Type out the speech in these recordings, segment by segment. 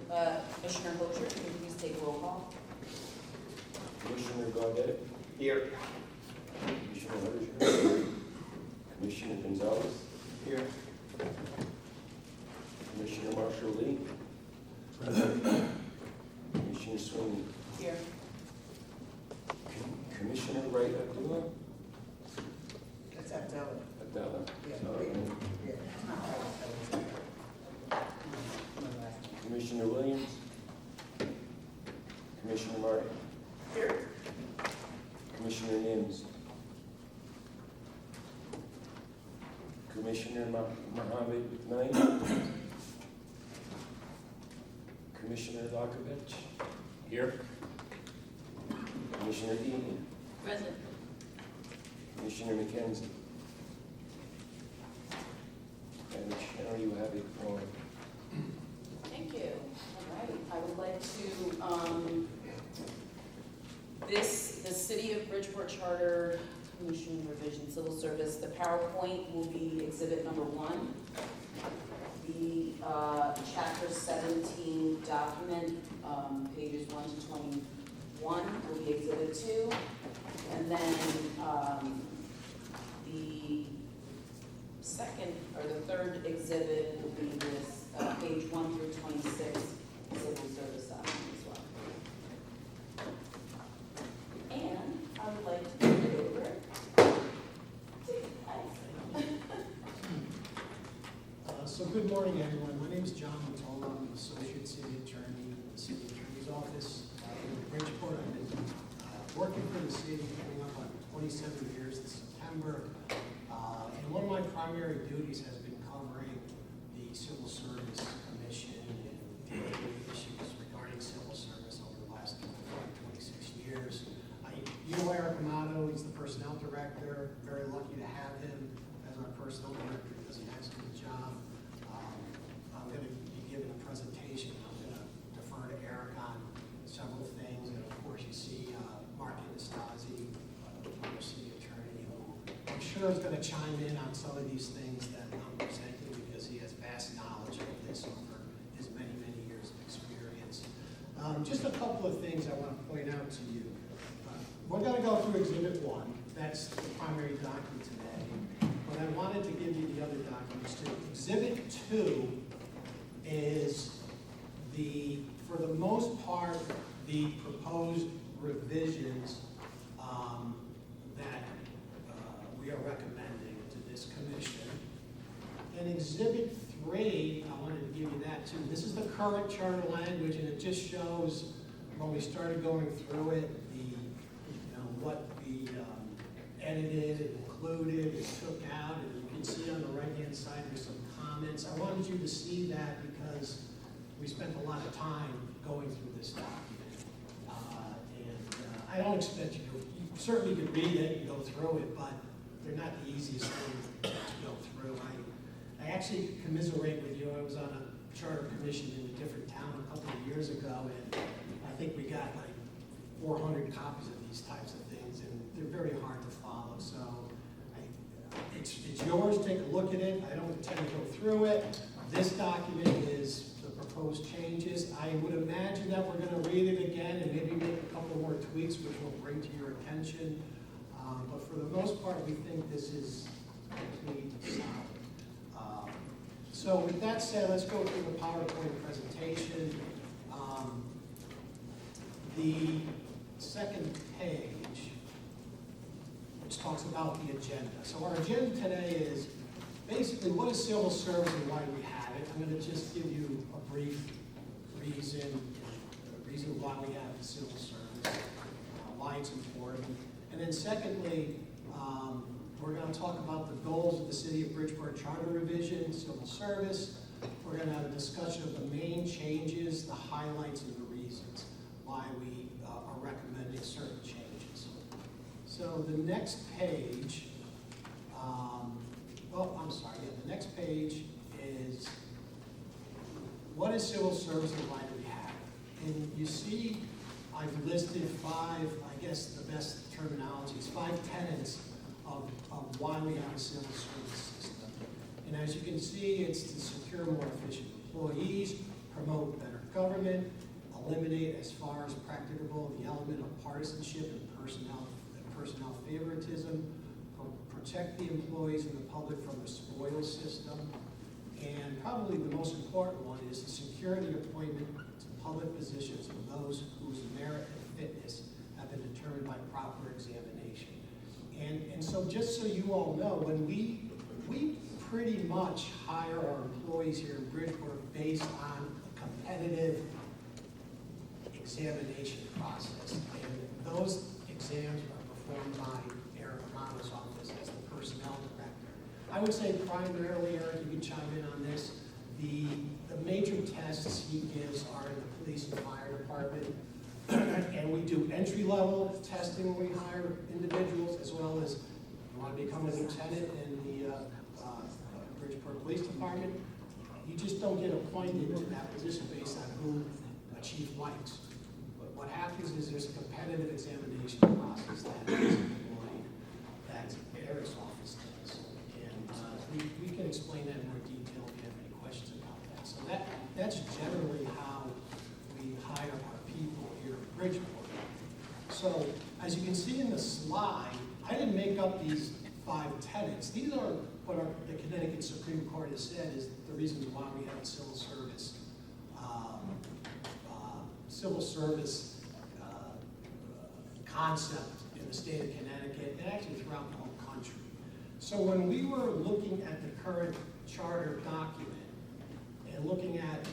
Commissioner Hozier, can you please take roll call? Commissioner Gaudet, Here. Commissioner Hozier, Commissioner Gonzalez, Here. Commissioner Marshall Lee, Commissioner Sweeney, Here. Commissioner Wright Abdullah, That's Abdullah. Abdallah. Yeah. Sorry. Yeah. Commissioner Williams, Commissioner Martin, Here. Commissioner Nims, Commissioner Mohammed Naim, Commissioner Lakovich, here. Commissioner Egan, Present. Commissioner McKenzie. And Chair, you have a quorum. Thank you. All right, I would like to, the City of Bridgeport Charter Commission Revision Civil Service, the PowerPoint will be exhibit number 1. The Chapter 17 document, pages 1 to 21 will be exhibit 2. And then the second, or the third exhibit will be this page 1 through 26 civil service document as well. And I would like to turn it over to Tyson. So good morning, everyone. My name is John Matola. I'm an Associate City Attorney in the City Attorney's Office in Bridgeport. I've been working for the city coming up on 27 years this September. And one of my primary duties has been covering the Civil Service Commission and dealing with issues regarding civil service over the last 26 years. You know Eric Amato, he's the Personnel Director. Very lucky to have him as our Personnel Director. He does an excellent job. I'm going to be giving a presentation. I'm going to defer to Eric on several things. And of course, you see Mark Anastasi, our city attorney, who I'm sure is going to chime in on some of these things that I'm presenting because he has vast knowledge of this over his many, many years of experience. Just a couple of things I want to point out to you. We're going to go through Exhibit 1. That's the primary document today. But I wanted to give you the other documents too. Exhibit 2 is for the most part, the proposed revisions that we are recommending to this commission. And Exhibit 3, I wanted to give you that too. This is the current charter language, and it just shows when we started going through it, what we edited and included and took out, and you can see on the right-hand side there's some comments. I wanted you to see that because we spent a lot of time going through this document. I don't expect you certainly could read it and go through it, but they're not the easiest thing to go through. I actually commiserate with you. I was on a charter commission in a different town a couple of years ago, and I think we got like 400 copies of these types of things, and they're very hard to follow. So it's yours. Take a look at it. I don't intend to go through it. This document is the proposed changes. I would imagine that we're going to read it again and maybe make a couple more tweaks, which we'll bring to your attention. But for the most part, we think this is complete and solid. So with that said, let's go through the PowerPoint presentation. The second page, which talks about the agenda. So our agenda today is basically what is civil service and why we have it. I'm going to just give you a brief reason why we have the civil service, why it's important. And then secondly, we're going to talk about the goals of the City of Bridgeport Charter Revision, civil service. We're going to have a discussion of the main changes, the highlights, and the reasons why we are recommending certain changes. So the next page, the next page is what is civil service and why do we have it? And you see I've listed 5, I guess the best terminology is 5 tenets of why we have a civil service system. And as you can see, it's to secure more efficient employees, promote better government, eliminate as far as practicable the element of partisanship and personnel favoritism, protect the employees and the public from the spoil system, and probably the most important one is to secure the appointment to public positions of those whose merit and fitness have been determined by proper examination. And so just so you all know, when we pretty much hire our employees here in Bridgeport based on a competitive examination process. And those exams are performed by Eric Romano's office as the personnel director. I would say primarily, Eric, you can chime in on this, the major tests he gives are in the police and fire department. And we do entry-level testing when we hire individuals, as well as you want to become a lieutenant in the Bridgeport Police Department. You just don't get appointed to that position based on who a chief likes. But what happens is there's a competitive examination process that is employed that Eric's office does. And we can explain that in more detail if you have any questions about that. So that's generally how we hire our people here in Bridgeport. So as you can see in the slide, I didn't make up these 5 tenets. These are what the Connecticut Supreme Court has said is the reasons why we have a civil service concept in the state of Connecticut and actually throughout the whole country. So when we were looking at the current charter document and looking at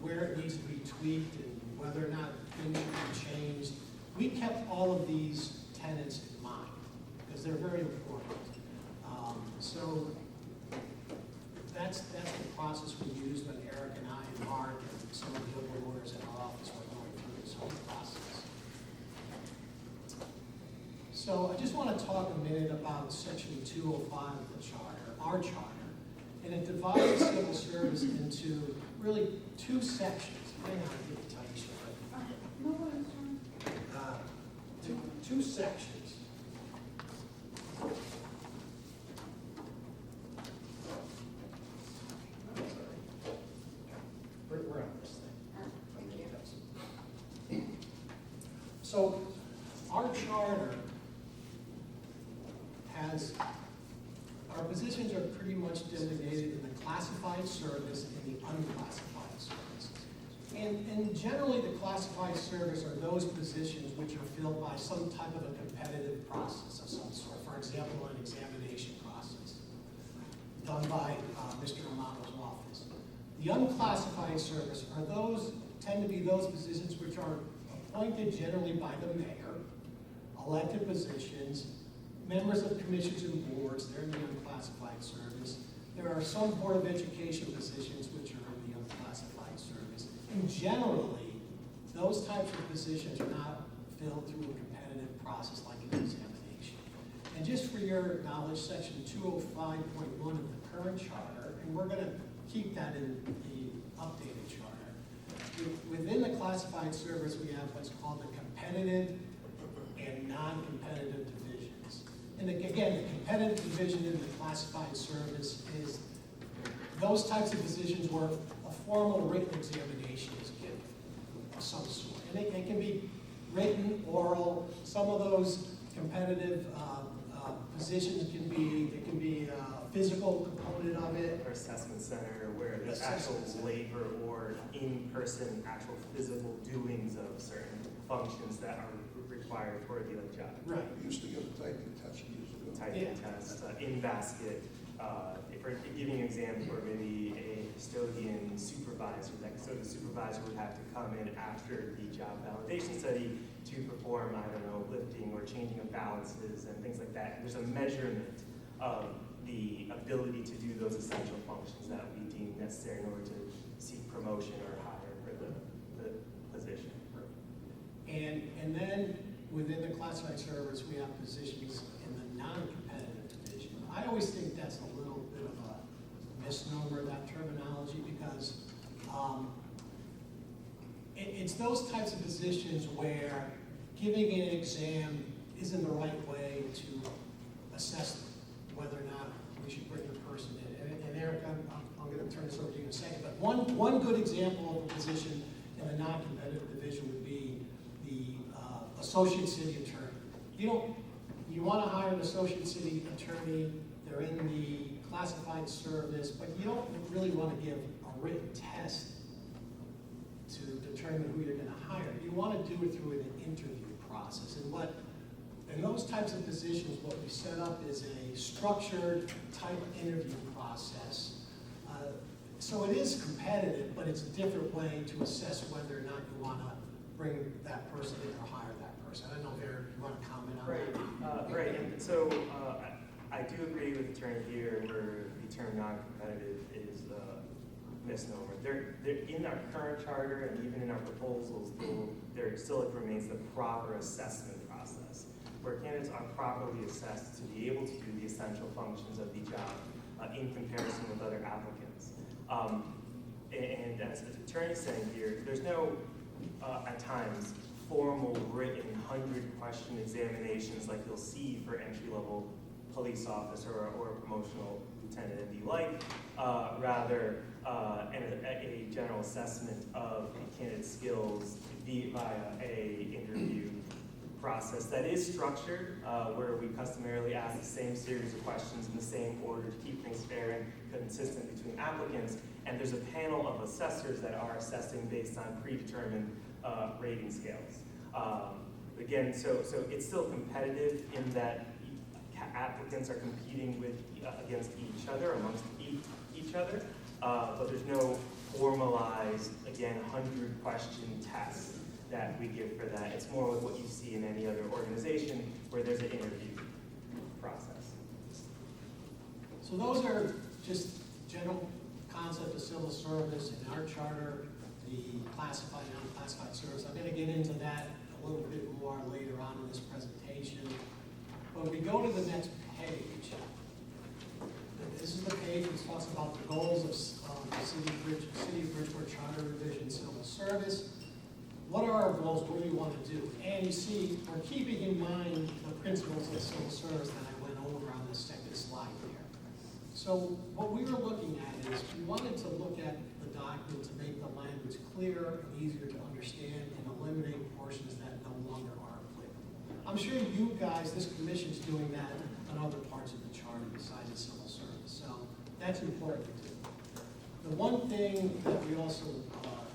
where it needs to be tweaked and whether or not things should be changed, we kept all of these tenets in mind because they're very important. So that's the process we used when Eric and I and Mark and some of the other lawyers in our office were going through this whole process. So I just want to talk a minute about Section 205 of the charter, our charter, and it divides civil service into really 2 sections. Hang on, I need to tell you something. Two sections. We're on this thing. So our charter has, our positions are pretty much designated in the classified service and the unclassified service. And generally the classified service are those positions which are filled by some type of a competitive process of some sort. For example, an examination process done by Mr. Romano's office. The unclassified service are tend to be those positions which are appointed generally by the mayor, elected positions, members of commissions and boards, they're in the unclassified service. There are some Board of Education positions which are in the unclassified service. And generally, those types of positions are not filled through a competitive process like an examination. And just for your knowledge, Section 205.1 of the current charter, and we're going to keep that in the updated charter. Within the classified service, we have what's called the competitive and non-competitive divisions. And again, the competitive division in the classified service is those types of positions where a formal written examination is given of some sort. And it can be written, oral. Some of those competitive positions can be a physical component of it. Or assessment center where there's actual labor or in-person actual physical doings of certain functions that are required for a given job. Right. We used to get a typing test years ago. Typing test, in-basket, for giving exams where maybe a custodian supervisor, that custodian supervisor would have to come in after the job validation study to perform, I don't know, lifting or changing of balances and things like that. And there's a measurement of the ability to do those essential functions that we deem necessary in order to seek promotion or hire for the position. And then within the classified service, we have positions in the non-competitive division. I always think that's a little bit of a misnomer, that terminology, because it's those types of positions where giving an exam isn't the right way to assess whether or not we should bring the person in. And Eric, I'm going to turn this over to you in a second, but one good example of a position in and a non-competitive division would be the associate city attorney. You want to hire an associate city attorney, they're in the classified service, but you don't really want to give a written test to determine who you're going to hire. You want to do it through an interview process. In those types of positions, what we set up is a structured type interview process. So it is competitive, but it's a different way to assess whether or not you want to bring that person in or hire that person. I don't know, Eric, you want to comment on that? Right, and so I do agree with the term here where the term non-competitive is a misnomer. They're in our current charter and even in our proposals, there still remains the proper assessment process where candidates are properly assessed to be able to do the essential functions of the job in comparison with other applicants. And as the attorney is saying here, there's no, at times, formal written 100-question examinations like you'll see for entry-level police officer or a promotional lieutenant and the like, rather a general assessment of the candidate's skills via a interview process that is structured, where we customarily ask the same series of questions in the same order to keep things fair and consistent between applicants, and there's a panel of assessors that are assessing based on predetermined rating scales. Again, so it's still competitive in that applicants are competing against each other, amongst each other, but there's no formalized, again, 100-question test that we give for that. It's more like what you see in any other organization where there's an interview process. So those are just general concept of civil service in our charter, the classified and unclassified service. I'm going to get into that a little bit more later on in this presentation. But if we go to the next page, this is the page that talks about the goals of the City of Bridgeport Charter Revision Civil Service. What are our goals? What do we want to do? And you see, we're keeping in mind the principles of civil service that I went over on the second slide here. So what we were looking at is we wanted to look at the document to make the language clearer and easier to understand and eliminate portions that no longer are applicable. I'm sure you guys, this commission's doing that on other parts of the charter besides the civil service. So that's important to do. The one thing that we also have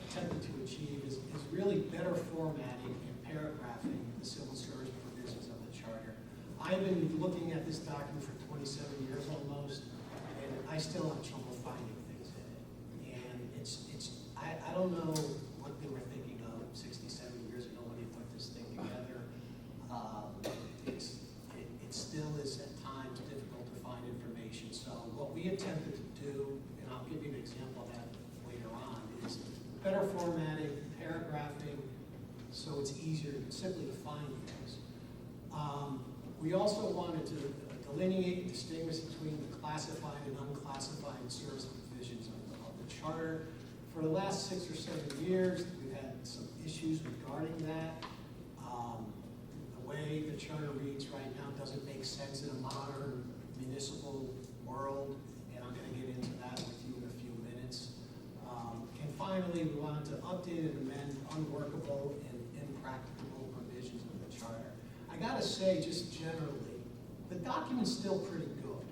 attempted to achieve is really better formatting and paragraphing the civil service provisions of the charter. I've been looking at this document for 27 years almost, and I still have trouble finding things in it. And I don't know what they were thinking of 67 years ago when they put this thing together. It still is at times difficult to find information. So what we attempted to do, and I'll give you an example of that later on, is better formatting, paragraphing, so it's easier simply to find things. We also wanted to delineate and distinguish between the classified and unclassified service provisions of the charter. For the last 6 or 7 years, we've had some issues regarding that. The way the charter reads right now doesn't make sense in a modern municipal world, and I'm going to get into that with you in a few minutes. And finally, we wanted to update and amend unworkable and impracticable provisions of the charter. I gotta say, just generally, the document's still pretty good.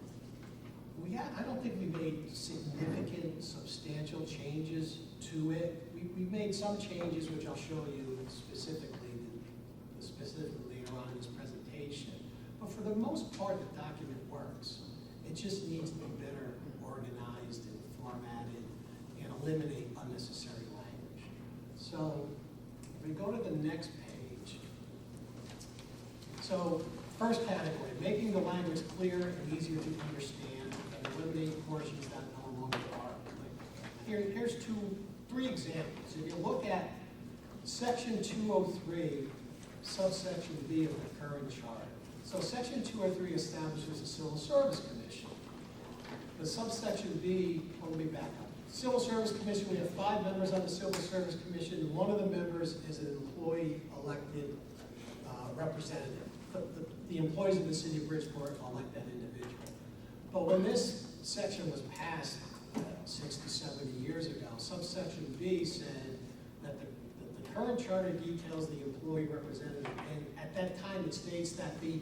I don't think we made significant, substantial changes to it. We made some changes, which I'll show you specifically later on in this presentation. But for the most part, the document works. It just needs to be better organized and formatted and eliminate unnecessary language. So if we go to the next page. So first category, making the language clear and easier to understand and eliminate portions that no longer are applicable. Here's 3 examples. If you look at section 203, subsection B of the current charter. So section 203 establishes a Civil Service Commission. The subsection B, let me back up. Civil Service Commission, we have 5 members on the Civil Service Commission. One of the members is an employee elected representative. The employees of the city of Bridgeport elect that individual. But when this section was passed 60, 70 years ago, subsection B said that the current charter details the employee representative, and at that time, it states that the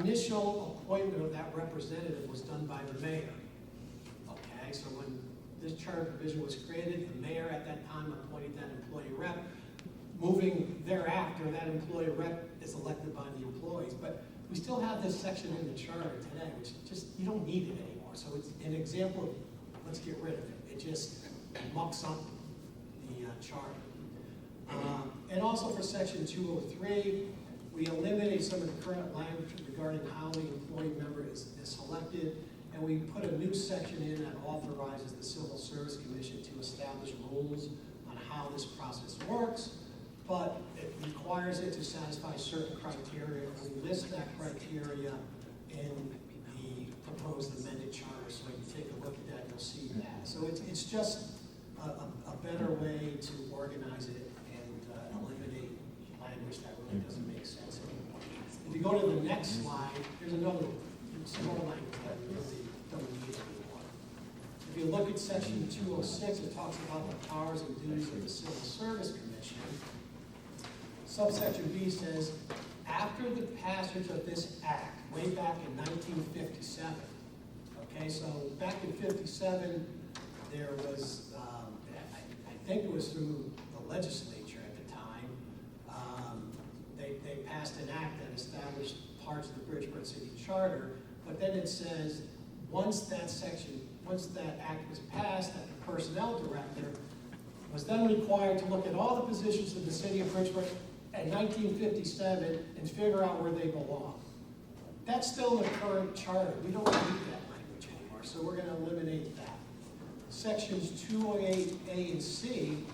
initial appointment of that representative was done by the mayor. Okay, so when this charter provision was created, the mayor at that time appointed that employee rep. Moving thereafter, that employee rep is elected by the employees, but we still have this section in the charter today, which just, you don't need it anymore. So it's an example of, let's get rid of it. It just mucks up the charter. And also for section 203, we eliminated some of the current language regarding how the employee member is selected, and we put a new section in that authorizes the Civil Service Commission to establish rules on how this process works, but it requires it to satisfy certain criteria. We list that criteria in the proposed amended charter, so if you take a look at that, you'll see that. So it's just a better way to organize it and eliminate language that really doesn't make sense anymore. If you go to the next slide, there's another, some more language that we really don't need anymore. If you look at section 206, it talks about the powers and duties of the Civil Service Commission. Subsection B says, after the passage of this act, way back in 1957, okay, so back in 57, there was, I think it was through the legislature at the time, they passed an act that established parts of the Bridgeport City Charter, but then it says, once that act was passed, that the personnel director was then required to look at all the positions of the city of Bridgeport in 1957 and figure out where they belong. That's still in the current charter. We don't need that language anymore, so we're going to eliminate that. Sections 208A and C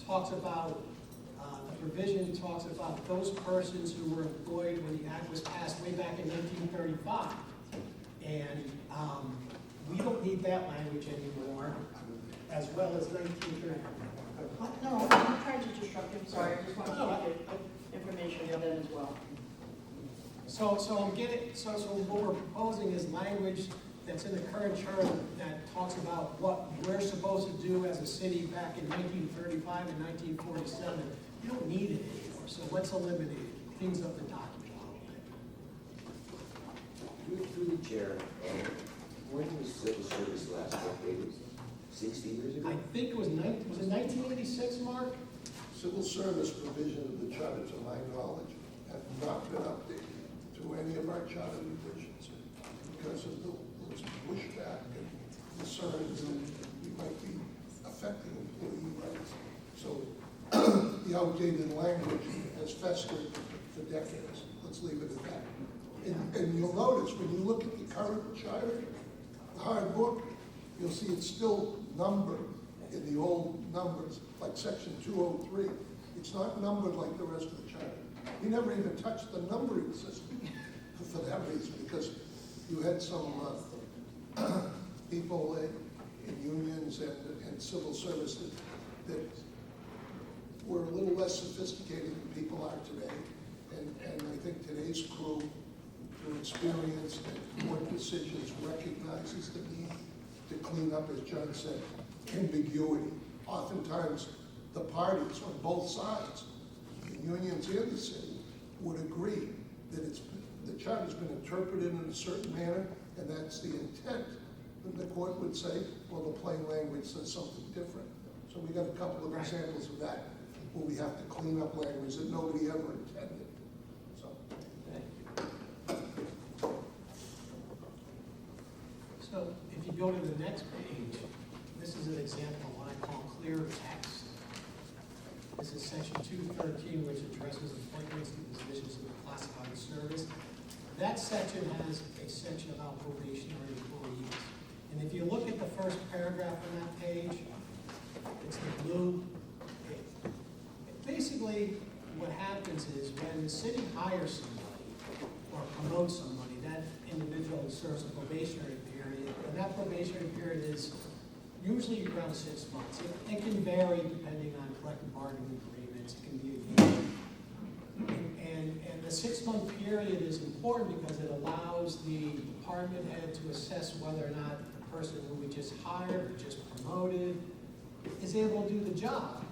talks about, the provision talks about those persons who were employed when the act was passed way back in 1935. And we don't need that language anymore, as well as 1935. No, I'm not trying to disrupt him, sorry, I just want to get information to them as well. So what we're proposing is language that's in the current charter that talks about what we're supposed to do as a city back in 1935 and 1947. You don't need it anymore, so let's eliminate it. Cleans up the document a little bit. Through the chair, when was civil service last updated? 60 years ago? I think it was was it 1986, Mark? Civil service provision of the charter, to my knowledge, have not been updated to any of our charter revisions because of those pushback and concerns that we might be affecting employee rights. So the outdated language has festered for decades. Let's leave it at that. And you'll notice when you look at the current charter, the hard book, you'll see it's still numbered in the old numbers, like section 203. It's not numbered like the rest of the charter. We never even touched the numbering system for that reason, because you had some people in unions and civil service that were a little less sophisticated than people are today. And I think today's crew, through experience and court decisions, recognizes the need to clean up, as John said, ambiguity. Oftentimes, the parties on both sides, the unions and the city, would agree that the charter's been interpreted in a certain manner, and that's the intent. Then the court would say, well, the plain language says something different. So we got a couple of examples of that, where we have to clean up language that nobody ever intended. So, So if you go to the next page, this is an example of what I call clear text. This is section 213, which addresses appointments to positions in the classified service. That section has a section about probationary employees. And if you look at the first paragraph on that page, it's the blue. Basically, what happens is when the city hires somebody or promotes somebody, that individual serves a probationary period, and that probationary period is usually around 6 months. It can vary depending on collective bargaining agreements. It can be a year. And the 6-month period is important because it allows the department head to assess whether or not the person who we just hired or just promoted is able to do the job.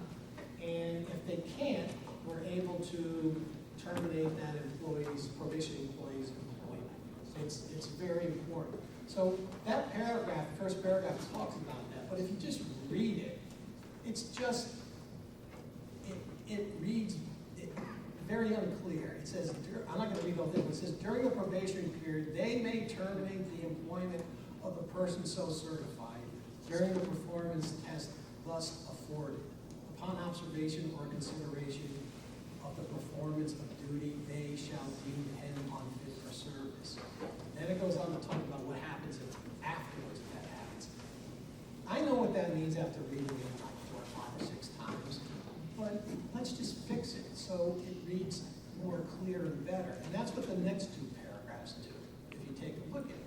And if they can't, we're able to terminate that employee's, probation employee's employment. It's very important. So that paragraph, the first paragraph talks about that, but if you just read it, it's just, it reads very unclear. It says, I'm not gonna read the whole thing, but it says, during the probation period, they may terminate the employment of the person so certified during the performance test thus afforded. Upon observation or consideration of the performance of duty, they shall deem him unfit for service. Then it goes on to talk about what happens afterwards if that happens. I know what that means after reading it like 4 or 5 or 6 times, but let's just fix it so it reads more clear and better. And that's what the next 2 paragraphs do, if you take a look at it.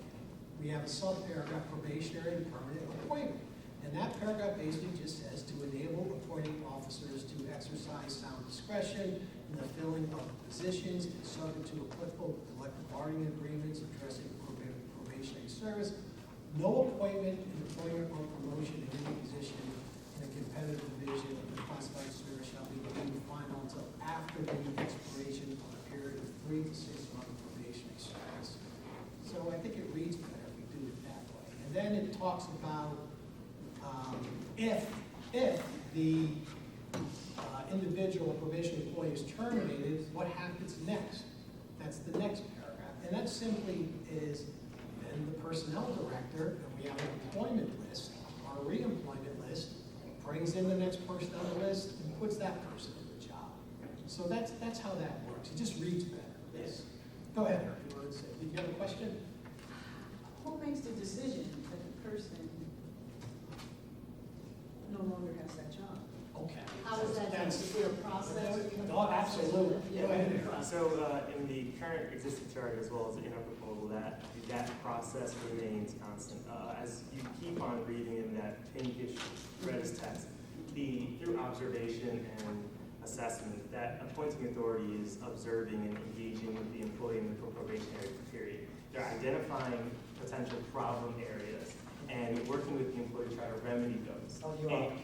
We have a subparagraph, probationary and permanent appointment. And that paragraph basically just says to enable appointing officers to exercise sound discretion in the filling of positions and subject to applicable collective bargaining agreements addressing probationary service. No appointment, employment, or promotion in any position in a competitive division of the classified service shall be deemed final until after the expiration of a period of 3 to 6 month probationary service. So I think it reads better if we do it that way. And then it talks about if the individual probation employee is terminated, what happens next? That's the next paragraph. And that simply is then the personnel director, and we have an employment list, or a reemployment list, brings in the next person on the list and puts that person in the job. So that's how that works. It just reads better. Yes. Go ahead, Eric. You wanted to say, did you have a question? Who makes the decision that the person no longer has that job? Okay. How is that done? Is there a process? Oh, absolutely. Yeah, Go ahead, Eric. So in the current existing chart as well as in our proposal, that process remains constant. As you keep on reading in that pinkish reddish text, through observation and assessment, that appointing authority is observing and engaging with the employee in the probationary period. They're identifying potential problem areas and working with the employee to try to remedy those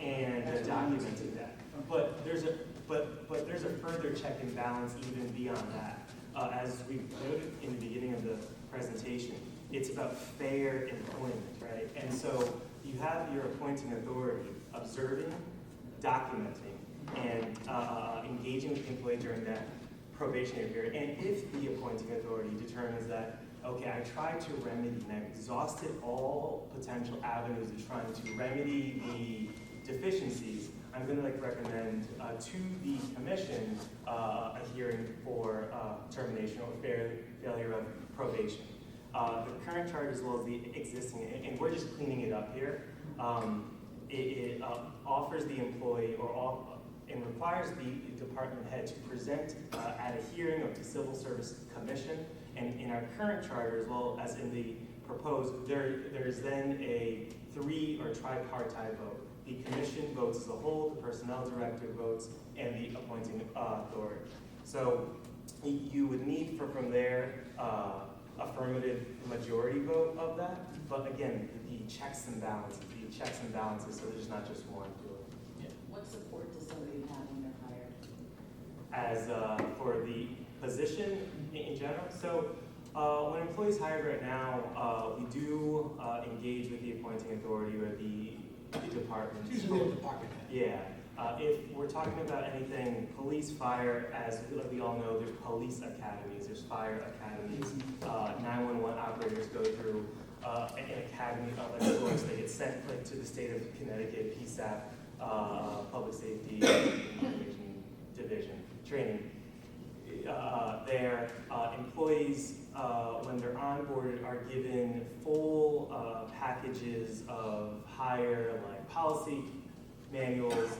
and documenting that. But there's a further check and balance even beyond that. As we noted in the beginning of the presentation, it's about fair employment, right? And so you have your appointing authority observing, documenting, and engaging with the employee during that probationary period. And if the appointing authority determines that, okay, I tried to remedy and I've exhausted all potential avenues of trying to remedy the deficiencies, I'm going to recommend to the commission a hearing for termination or failure of probation. The current chart as well as the existing, and we're just cleaning it up here. It offers the employee and requires the department head to present at a hearing of the Civil Service Commission. And in our current charter, as well as in the proposed, there's then a 3 or tripartite vote. The commission votes as a whole, the personnel director votes, and the appointing authority. So you would need from there affirmative majority vote of that. But again, the checks and balances, so there's not just one to it. What support does somebody have when they're hired? As for the position in general, so when employees hired right now, we do engage with the appointing authority or the department. Usually the department head. Yeah. If we're talking about anything, police, fire, as we all know, there's police academies, there's fire academies. 911 operators go through an academy of sorts. They get sent to the state of Connecticut, PSAP, Public Safety Information Division training. Their employees, when they're onboarded, are given full packages of hire, like policy manuals,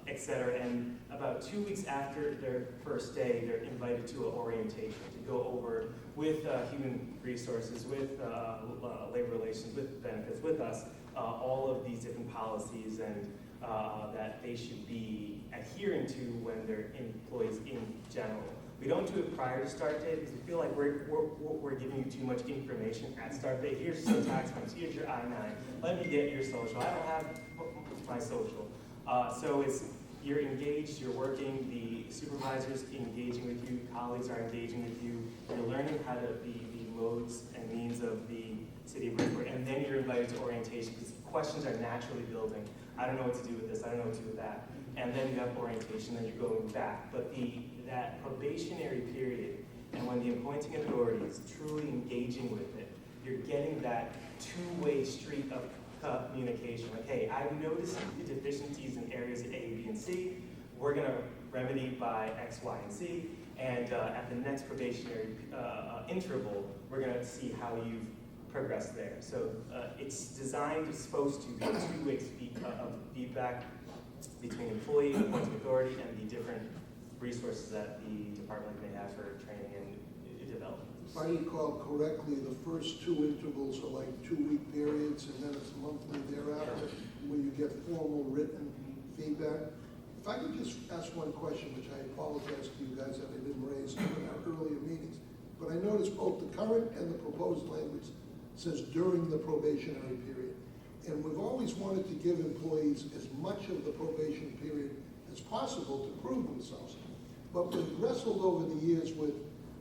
et cetera. And about 2 weeks after their first day, they're invited to an orientation to go over with human resources, with labor relations, with benefits, with us, all of these different policies and that they should be adhering to when they're employees in general. We don't do it prior to start date because we feel like we're giving you too much information at start date. Here's some tax forms, here's your I-9. Let me get your social. I don't have my social. So you're engaged, you're working, the supervisor's engaging with you, colleagues are engaging with you, you're learning how to be the modes and means of the city of Bridgeport, and then you're invited to orientation, because questions are naturally building. I don't know what to do with this, I don't know what to do with that. And then you have orientation, then you're going back. But that probationary period, and when the appointing authority is truly engaging with it, you're getting that two-way street of communication. Like, hey, I've noticed the deficiencies in areas A, B, and C. We're gonna remedy by X, Y, and Z. And at the next probationary interval, we're gonna see how you've progressed there. So it's designed, it's supposed to be a two-way feedback between employee, appointing authority, and the different resources that the department may have for training and development. If I recall correctly, the first two intervals are like 2-week periods, and then it's monthly thereafter, where you get formal written feedback. If I could just ask one question, which I apologize to you guys that I didn't raise in our earlier meetings, but I noticed both the current and the proposed language says during the probationary period. And we've always wanted to give employees as much of the probation period as possible to prove themselves. But we've wrestled over the years with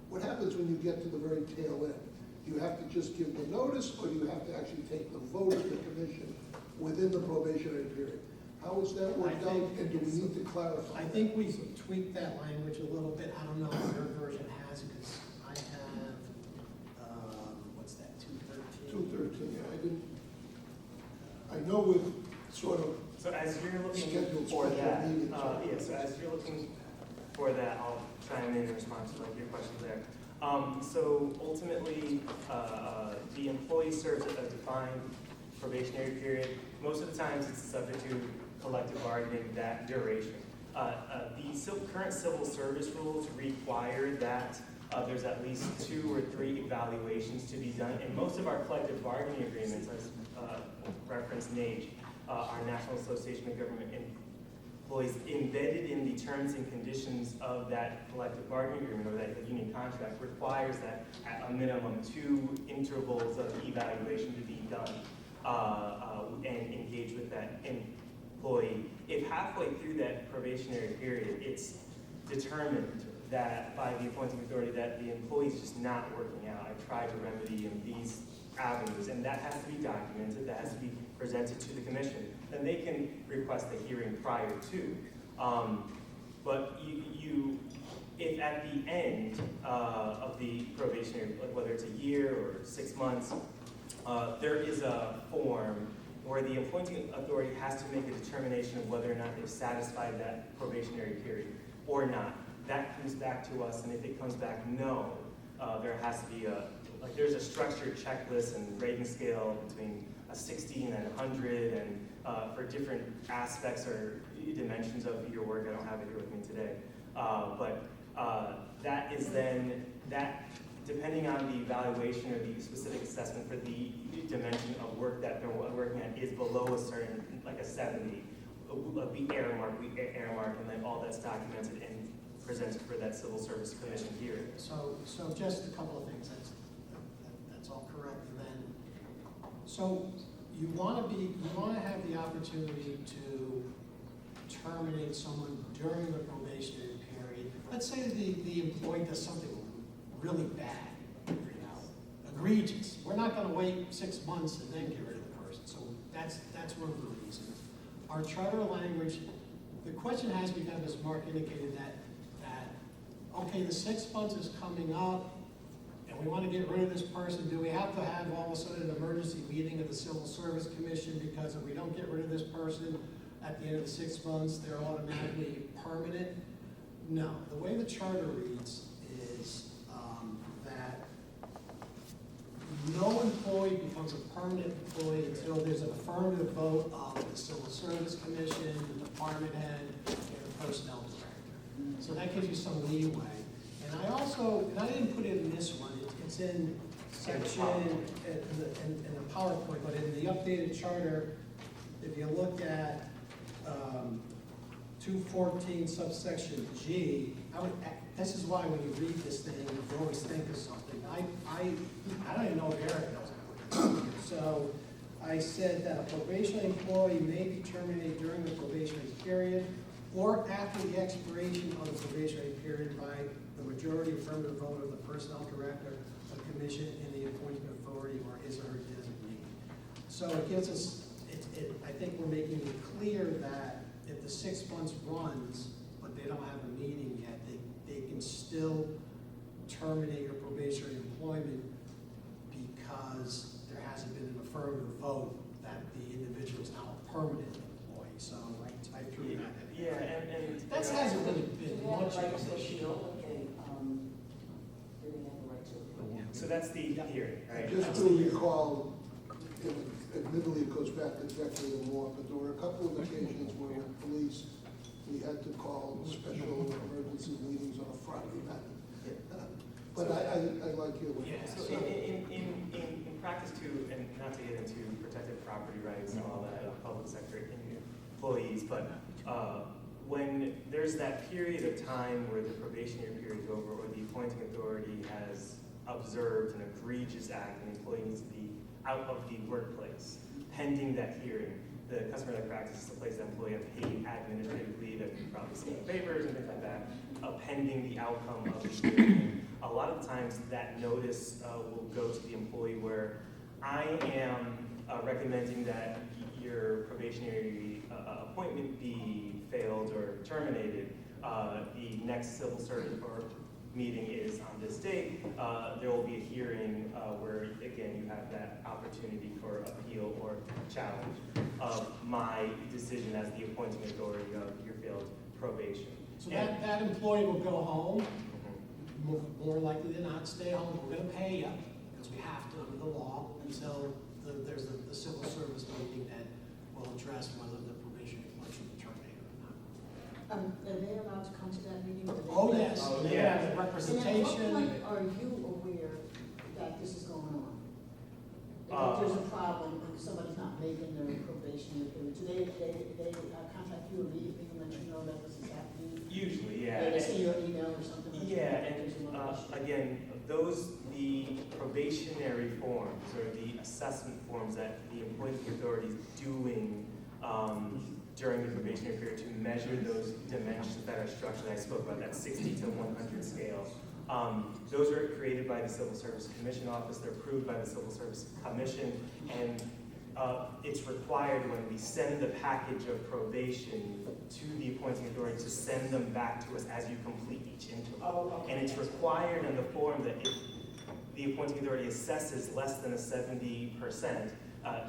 what happens when you get to the very tail end. Do you have to just give the notice, or do you have to actually take the vote of the commission within the probationary period? How is that worked out, and do we need to clarify? I think we tweaked that language a little bit. I don't know if your version has, because I have, what's that, 213? 213, yeah, I know we've sort of So as you're looking scheduled for special that, meetings. so as you're looking for that, I'll chime in response to like your question there. So ultimately, the employee serves a defined probationary period. Most of the times it's subject to collective bargaining that duration. The current civil service rules require that there's at least 2 or 3 evaluations to be done. And most of our collective bargaining agreements, as referenced NAGE, our National Association of Government Employees, embedded in the terms and conditions of that collective bargaining agreement or that union contract, requires that at a minimum 2 intervals of evaluation to be done and engage with that employee. If halfway through that probationary period, it's determined that by the appointing authority that the employee is just not working out, I tried to remedy in these avenues, and that has to be documented, that has to be presented to the commission, then they can request a hearing prior to. But if at the end of the probationary, like whether it's a year or 6 months, there is a form where the appointing authority has to make a determination of whether or not they've satisfied that probationary period or not. That comes back to us, and if it comes back no, there has to be there's a structured checklist and rating scale between a 60 and a 100, and for different aspects or dimensions of your work. I don't have it here with me today. But that is then, depending on the evaluation or the specific assessment for the dimension of work that they're working at is below a certain, like a 70, we error mark, and then all that's documented and presented for that Civil Service Commission hearing. So just a couple of things. That's all correct. And then, so you want to have the opportunity to terminate someone during the probationary period. Let's say the employee does something really bad, egregious. We're not going to wait 6 months and then get rid of the person. So that's one of the reasons. Our charter language, the question has become, as Mark indicated, that okay, the 6 months is coming up, and we want to get rid of this person. Do we have to have all of a sudden an emergency meeting of the Civil Service Commission, because if we don't get rid of this person at the end of the 6 months, they're automatically permanent? No. The way the charter reads is that no employee becomes a permanent employee until there's an affirmative vote of the Civil Service Commission, the department head, and the personnel director. So that gives you some leeway. And I didn't put it in this one, it's in section, in the PowerPoint, but in the updated charter, if you look at 214 subsection G, this is why when you read this thing, you always think of something. I don't even know if Eric knows it. So I said that a probationary employee may be terminated during the probationary period, or after the expiration of the probationary period by the majority affirmative vote of the personnel director, the commission, and the appointing authority or his or her designee. So it gives us, I think we're making it clear that if the 6 months runs, but they don't have a meeting yet, they can still terminate your probationary employment because there hasn't been an affirmative vote that the individual is now a permanent employee. So I threw that in. Yeah, and. That hasn't really Do been they have much the right of to an issue. appeal? Okay, do they have the right to appeal? So that's the hearing, right? Just to recall, admittedly, it goes back a decade or more, but there were a couple of occasions where with police, we had to call special emergency meetings on a Friday night. But I like your way. Yeah. So in practice too, and not to get into protected property rights and all that, public sector employees, but when there's that period of time where the probationary period is over or the appointing authority has observed an egregious act and the employee needs to be out of the workplace, pending that hearing, the customary practice is to place that employee on paid administrative leave, as you've probably seen in papers and things like that, pending the outcome of the hearing. A lot of times that notice will go to the employee where I am recommending that your probationary appointment be failed or terminated. The next civil service or meeting is on this date. There will be a hearing where, again, you have that opportunity for appeal or challenge of my decision as the appointing authority of your failed probation. So that employee will go home, more likely than not, stay home. We're gonna pay you, because we have to under the law, until there's the civil service meeting that will address whether the probation should be terminated or not. Are they allowed to come to that meeting? Oh, yes, Oh, they yeah. have the And at representation. what point are you aware that this is going on? If there's a problem and somebody's not making their probationary period, do they contact you immediately and let you know that this is happening? Usually, yeah. They send you an email or something? like that? Yeah, There's a and notification. again, the probationary forms or the assessment forms that the appointing authority is doing during the probationary period to measure those dimensions that are structured, I spoke about that 60 to 100 scale. Those are created by the Civil Service Commission Office, they're approved by the Civil Service Commission, and it's required when we send the package of probation to the appointing authority to send them back to us as you complete each interval. Oh, okay. And it's required in the form that if the appointing authority assesses less than a 70%,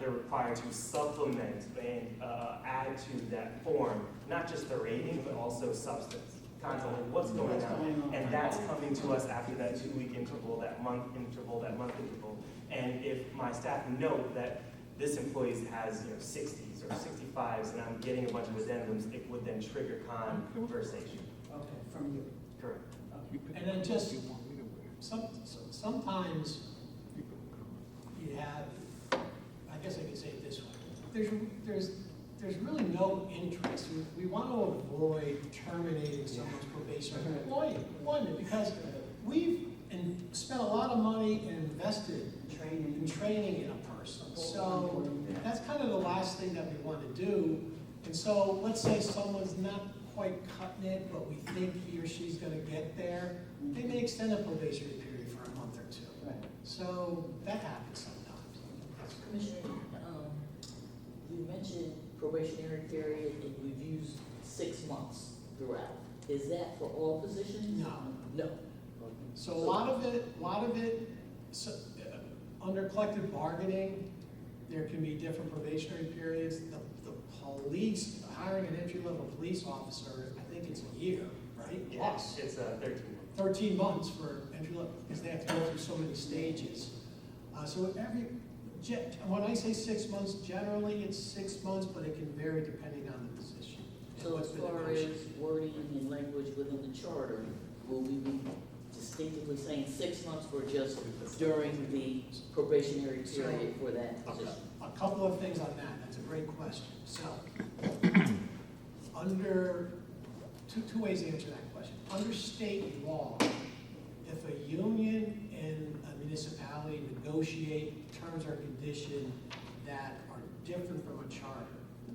they're required to supplement and add to that form, not just the rating, but also substance, content, like what's going on. And that's coming to us after that 2-week interval, that month interval, that month interval. And if my staff note that this employee has 60s or 65s and I'm getting a bunch of addendums, it would then trigger conversation. Okay, from you. Correct. And then just, sometimes you have, I guess I could say it this way, there's really no interest. We want to avoid terminating someone's probationary employment because we've spent a lot of money and invested in training in a person. So that's kind of the last thing that we want to do. And so let's say someone's not quite cutting it, but we think he or she's going to get there. They may extend a probationary period for a month or two. Right. So that happens sometimes. Commissioner, you mentioned probationary period, and you've used 6 months throughout. Is that for all positions? No. No. So a lot of it, under collective bargaining, there can be different probationary periods. The police, hiring an entry-level police officer, I think it's a year, right? Yes, it's 13 months. 13 months for entry-level, because they have to go through so many stages. So when I say 6 months, generally it's 6 months, but it can vary depending on the position. and So what's as been far as negotiated. wording and language within the charter, will we be distinctively saying 6 months for just during the probationary period for that position? A couple of things on that, that's a great question. So, under, two ways to answer that question. Under state law, if a union and a municipality negotiate terms or conditions that are different from a charter, the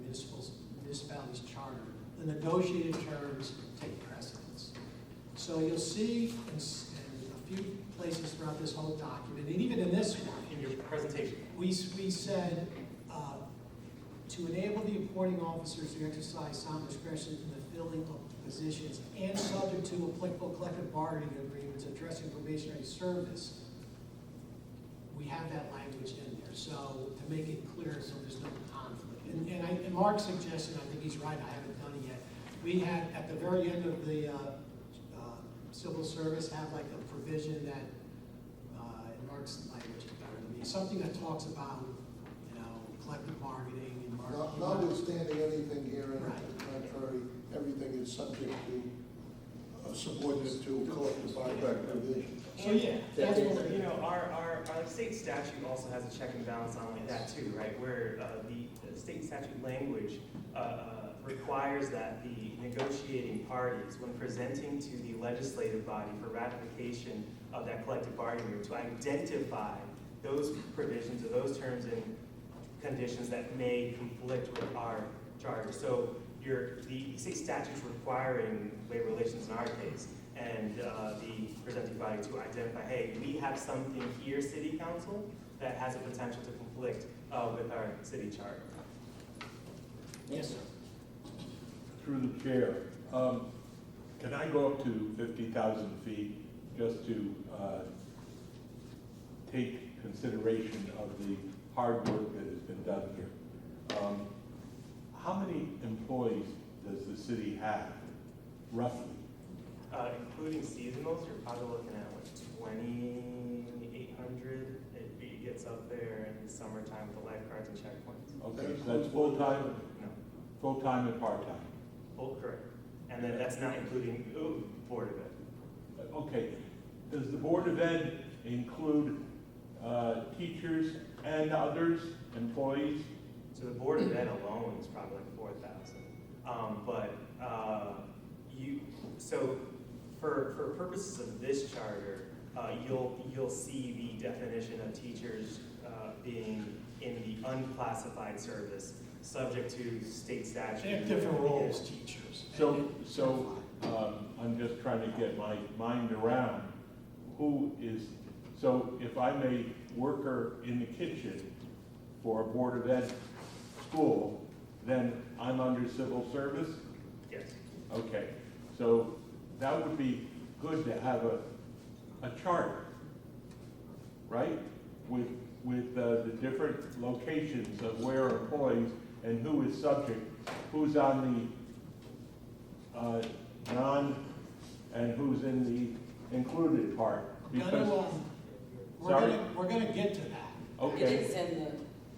municipality's charter, the negotiated terms take precedence. So you'll see in a few places throughout this whole document, and even in this one, In your presentation. we said, to enable the appointing officers to exercise sound discretion in the filling of positions and subject to applicable collective bargaining agreements addressing probationary service, we have that language in there, so to make it clear, so there's no conflict. And Mark's suggestion, I think he's right, I haven't done it yet. We had, at the very end of the civil service, have like a provision that, in Mark's language, better than me, something that talks about, you know, collective bargaining and Notwithstanding anything here in Right. the contrary, everything is subject to, subordinate to collective bargaining provision. So, yeah, that's That is- what You we're, know, our state statute also has a check and balance on like that too, right? Where the state statute language requires that the negotiating parties, when presenting to the legislative body for ratification of that collective bargaining agreement, to identify those provisions or those terms and conditions that may conflict with our charter. So the state statute's requiring labor relations in our case, and the presenting body to identify, hey, we have something here, city council, that has a potential to conflict with our city charter. yes, sir. Through the chair, can I go up to 50,000 feet just to take consideration of the hard work that has been done here? How many employees does the city have, roughly? Including seasonals, you're probably looking at like 2,800. It gets up there in the summertime with the lifeguards and checkpoints. Okay, so that's full-time, No, full-time and part-time. full correct. And then that's not including Board of Ed. Okay, does the Board of Ed include teachers and others, employees? So the Board of Ed alone is probably like 4,000. So for purposes of this charter, you'll see the definition of teachers being in the unclassified service, subject to state statute. They have different roles, teachers. So I'm just trying to get my mind around who is, so if I'm a worker in the kitchen for a Board of Ed school, then I'm under civil service? Yes. Okay, so that would be good to have a chart, right? With the different locations of where employees and who is subject, who's on the and who's in the included part. Because, We're gonna get to that. It okay, is in the,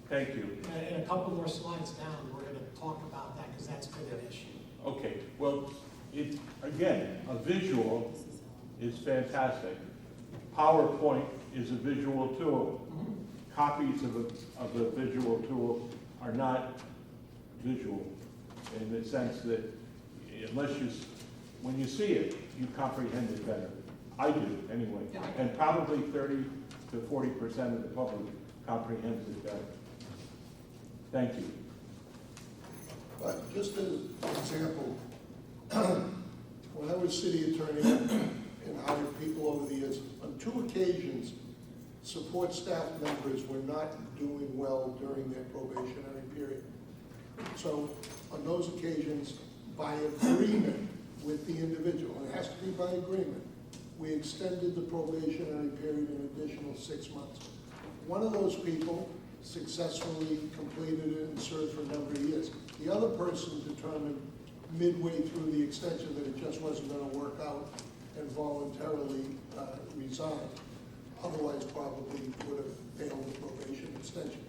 thank you. In a couple more slides down, we're gonna talk about that, because that's been an issue. Okay, well, again, a visual is fantastic. PowerPoint is a visual tool. Copies of a visual tool are not visual in the sense that when you see it, you comprehend it better. I do, anyway. Yeah. And probably 30 to 40% of the public comprehends it better. Thank you. But just as an example, when I was city attorney and hired people over the years, on 2 occasions, support staff members were not doing well during their probationary period. So on those occasions, by agreement with the individual, and it has to be by agreement, we extended the probationary period an additional 6 months. One of those people successfully completed it and served for a number of years. The other person determined midway through the extension that it just wasn't going to work out and voluntarily resigned. Otherwise, probably would have failed the probation extension.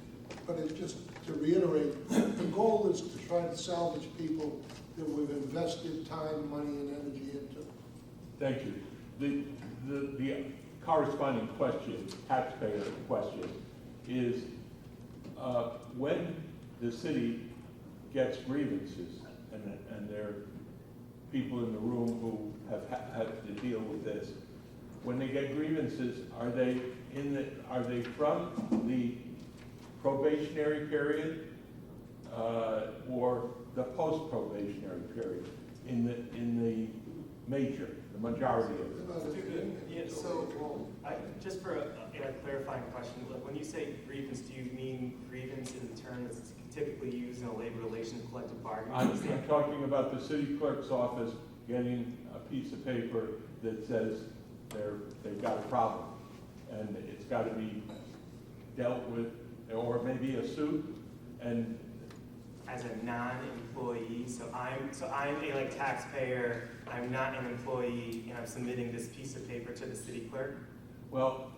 But it's just to reiterate, the goal is to try to salvage people that we've invested time, money, and energy into. Thank you. The corresponding question, taxpayer question, is when the city gets grievances, and there are people in the room who have had to deal with this, when they get grievances, are they from the probationary period or the post-probationary period in the majority of it. They're not in the union Yeah, until so- they roll. Just for a clarifying question, like, when you say grievance, do you mean grievance in the term that's typically used in a labor relations collective bargaining? I'm talking about the city clerk's office getting a piece of paper that says they've got a problem, and it's got to be dealt with, or maybe a suit, and As a non-employee, so I'm a like taxpayer, I'm not an employee, and I'm submitting this piece of paper to the city clerk? well,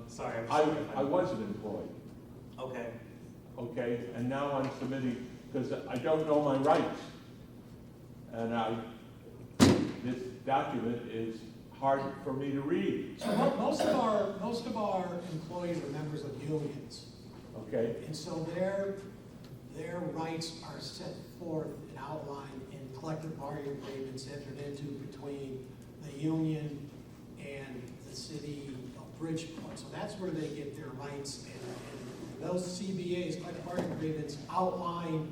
Sorry, I'm just. I was an employee, Okay, okay, and now I'm submitting, because I don't know my rights. And this document is hard for me to read, So most of our employees are members of unions. okay? And so their rights are set forth and outlined in collective bargaining agreements entered into between the union and the city of Bridgeport. So that's where they get their rights, and those CBAs, collective bargaining agreements, outline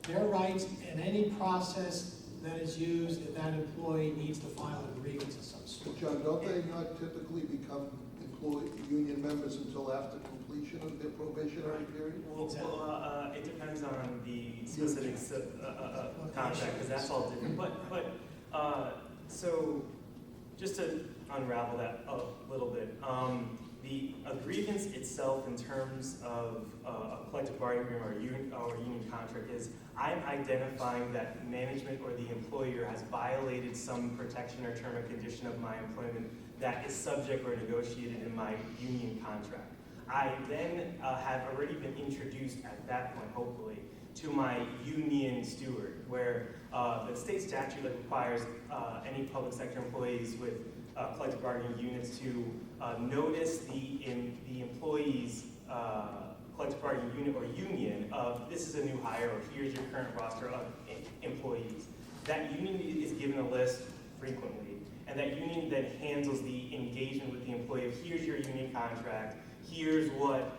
their rights and any process that is used if that employee needs to file a grievance of some sort. John, don't they not typically become union members until after completion of their probationary period? it depends on the specifics of contract, because that's all different, so, just to unravel that a little bit, the grievance itself in terms of a collective bargaining agreement or union contract is, I'm identifying that management or the employer has violated some protection or term or condition of my employment that is subject or negotiated in my union contract. I then have already been introduced at that point, hopefully, to my union steward, where the state statute that requires any public sector employees with collective bargaining units to notice the employee's collective bargaining unit or union of, this is a new hire, or here's your current roster of employees. That union is given a list frequently, and that union then handles the engagement with the employee of, here's your union contract, here's what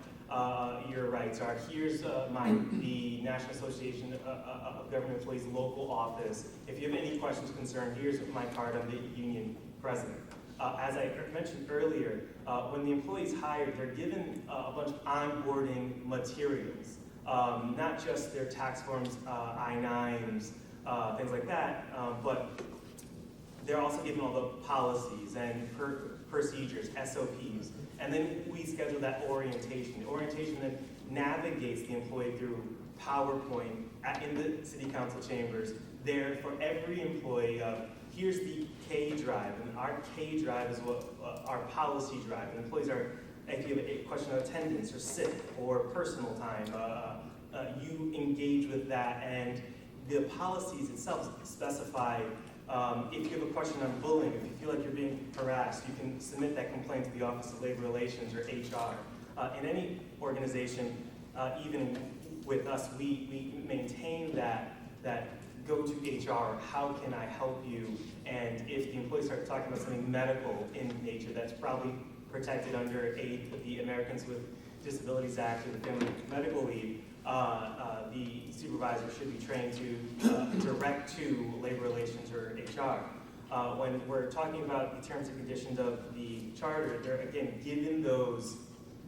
your rights are, here's the National Association of Government Employees local office. If you have any questions, concerns, here's my card, I'm the union president. As I mentioned earlier, when the employee's hired, they're given a bunch of onboarding materials, not just their tax forms, I-9s, things like that, but they're also given all the policies and procedures, SOPs. And then we schedule that orientation. The orientation then navigates the employee through PowerPoint in the city council chambers. There for every employee, here's the K drive, and our K drive is what our policy drive. And employees are, if you have a question of attendance or sick or personal time, you engage with that, and the policies itself specify if you have a question on bullying, if you feel like you're being harassed, you can submit that complaint to the Office of Labor Relations or HR. In any organization, even with us, we maintain that go to HR, how can I help you? And if the employees start talking about something medical in nature, that's probably protected under the Americans with Disabilities Act or the Family Medical Leave, the supervisor should be trained to direct to labor relations or HR. When we're talking about the terms and conditions of the charter, they're again given those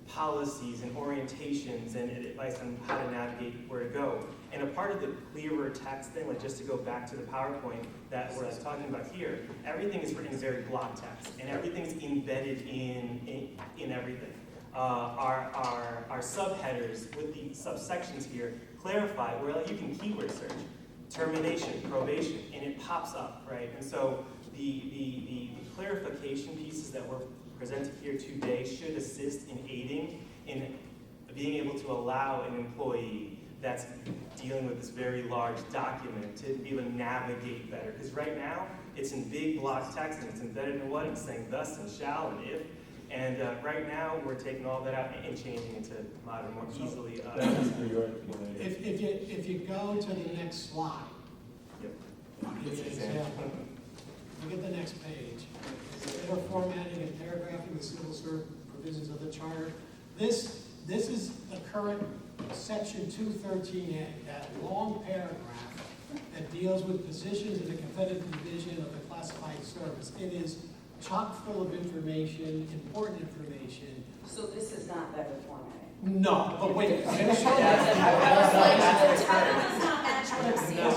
policies and orientations and advice on how to navigate where to go. And a part of the clearer text thing, like just to go back to the PowerPoint that we're talking about here, everything is written in very block text, and everything's embedded in everything. Our subheaders with the subsections here clarify where you can keyword search, termination, probation, and it pops up, right? And so the clarification pieces that were presented here today should assist in aiding in being able to allow an employee that's dealing with this very large document to be able to navigate better. Because right now, it's in big block text, and it's embedded in what? It's saying thus and shall and if. And right now, we're taking all that out and changing it to modern, more easily. Thank you for your explanation. If you go to the next slide. Yep. I'll give you an example. Look at the next page. Better formatting and paragraphing the civil service provisions of the charter. This is the current section 213A, that long paragraph that deals with positions in the competitive division of the classified service. It is chock full of information, important information. So this is not better formatting. No, but wait, finish I was like, the title does not match what I'm seeing.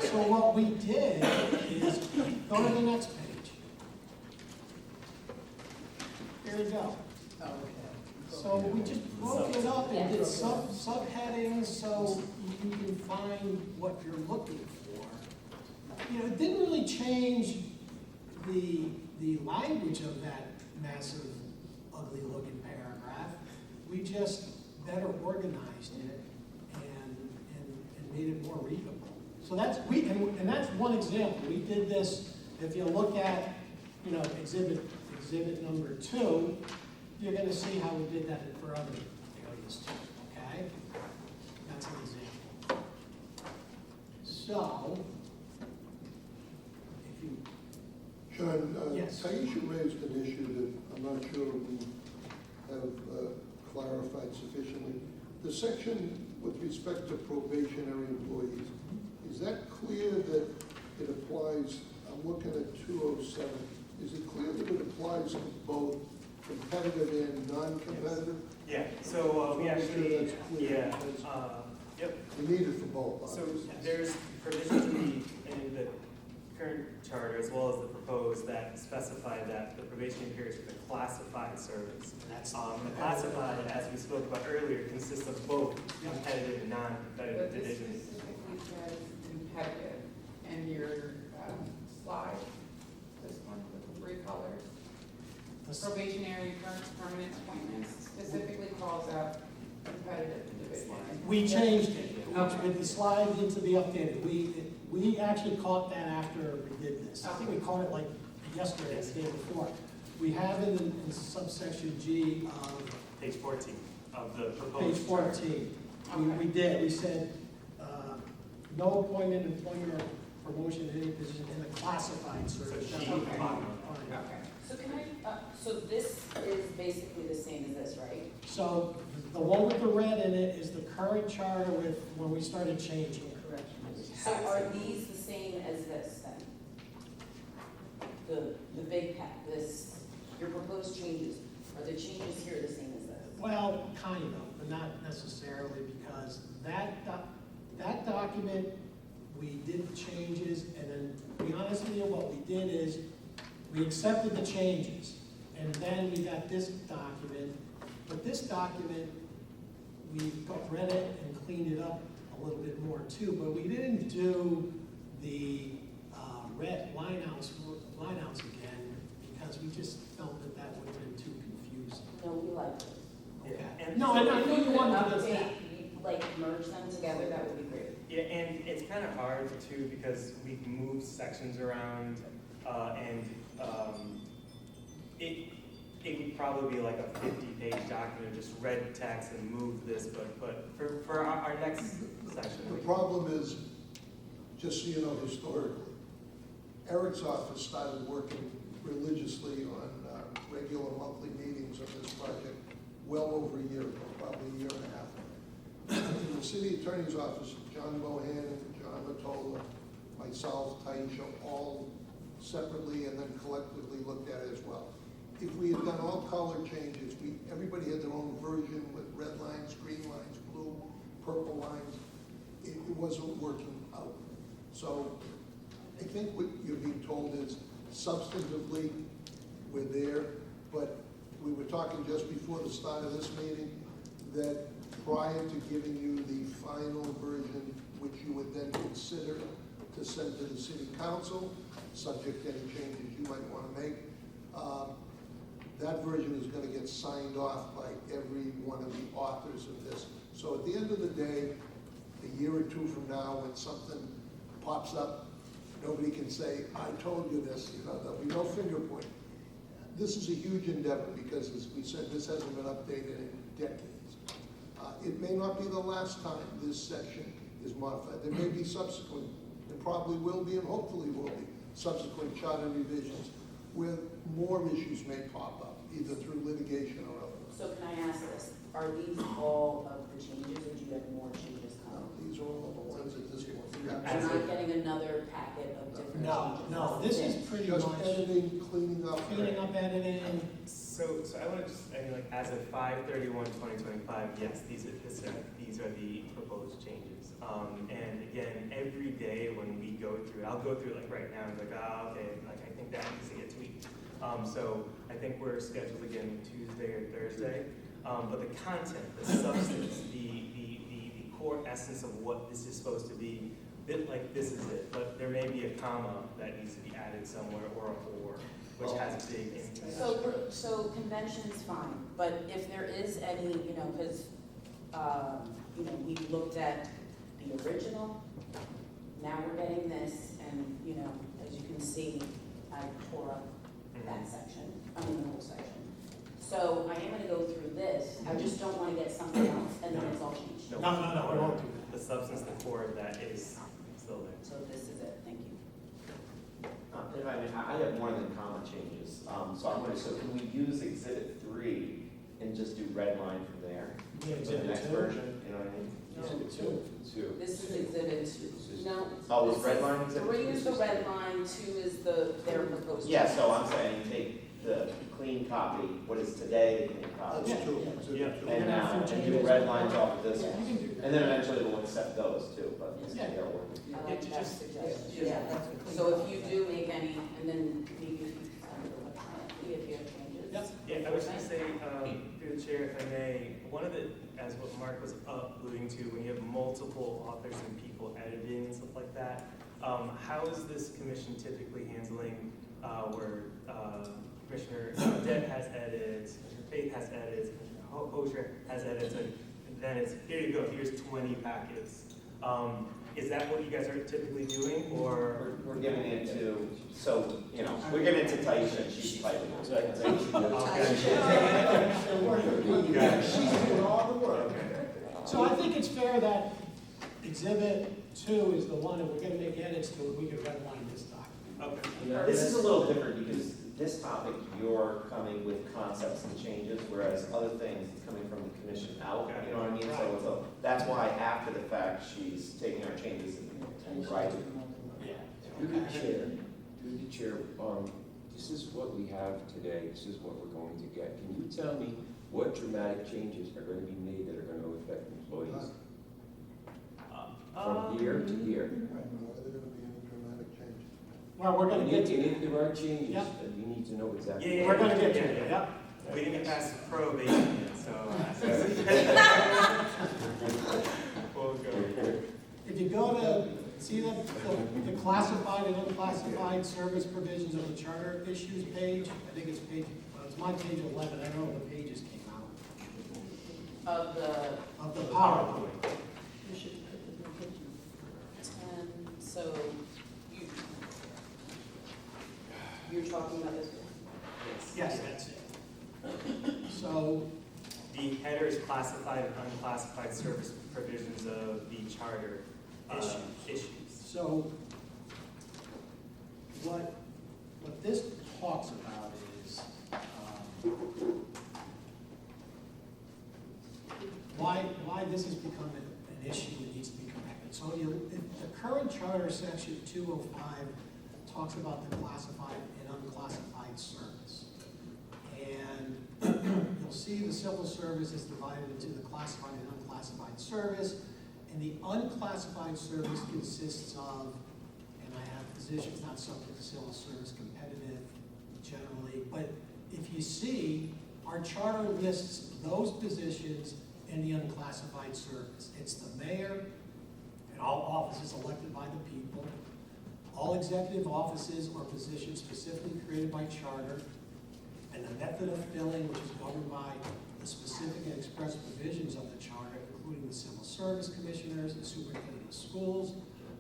So what we did is, go to the next page. Here we go. So we just broke it up and did subheadings so you can find what you're looking for. You know, it didn't really change the language of that massive, ugly looking paragraph. We just better organized it and made it more readable. So that's, and that's one example. We did this, if you look at, you know, exhibit number 2, you're gonna see how we did that for other areas too, okay? That's an example. So, if you, John, Yes. Taisha raised an issue that I'm not sure we have clarified sufficiently. The section with respect to probationary employees, is that clear that it applies, I'm looking at 207, is it clear that it applies to both competitive and non-competitive? Yeah, so we Make sure actually, that's clear, yeah, because yep. we need it for both, So obviously. there's provisions in the current charter as well as the proposed that specify that the probationary period is for the classified service. The classified, as we spoke about earlier, consists of both competitive and non-competitive But this divisions. specifically says competitive, and your slide, this one with the 3 colors, probationary, permanent appointments specifically calls out competitive division. we changed it, Okay. with the slides into the updated. We actually caught that after we did this. I think we caught it like yesterday, the day before. We have it in subsection G of Page 14 of the page proposed. 14. We did, we said, no appointment, employment, or promotion in any position in the classified service. So G, Okay. bottom. Okay. So can so this is basically the same as this, right? So the one with the red in it is the current charter with, when we started changing it. So are these the same as this then? The big pack, your proposed changes, are the changes here the same as this? Well, kind of, but not necessarily, because that document, we did changes, and then, to be honest with you, what we did is, we accepted the changes, and then we got this document, but this document, we read it and cleaned it up a little bit more too, but we didn't do the red lineouts again, because we just felt that that would have been too confusing. No, we like it. Yeah, and- No, I know you wanted to do Update, that. like merge them together, that would be great. Yeah, and it's kind of hard too, because we've moved sections around, and it would probably be like a 50-page document, just red text and move this, but for our next section. The problem is, just so you know historically, Eric's office started working religiously on regular monthly meetings of this project well over a year ago, probably a year and a half. In the city attorney's office, John Bohannon, John Mottola, myself, Taisha, all separately and then collectively looked at it as well. If we had done all color changes, everybody had their own version with red lines, green lines, blue, purple lines. It wasn't working out. So I think what you're being told is substantively, we're there, but we were talking just before the start of this meeting that prior to giving you the final version, which you would then consider to send to the city council, subject to any changes you might want to make, that version is going to get signed off by every one of the authors of this. So at the end of the day, a year or two from now, when something pops up, nobody can say, I told you this, there'll be no finger pointing. This is a huge endeavor because, as we said, this hasn't been updated in decades. It may not be the last time this section is modified. There may be subsequent, and probably will be, and hopefully will be, subsequent charter revisions where more issues may pop up, either through litigation or otherwise. So can I ask this, are these all of the changes, or do you have more changes coming? These are all the ones at this point. We're not getting another packet of different No, changes? no, this is pretty Just much editing, cleaning up. cleaning up, editing. So I want to just, I mean, like, as of 5/31/2025, yes, these are the proposed changes. And again, every day when we go through it, I'll go through it like right now, and like, okay, like, I think that needs to get tweaked. So I think we're scheduled again Tuesday or Thursday. But the content, the substance, the core essence of what this is supposed to be, bit like this is it, but there may be a comma that needs to be added somewhere, or a or, which has a big impact. So convention's fine, but if there is any, because, we looked at the original, now we're getting this, and, as you can see, I tore up that section, the whole section. So I am gonna go through this, I just don't wanna get something else, and then it's all changed. No, we won't do that. The substance, the core of that is still there. So this is it, thank you. If I may, I have more than comma changes, so can we use exhibit 3 and just do red line from there? Yeah, For the next two. version, you know what I mean? Exhibit two. Two. This is exhibit two, no. Oh, this is red line exhibit 3 2? is the red line, 2 is their proposed. Yeah, so I'm saying take the clean copy, what is today the clean copy, That's two. Yeah. and now, and do red lines off of this You one. can do that. And then eventually we'll accept those too, but this is Yeah. their work. I like that Just- suggestion. Yeah, that's what. So if you do make any, and then maybe if you send it electronically, if you have changes. Yep. Yeah, I was gonna say, through the chair, if I may, one of the, as what Mark was alluding to, when you have multiple authors and people editing and stuff like that, how is this commission typically handling, where, Commissioner Deb has edits, Commissioner Faith has edits, Commissioner Hosher has edits, and then it's, here you go, here's 20 packets. Is that what you guys are typically doing, or? We're giving it to, so, we're giving it to Taisha and she's typing it. She's doing all the work. So I think it's fair that exhibit 2 is the one, if we're gonna make edits to it, we can redline this document. Okay. This is a little different because this topic, you're coming with concepts and changes, whereas other things, it's coming from the commission out, you know what I mean? So that's why after the fact, she's taking our changes and writing. Through the chair, this is what we have today, this is what we're going to get. Can you tell me what dramatic changes are going to be made that are going to affect employees from year to year? Right, no, are there gonna be any dramatic changes? Well, we're gonna get to And if there are changes, Yep. you need to know exactly. Yeah, We're gonna get to yeah, it, yeah. yep. We didn't get past probation yet, so. We'll go. If you go to, see the classified and unclassified service provisions of the charter issues page, I think it's page, it's my page 11, I don't know what pages came out, Of the of the PowerPoint. You should put the notation. 10, so you're talking about this? Yes, that's it. So, The header is classified and unclassified service provisions of the charter issues. so what this talks about is, why this has become an issue that needs to be corrected. So the current charter section 205 talks about the classified and unclassified service. And you'll see the civil service is divided into the classified and unclassified service. And the unclassified service consists of, and I have positions not subject to civil service competitive generally, but if you see, our charter lists those positions in the unclassified service. It's the mayor and all offices elected by the people, all executive offices or positions specifically created by charter, and the method of filling, which is governed by the specific and express provisions of the charter, including the civil service commissioners, the superintendent of schools,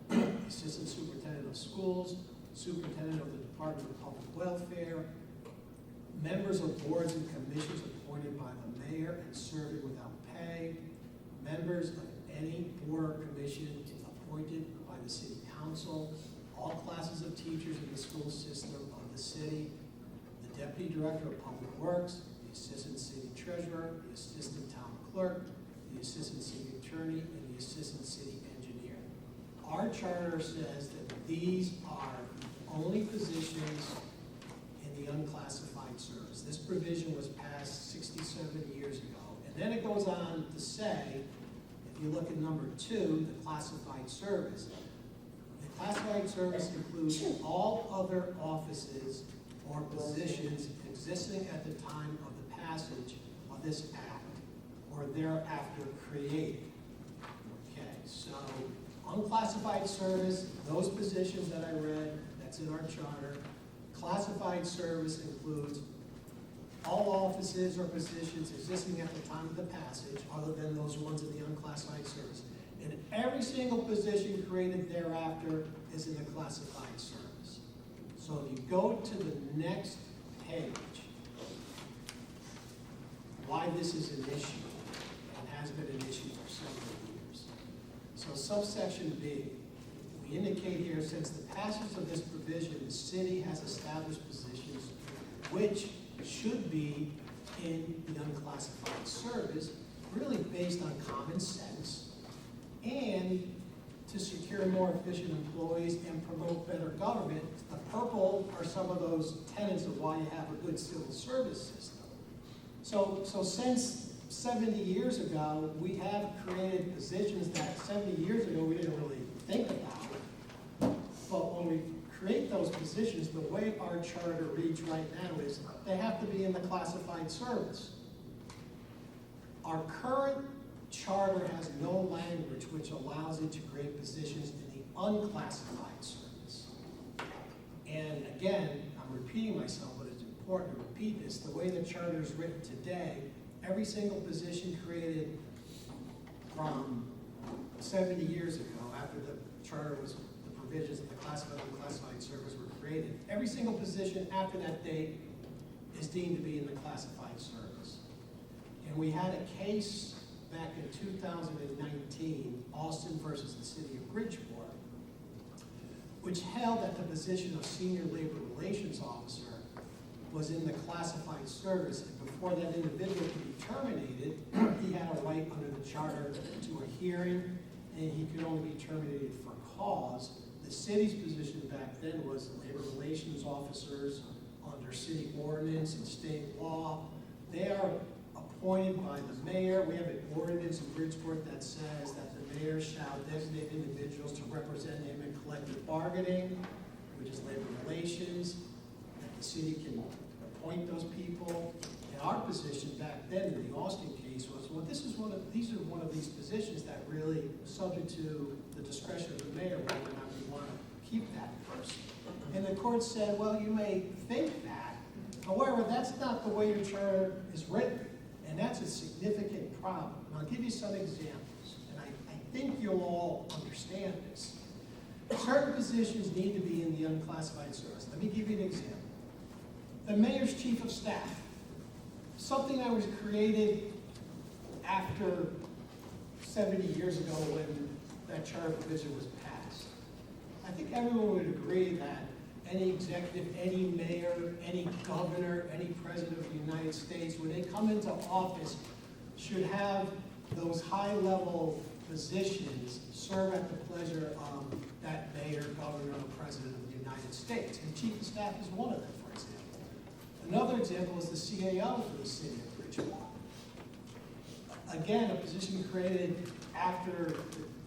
the assistant superintendent of schools, superintendent of the Department of Public Welfare, members of boards and commissions appointed by the mayor and serving without pay, members of any board or commission appointed by the city council, all classes of teachers in the school system of the city, the deputy director of public works, the assistant city treasurer, the assistant town clerk, the assistant city attorney, and the assistant city engineer. Our charter says that these are the only positions in the unclassified service. This provision was passed 67 years ago. And then it goes on to say, if you look at number 2, the classified service. The classified service includes all other offices or positions existing at the time of the passage of this act or thereafter created. Okay, so unclassified service, those positions that I read, that's in our charter. Classified service includes all offices or positions existing at the time of the passage, other than those ones in the unclassified service. And every single position created thereafter is in the classified service. So if you go to the next page, why this is an issue, and has been an issue for several years. So subsection B, we indicate here, since the passage of this provision, the city has established positions which should be in the unclassified service, really based on common sense, and to secure more efficient employees and promote better government. The purple are some of those tenets of why you have a good civil service system. So since 70 years ago, we have created positions that 70 years ago we didn't really think about. But when we create those positions, the way our charter reads right now is they have to be in the classified service. Our current charter has no language which allows it to create positions in the unclassified service. And again, I'm repeating myself, but it's important to repeat this. The way the charter is written today, every single position created from 70 years ago, after the charter was, the provisions of the classified and unclassified service were created, every single position after that date is deemed to be in the classified service. And we had a case back in 2019, Austin versus the city of Bridgeport, which held that the position of senior labor relations officer was in the classified service, and before that individual could be terminated, he had a right under the charter to a hearing, and he could only be terminated for cause. The city's position back then was labor relations officers under city ordinance and state law. They are appointed by the mayor. We have an ordinance in Bridgeport that says that the mayor shall designate individuals to represent him in collective bargaining, which is labor relations, that the city can appoint those people. And our position back then in the Austin case was, well, these are one of these positions that really is subject to the discretion of the mayor whether or not we want to keep that person. And the court said, well, you may think that, however, that's not the way your charter is written. And that's a significant problem. And I'll give you some examples, and I think you'll all understand this. Certain positions need to be in the unclassified service. Let me give you an example. The mayor's chief of staff, something that was created after 70 years ago when that charter provision was passed. I think everyone would agree that any executive, any mayor, any governor, any president of the United States, when they come into office, should have those high-level positions serve at the pleasure of that mayor, governor, or president of the United States. And chief of staff is one of them, for example. Another example is the CAO for the city of Bridgeport. Again, a position created after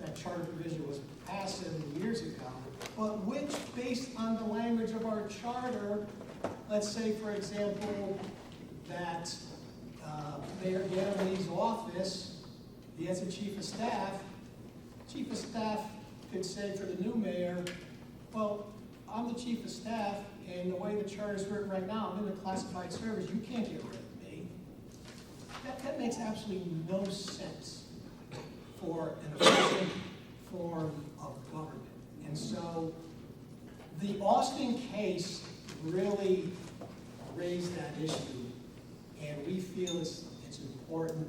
that charter provision was passed 70 years ago, but which, based on the language of our charter, let's say, for example, that Mayor Gammey's office, he has a chief of staff could say for the new mayor, well, I'm the chief of staff, and the way the charter is written right now, I'm in the classified service, you can't get rid of me. That makes absolutely no sense for an efficient form of government. And so the Austin case really raised that issue, and we feel it's important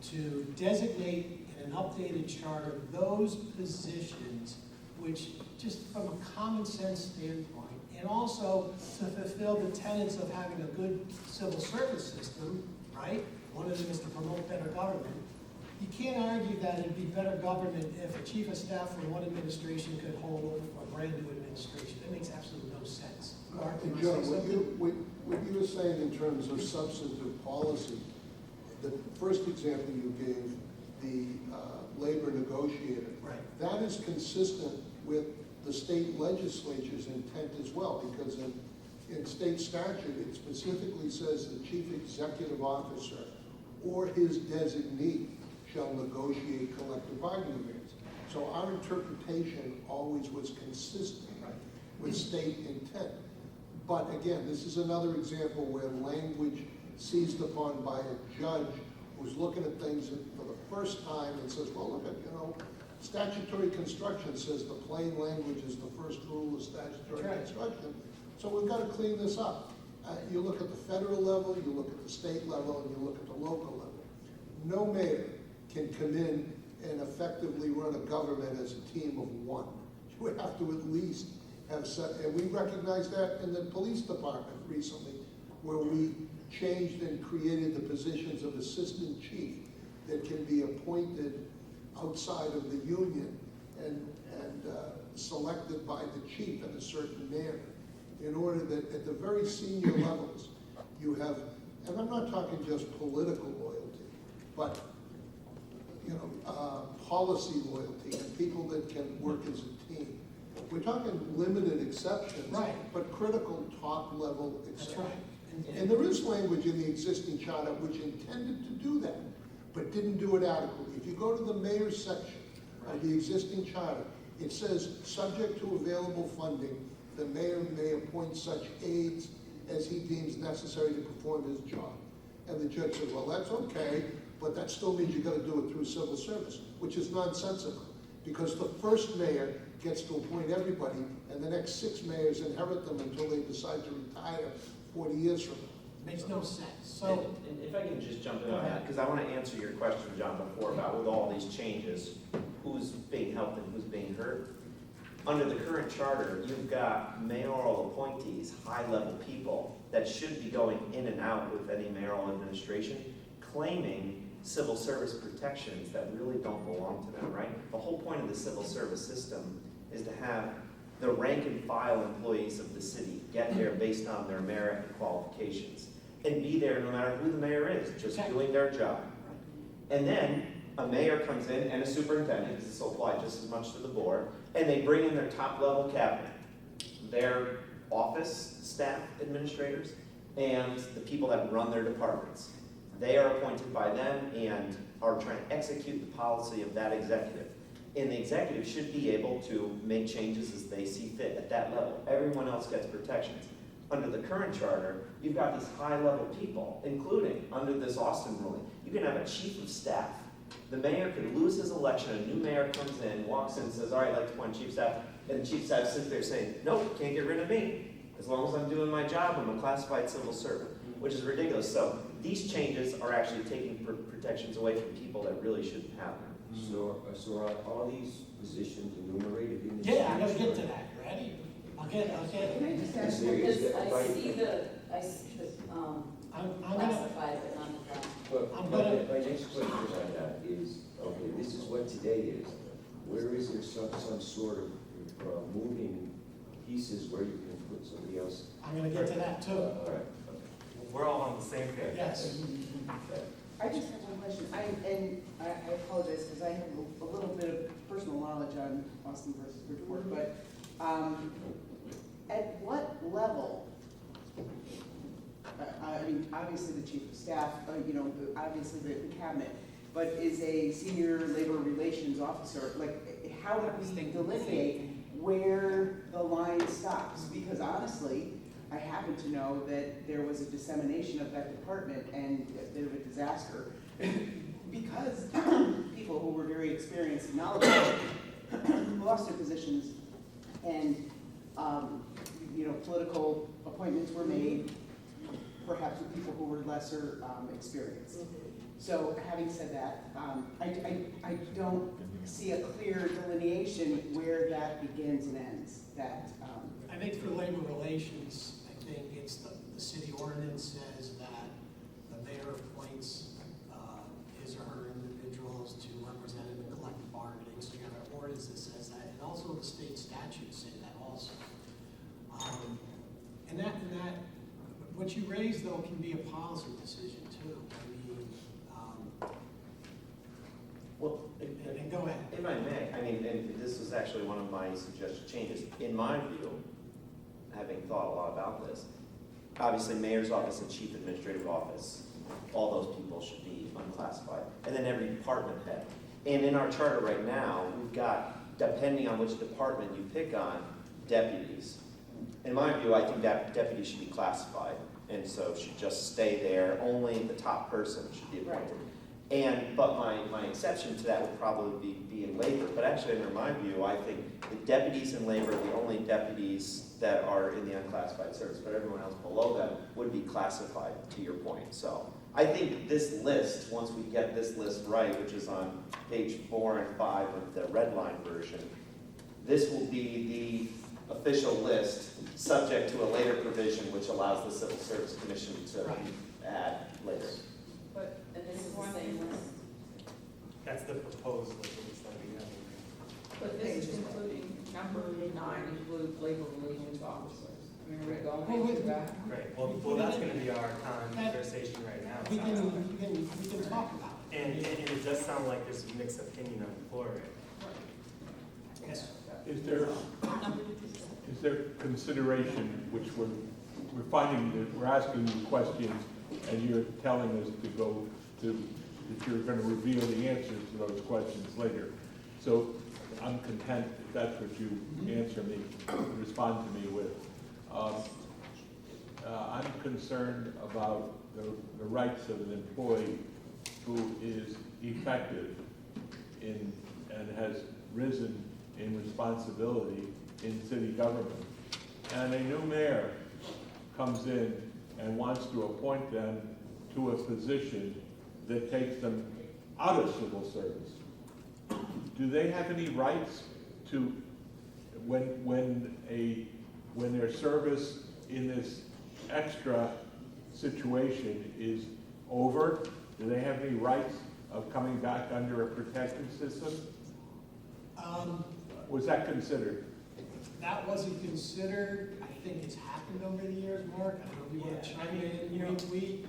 to designate in an updated charter those positions which, just from a common sense standpoint and also to fulfill the tenets of having a good civil service system, right? One of them is to promote better government. You can't argue that it'd be better government if a chief of staff from one administration could hold a brand new administration. That makes absolutely no sense. Mark, you And wanna John, say what something? what you were saying in terms of substantive policy, the first example you gave, the labor negotiator, Right. that is consistent with the state legislature's intent as well, because in state statute, it specifically says the chief executive officer or his designee shall negotiate collective bargaining agreements. So our interpretation always was consistent with state intent. But again, this is another example where language seized upon by a judge who's looking at things for the first time and says, well, look at, statutory construction says the plain language is the first rule of statutory Right. construction. So we've got to clean this up. You look at the federal level, you look at the state level, and you look at the local level. No mayor can come in and effectively run a government as a team of one. You would have to at least have set, and we recognized that in the police department recently, where we changed and created the positions of assistant chief that can be appointed outside of the union and selected by the chief in a certain manner, in order that at the very senior levels, you have, and I'm not talking just political loyalty, but policy loyalty and people that can work as a team. We're talking limited exceptions, Right. but critical top-level That's exceptions. right. And there is language in the existing charter which intended to do that, but didn't do it adequately. If you go to the mayor's section of the existing charter, it says, subject to available funding, the mayor may appoint such aides as he deems necessary to perform his job. And the judge said, well, that's okay, but that still means you gotta do it through civil service, which is nonsensical, because the first mayor gets to appoint everybody, and the next 6 mayors inherit them until they decide to retire 40 years from now. Makes no sense. So, And if I can just jump in on that, because I want to answer your question, John, before about with all these changes, who's being helped and who's being hurt. Under the current charter, you've got mayoral appointees, high-level people that should be going in and out with any mayoral administration, claiming civil service protections that really don't belong to them, right? The whole point of the civil service system is to have the rank and file employees of the city get there based on their merit and qualifications, and be there no matter who the mayor is, just doing their job. And then a mayor comes in and a superintendent, because this will apply just as much to the board, and they bring in their top-level cabinet, their office staff administrators, and the people that run their departments. They are appointed by them and are trying to execute the policy of that executive. And the executive should be able to make changes as they see fit at that level. Everyone else gets protections. Under the current charter, you've got these high-level people, including under this Austin ruling, you can have a chief of staff. The mayor could lose his election, a new mayor comes in, walks in, says, all right, I'd like to appoint chief of staff, and the chief of staff sits there saying, nope, can't get rid of me. As long as I'm doing my job, I'm a classified civil servant, which is ridiculous. So these changes are actually taking protections away from people that really shouldn't have them. So are all these positions enumerated in this? yeah, I'm gonna get to that. Ready? I'll get Can I just ask, Serious? Because I see the, I'm gonna, classified, but not the. But I'm my gonna- my next question on that is, okay, this is what today is. Where is there some sort of moving pieces where you can put somebody else? I'm gonna get to that too. All right, We're all on the same page. Yes. okay. I just have one question. I apologize because I have a little bit of personal knowledge on Austin versus Bridgeport, but at what level, I mean, obviously the chief of staff, obviously the cabinet, but is a senior labor relations officer, like, how do we delineate where the line stops? Because honestly, I happen to know that there was a dissemination of that department and a bit of a disaster because people who were very experienced and knowledgeable lost their positions, and political appointments were made, perhaps with people who were lesser experienced. So having said that, I don't see a clear delineation where that begins and ends, that, I think for labor relations, I think it's the city ordinance says that the mayor appoints his or her individuals to represent in the collective bargaining. So you have an ordinance that says that, and also the state statutes say that also. And that, what you raise though can be a policy decision too. I mean, Well, and go ahead. if I may, I mean, and this was actually one of my suggested changes. In my view, having thought a lot about this, obviously mayor's office and chief administrative office, all those people should be unclassified. And then every department head. And in our charter right now, we've got, depending on which department you pick on, deputies. In my view, I think that deputies should be classified, and so should just stay there. Only the top person should be appointed. But my exception to that would probably be in labor. But actually, in my view, I think the deputies in labor are the only deputies that are in the unclassified service, but everyone else below them would be classified, to your point. So I think this list, once we get this list right, which is on page 4 and 5 of the red line version, this will be the official list, subject to a later provision which allows the Civil Service Commission to add later. But And this is the same list? That's the proposed list that we have. But this is including, number 9 includes labor relations officers. I mean, we're going into that. Right, well, that's gonna be our conversation right now. We can talk about it. And it does sound like there's a mixed opinion on the floor right Yes. Is there consideration, which we're finding that we're asking you questions and you're telling us to go to, that you're going to reveal the answers to those questions later. So I'm content if that's what you answer me, respond to me with. I'm concerned about the rights of an employee who is effective in and has risen in responsibility in city government. And a new mayor comes in and wants to appoint them to a position that takes them out of civil service. Do they have any rights to, when their service in this extra situation is over, do they have any rights of coming back under a protected system? Was that considered? That wasn't considered. I think it's happened over the years, Mark. I don't know if you want to chime in.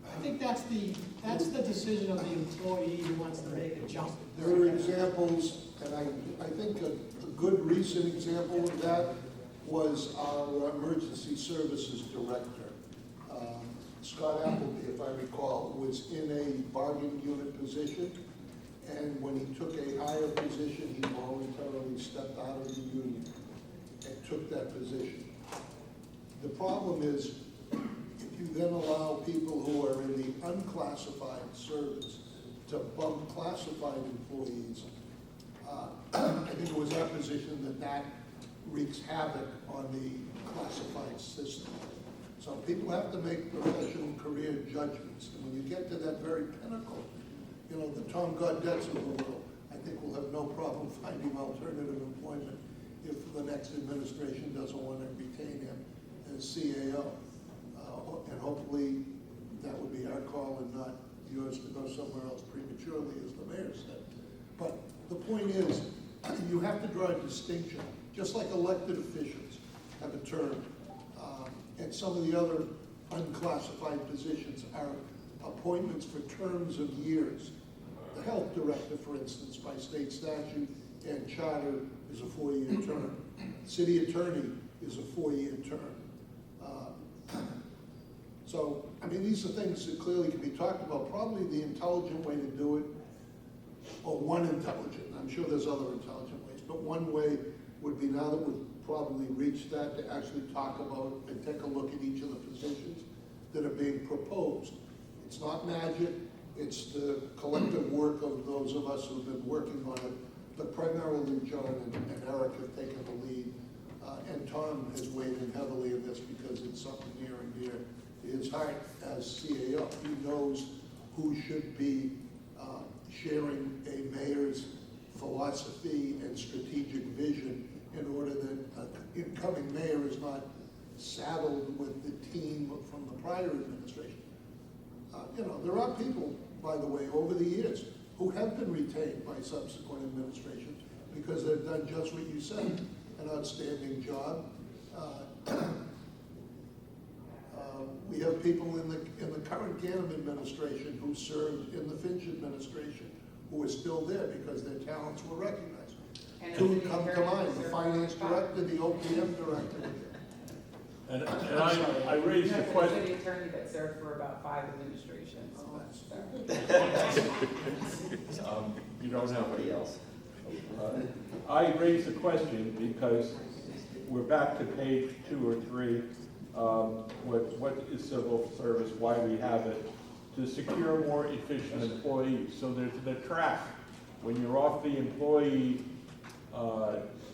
I think that's the decision of the employee who wants to make a jump. There are examples, and I think a good recent example of that was our emergency services director. Scott Appleby, if I recall, was in a bargaining unit position, and when he took a higher position, he voluntarily stepped out of the union and took that position. The problem is, if you then allow people who are in the unclassified service to bump classified employees, I think it was our position that wreaks havoc on the classified system. So people have to make professional career judgments, and when you get to that very pinnacle, you know, the Tom Gaudets of the world, I think we'll have no problem finding alternative employment if the next administration doesn't want to retain him as CAO. And hopefully that would be our call and not yours to go somewhere else prematurely, as the mayor said. But the point is, you have to draw a distinction, just like elected officials have a term. And some of the other unclassified positions are appointments for terms of years. The health director, for instance, by state statute and charter is a 4-year term. City attorney is a 4-year term. So, I mean, these are things that clearly can be talked about. Probably the intelligent way to do it, or one intelligent, I'm sure there's other intelligent ways, but one way would be, now that we've probably reached that, to actually talk about and take a look at each of the positions that are being proposed. It's not magic, it's the collective work of those of us who've been working on it, but primarily John and Eric have taken the lead, and Tom has weighed in heavily in this because it's something near and dear to his heart as CAO. He knows who should be sharing a mayor's philosophy and strategic vision in order that an incoming mayor is not saddled with the team from the prior administration. There are people, by the way, over the years who have been retained by subsequent administrations because they've done just what you said, an outstanding job. We have people in the current Ganem administration who served in the Finch administration who are still there because their talents were recognized. And Two the city come to attorney mind, the served finance for 5. director, the OPM director. And I raised the Yes, the question, city attorney that served for about 5 administrations. Oh, you don't have Somebody else. I raised the question because we're back to page 2 or 3. What is civil service, why we have it, to secure more efficient employees. So there's the track. When you're off the employee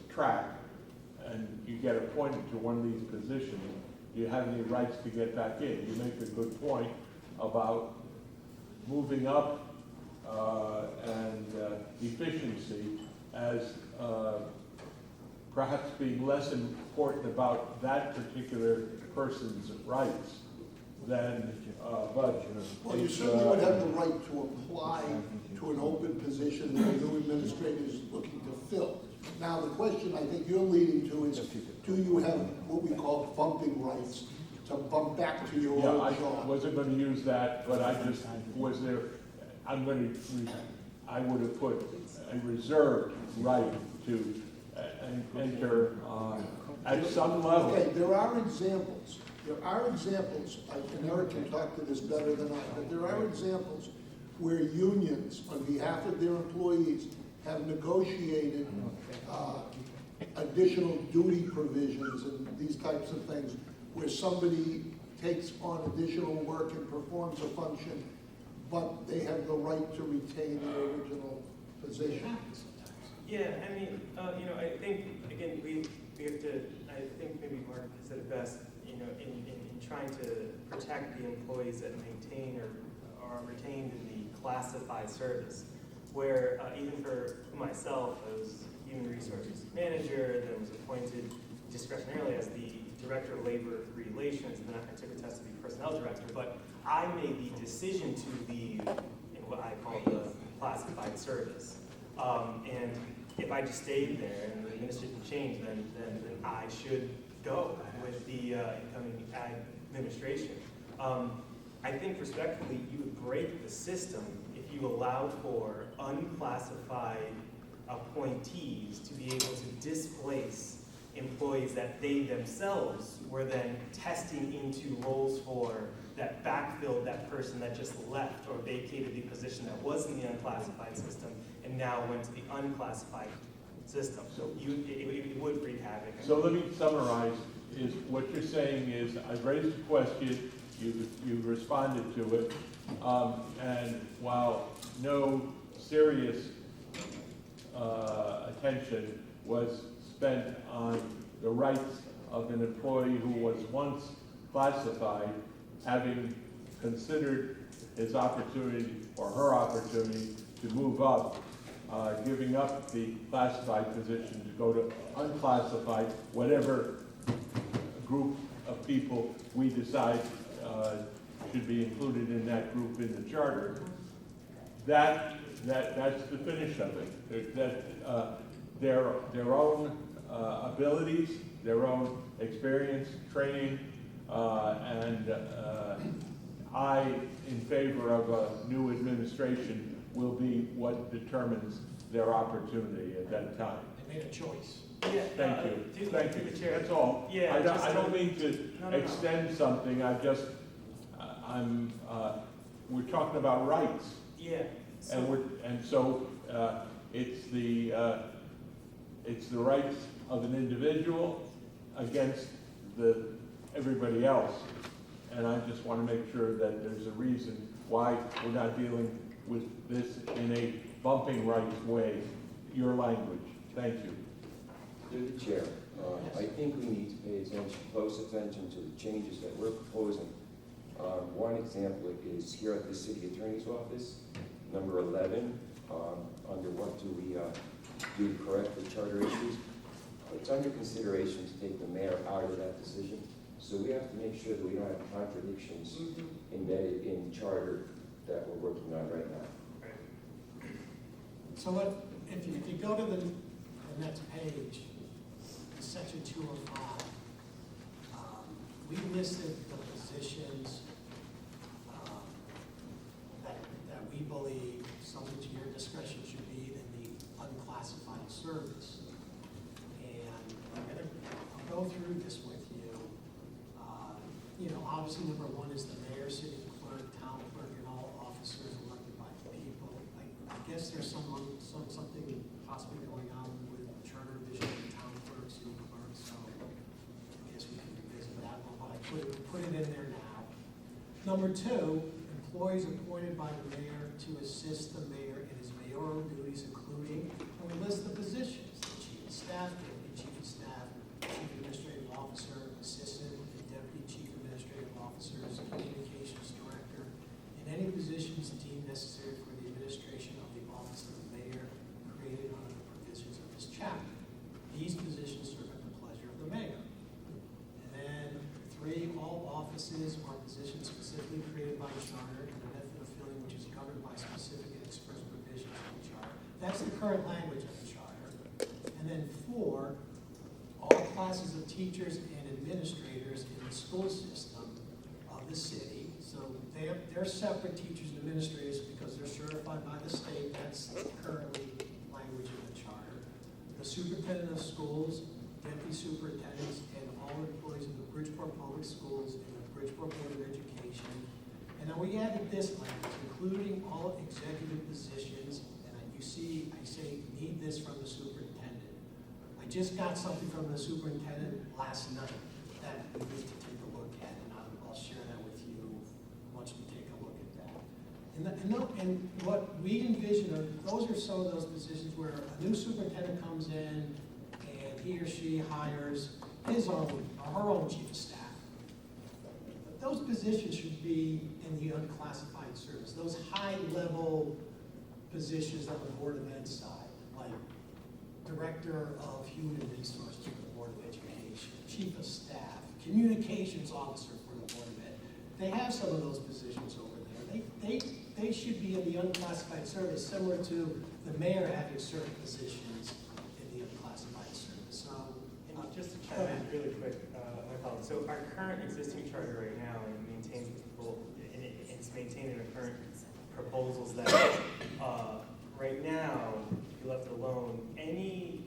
track and you get appointed to one of these positions, you have any rights to get back in. You make a good point about moving up and efficiency as perhaps being less important about that particular person's rights than budget. Well, you certainly would have the right to apply to an open position that a new administrator is looking to fill. Now, the question I think you're leading to is, do you have what we call bumping rights to bump back to your Yeah, old I job? wasn't going to use that, but I just, was there, I would have put a reserved right to enter at some level. Okay, there are examples. There are examples, and Eric can talk to this better than I, but there are examples where unions, on behalf of their employees, have negotiated additional duty provisions and these types of things, where somebody takes on additional work and performs a function, but they have the right to retain their original position. Yeah, I mean, I think, again, we have to, I think maybe Mark said it best, in trying to protect the employees that maintain or are retained in the classified service, where even for myself, I was human resources manager, then was appointed discretionarily as the director of labor relations, and then I took a test to be personnel director, but I made the decision to leave in what I call the classified service. And if I just stayed there and the administration changed, then I should go with the incoming administration. I think respectfully, you would break the system if you allowed for unclassified appointees to be able to displace employees that they themselves were then testing into roles for, that backfilled that person that just left or vacated the position that was in the unclassified system and now went to the unclassified system. So it would wreak havoc. So let me summarize, is what you're saying is, I've raised a question, you've responded to it, and while no serious attention was spent on the rights of an employee who was once classified, having considered his opportunity or her opportunity to move up, giving up the classified position to go to unclassified, whatever group of people we decide should be included in that group in the charter. That's the finish of it. Their own abilities, their own experience, training, and I, in favor of a new administration, will be what determines their opportunity at that time. They made a choice. Yeah, Thank you. Thank you, Chair. That's all. Yeah, I don't mean to No. extend something, we're talking about rights. Yeah. So it's the rights of an individual against everybody else. And I just want to make sure that there's a reason why we're not dealing with this in a bumping rights way, your language. Thank you. Through the chair, I think we need to pay close attention to the changes that we're proposing One example is here at the city attorney's office, number 11, under what do we do to correct the charter issues. It's under consideration to take the mayor out of that decision. So we have to make sure that we don't have contradictions embedded in charter that we're working on right now. So what, if you go to the next page, section 205, we listed the positions that we believe, something to your discretion, should be in the unclassified service. And I'll go through this with you. Obviously, number one is the mayor, city clerk, town clerk, and all officers elected by the people. I guess there's something possibly going on with charter revision of the town clerk, city clerk, so I guess we can revisit that one, but I put it in there now. Number two, employees appointed by the mayor to assist the mayor in his mayoral duties, including, and we list the positions: the chief of staff, deputy chief of staff, chief administrative officer, assistant and deputy chief administrative officers, communications director, and any positions deemed necessary for the administration of the office of the mayor created under the provisions of this chapter. These positions serve at the pleasure of the mayor. And then 3, all offices or positions specifically created by charter and the method of filling which is governed by specific and express provisions of the charter. That's the current language of the charter. And then 4, all classes of teachers and administrators in the school system of the city. So they're separate teachers and administrators because they're certified by the state. That's currently language in the charter. The superintendent of schools, deputy superintendents, and all employees of the Bridgeport Public Schools and the Bridgeport Board of Education. And then we added this language, including all executive positions, and you see, I say, need this from the superintendent. I just got something from the superintendent last night that we need to take a look at, and I'll share that with you once we take a look at that. And what we envision are, those are some of those positions where a new superintendent comes in and he or she hires his own or her own chief of staff. But those positions should be in the unclassified service, those high-level positions on the Board of Ed side, like Director of Human Resources for the Board of Education, Chief of Staff, Communications Officer for the Board of Ed. They have some of those positions over there. They should be in the unclassified service, similar to the mayor having certain positions in the unclassified service. So, And just to chime in really quick, my apologies. So our current existing charter right now, and maintains people, and it's maintained in our current proposals that right now, if you left alone, any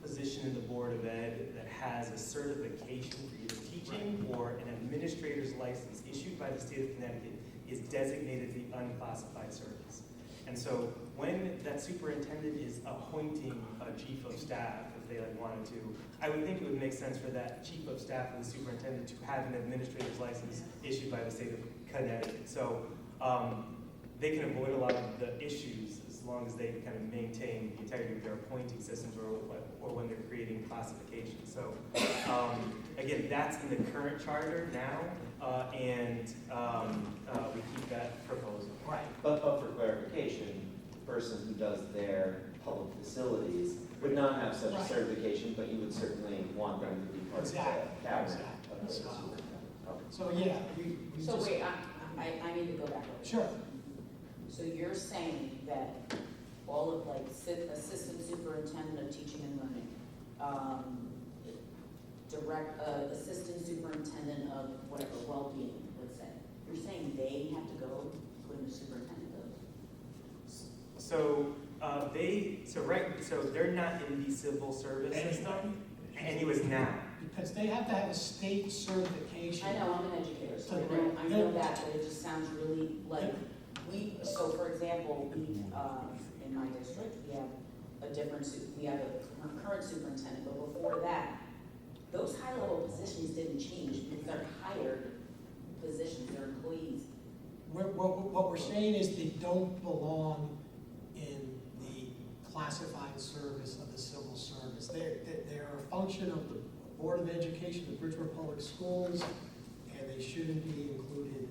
position in the Board of Ed that has a certification for either teaching or an administrator's license issued by the state of Connecticut is designated the unclassified service. And so when that superintendent is appointing a chief of staff, if they wanted to, I would think it would make sense for that chief of staff and the superintendent to have an administrator's license issued by the state of Connecticut. So they can avoid a lot of the issues as long as they kind of maintain the integrity of their appointing systems or when they're creating classifications. So again, that's in the current charter now, and we keep that proposal. right. But for clarification, the person who does their public facilities would not have such a Right. certification, but you would certainly want them to be part of the cabinet. Exactly. of the So- superintendent. Okay. So, yeah, we So just. wait, I need to go back over. Sure. So you're saying that all of like assistant superintendent of teaching and learning, assistant superintendent of whatever, well-being, let's say, you're saying they have to go when the superintendent goes? So so they're not in the civil service system, and he was now. Because they have to have a state certification. I know, I'm an educator, so I know that, but it just sounds really like, so for example, in my district, we have a current superintendent, but before that, those high-level positions didn't change because they're hired positions, they're employees. What we're saying is they don't belong in the classified service of the civil service. They're a function of the Board of Education, the Bridgeport Public Schools, and they shouldn't be included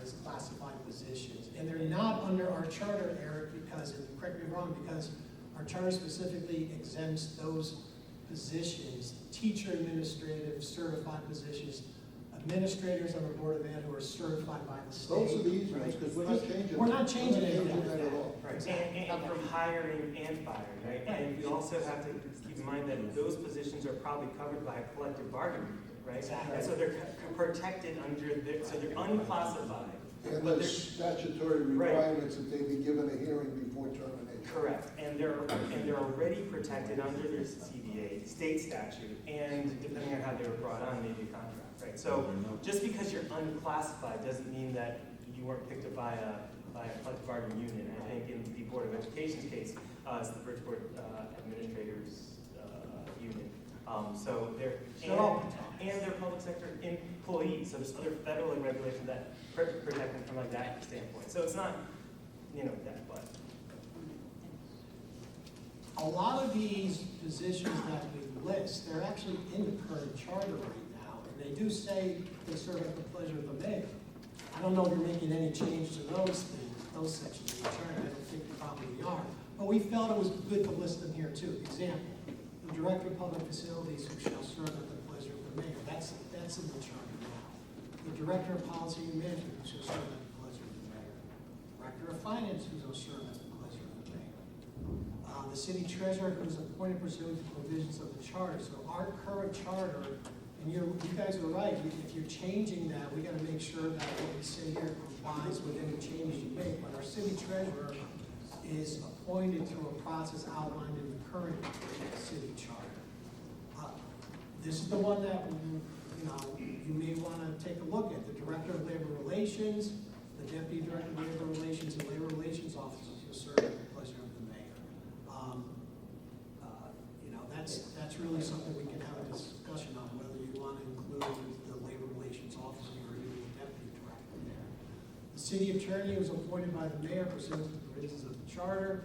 as classified positions. And they're not under our charter, Eric, because, and correct me if I'm wrong, because our charter specifically exempts those positions, teacher administrative certified positions, administrators on the Board of Ed who are certified by the state. Those are the easy ones, right? because we're not changing. We're not changing anything. that at all. Right, Exactly. and from hiring and firing, right? And we also have to keep in mind that those positions are probably covered by a collective bargaining agreement, right? Exactly. And so they're protected under, so they're unclassified. And But there's statutory Right. requirements that they be given a hearing before termination. Correct, and they're already protected under their CBA, state statute, and depending on how they were brought on, maybe a contract, right? So just because you're unclassified doesn't mean that you weren't picked up by a collective bargaining union. I think in the Board of Education's case, it's the Bridgeport Administrators Union. So they're, and they're public sector employees, so there's other federal regulations that protect them from like that standpoint. So it's not, that, but. A lot of these positions that we list, they're actually in the current charter right now, and they do say they serve at the pleasure of the mayor. I don't know if you're making any change to those things, those sections of the charter, I don't think you probably are. But we felt it was good to list them here too. Example, the director of public facilities who shall serve at the pleasure of the mayor, that's in the charter now. The director of policy and management who shall serve at the pleasure of the mayor. Director of finance who shall serve at the pleasure of the mayor. The city treasurer who is appointed pursuant to provisions of the charter. So our current charter, and you guys are right, if you're changing that, we gotta make sure that what we say here complies with any changes you make. But our city treasurer is appointed through a process outlined in the current city charter. This is the one that, you may wanna take a look at. The director of labor relations, the deputy director of labor relations, and labor relations officers will serve at the pleasure of the mayor. That's really something we can have a discussion on, whether you want to include the labor relations officer or even the deputy director there. The city attorney was appointed by the mayor pursuant to the provisions of the charter.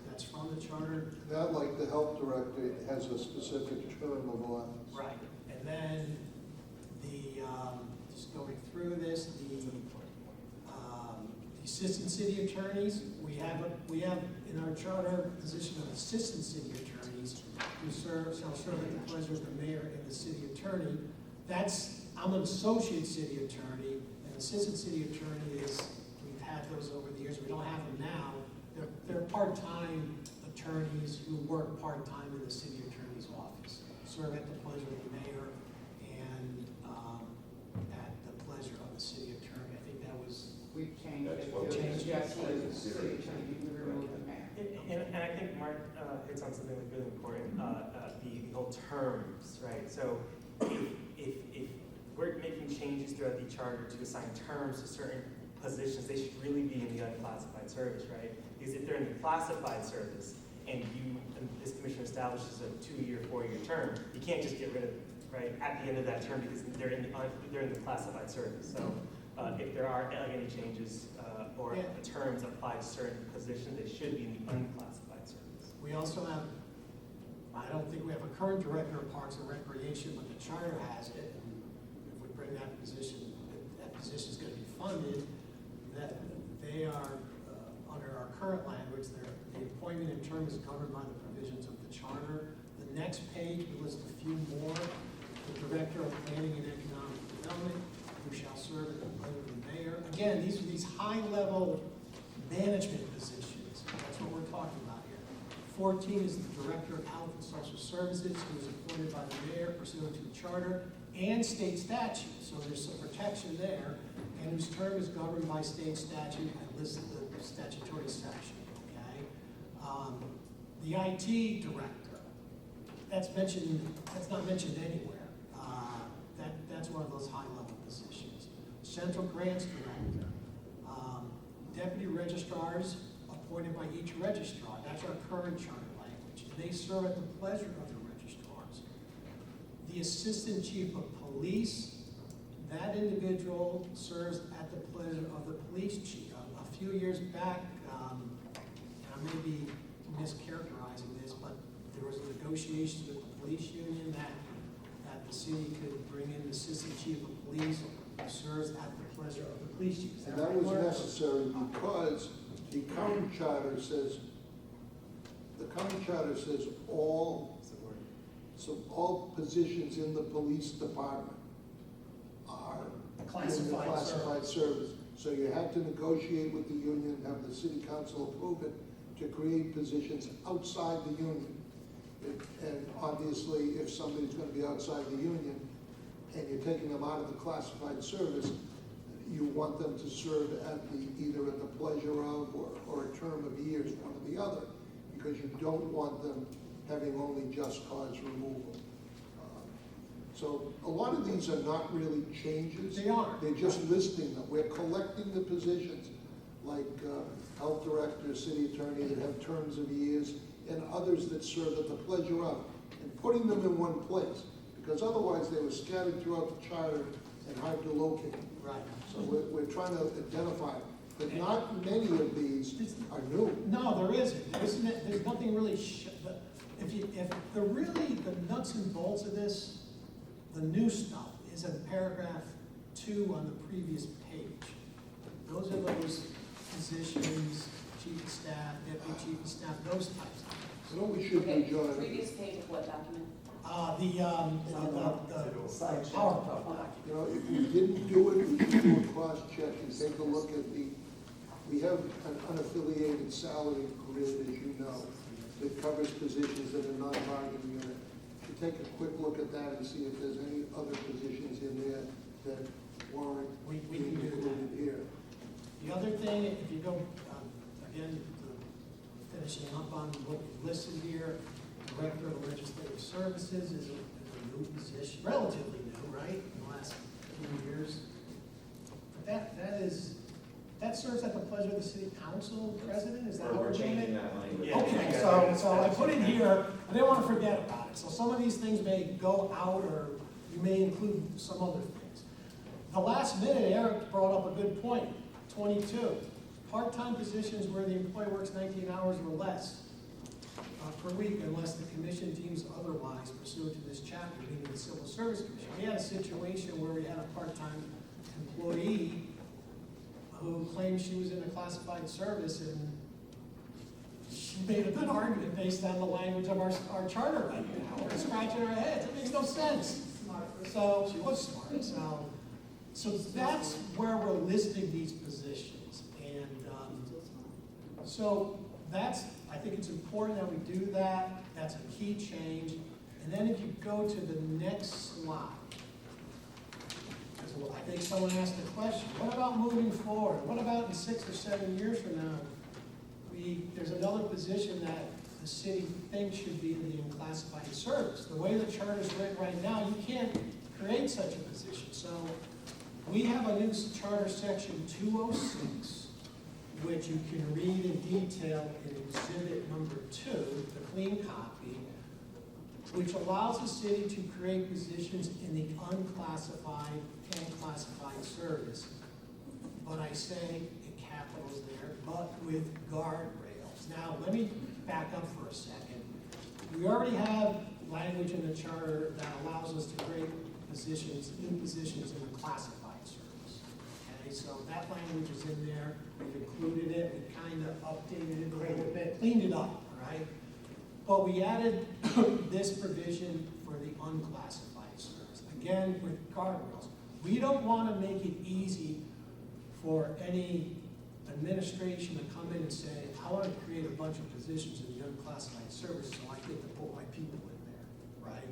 That's from the charter. Not like the health director has a specific term of office. Right. And then just going through this, the assistant city attorneys, we have in our charter position of assistant city attorneys who shall serve at the pleasure of the mayor and the city attorney. I'm an associate city attorney, and assistant city attorney we've had those over the years, we don't have them now. They're part-time attorneys who work part-time in the city attorney's office, serve at the pleasure of the mayor and at the pleasure of the city attorney. I think that was. We've changed That's it what to we- just As a the city city attorney, we removed the mayor. And I think Mark hits on something that's really important, the whole terms, right? So if we're making changes throughout the charter to assign terms to certain positions, they should really be in the unclassified service, right? Because if they're in the classified service and this commission establishes a 2-year, 4-year term, you can't just get rid of it, right, at the end of that term because they're in the classified service. So if there are any changes or terms applied to certain positions, they should be in the unclassified service. We also have, I don't think we have a current director of Parks and Recreation, but the charter has it. And if we bring that position is going to be funded, that they are, under our current language, the appointment and term is governed by the provisions of the charter. The next page, we list a few more. The director of planning and economic development, who shall serve at the pleasure of the mayor. Again, these are these high-level management positions. That's what we're talking about here. 14 is the director of health and social services, who is appointed by the mayor pursuant to the charter and state statute. So there's some protection there, and whose term is governed by state statute and lists the statutory section. Okay. The IT director, that's not mentioned anywhere. That's one of those high-level positions. Central grants director, deputy registrars appointed by each registrar. That's our current charter language. They serve at the pleasure of the registrars. The assistant chief of police, that individual serves at the pleasure of the police chief. A few years back, and I may be mischaracterizing this, but there was a negotiation with the police union that the city could bring in the assistant chief of police who serves at the pleasure of the police chief. Is And that that right, was Mark? necessary because the county charter says, all, so all positions in the police department are in the classified service. So you had to negotiate with the union, have the city council approve it to create positions outside the union. And obviously, if somebody's gonna be outside the union and you're taking them out of the classified service, you want them to serve at either at the pleasure of or a term of years, one or the other, because you don't want them having only just cause removal. So a lot of these are not really changes. They are. They're just listing them. We're collecting the positions, like health director, city attorney, that have terms of years, and others that serve at the pleasure of, and putting them in one place, because otherwise they were scattered throughout the charter and hard to locate. Right. So we're trying to identify, but not many of these are new. No, there isn't. There's nothing really, if the really, the nuts and bolts of this, the new stuff is in paragraph 2 on the previous page. Those are those positions, chief of staff, deputy chief of staff, those types of things. You know what we should do, Okay, John? previous page of what document? The PowerPoint. You know, if we didn't do it, we should do a cross-check and take a look at we have an unaffiliated salary grid, as you know, that covers positions that are non-bargaining unit. To take a quick look at that and see if there's any other positions in there that warrant We being can do included here. The other thing, if you go, again, finishing up on what we listed here, Director of Legislative Services is a new position, relatively new, right, in the last few years. But that serves at the pleasure of the city council president, is that how We're we're doing changing it? that language. Yeah. Okay, so I put in here, I didn't want to forget about it, so some of these things may go out, or you may include some other things. The last minute, Eric brought up a good point, 22. Part-time positions where the employee works 19 hours or less per week unless the commission deems otherwise pursuant to this chapter, meaning the Civil Service Commission. We had a situation where we had a part-time employee who claimed she was in a classified service, and she made a good argument based on the language of our charter right now. We're scratching our heads, it makes no sense. So, she was smart, so that's where we're listing these positions. And so that's, I think it's important that we do that. That's a key change. And then if you go to the next slide, because I think someone asked the question, what about moving forward? What about in 6 or 7 years from now? There's another position that the city thinks should be in the unclassified service. The way the charter is written right now, you can't create such a position. So we have a new charter section 206, which you can read in detail in exhibit number 2, the clean copy, which allows the city to create positions in the unclassified and classified service. But I say in capitals there, but with guardrails. Now, let me back up for a second. We already have language in the charter that allows us to create positions, new positions in the classified service. Okay, so that language is in there. We've included it, we kind of updated it a little bit, cleaned it up, all right? But we added this provision for the unclassified service, again, with guardrails. We don't want to make it easy for any administration to come in and say, I want to create a bunch of positions in the unclassified service so I get to put my people in there, right?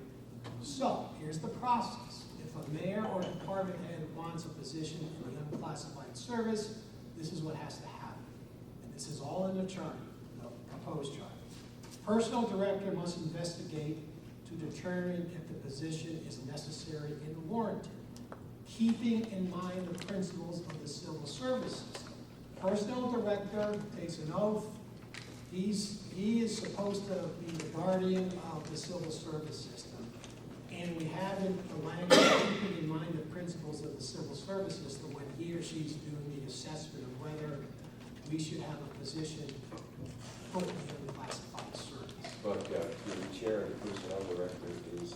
So, here's the process. If a mayor or department head wants a position in the unclassified service, this is what has to happen. And this is all in the charter, the proposed charter. Personnel director must investigate to determine if the position is necessary and warranted, keeping in mind the principles of the civil service system. Personnel director takes an oath. He is supposed to be the guardian of the civil service system. And we have in the language keeping in mind the principles of the civil service system when he or she's doing the assessment of whether we should have a position put in the classified service. But the chair of the personnel director is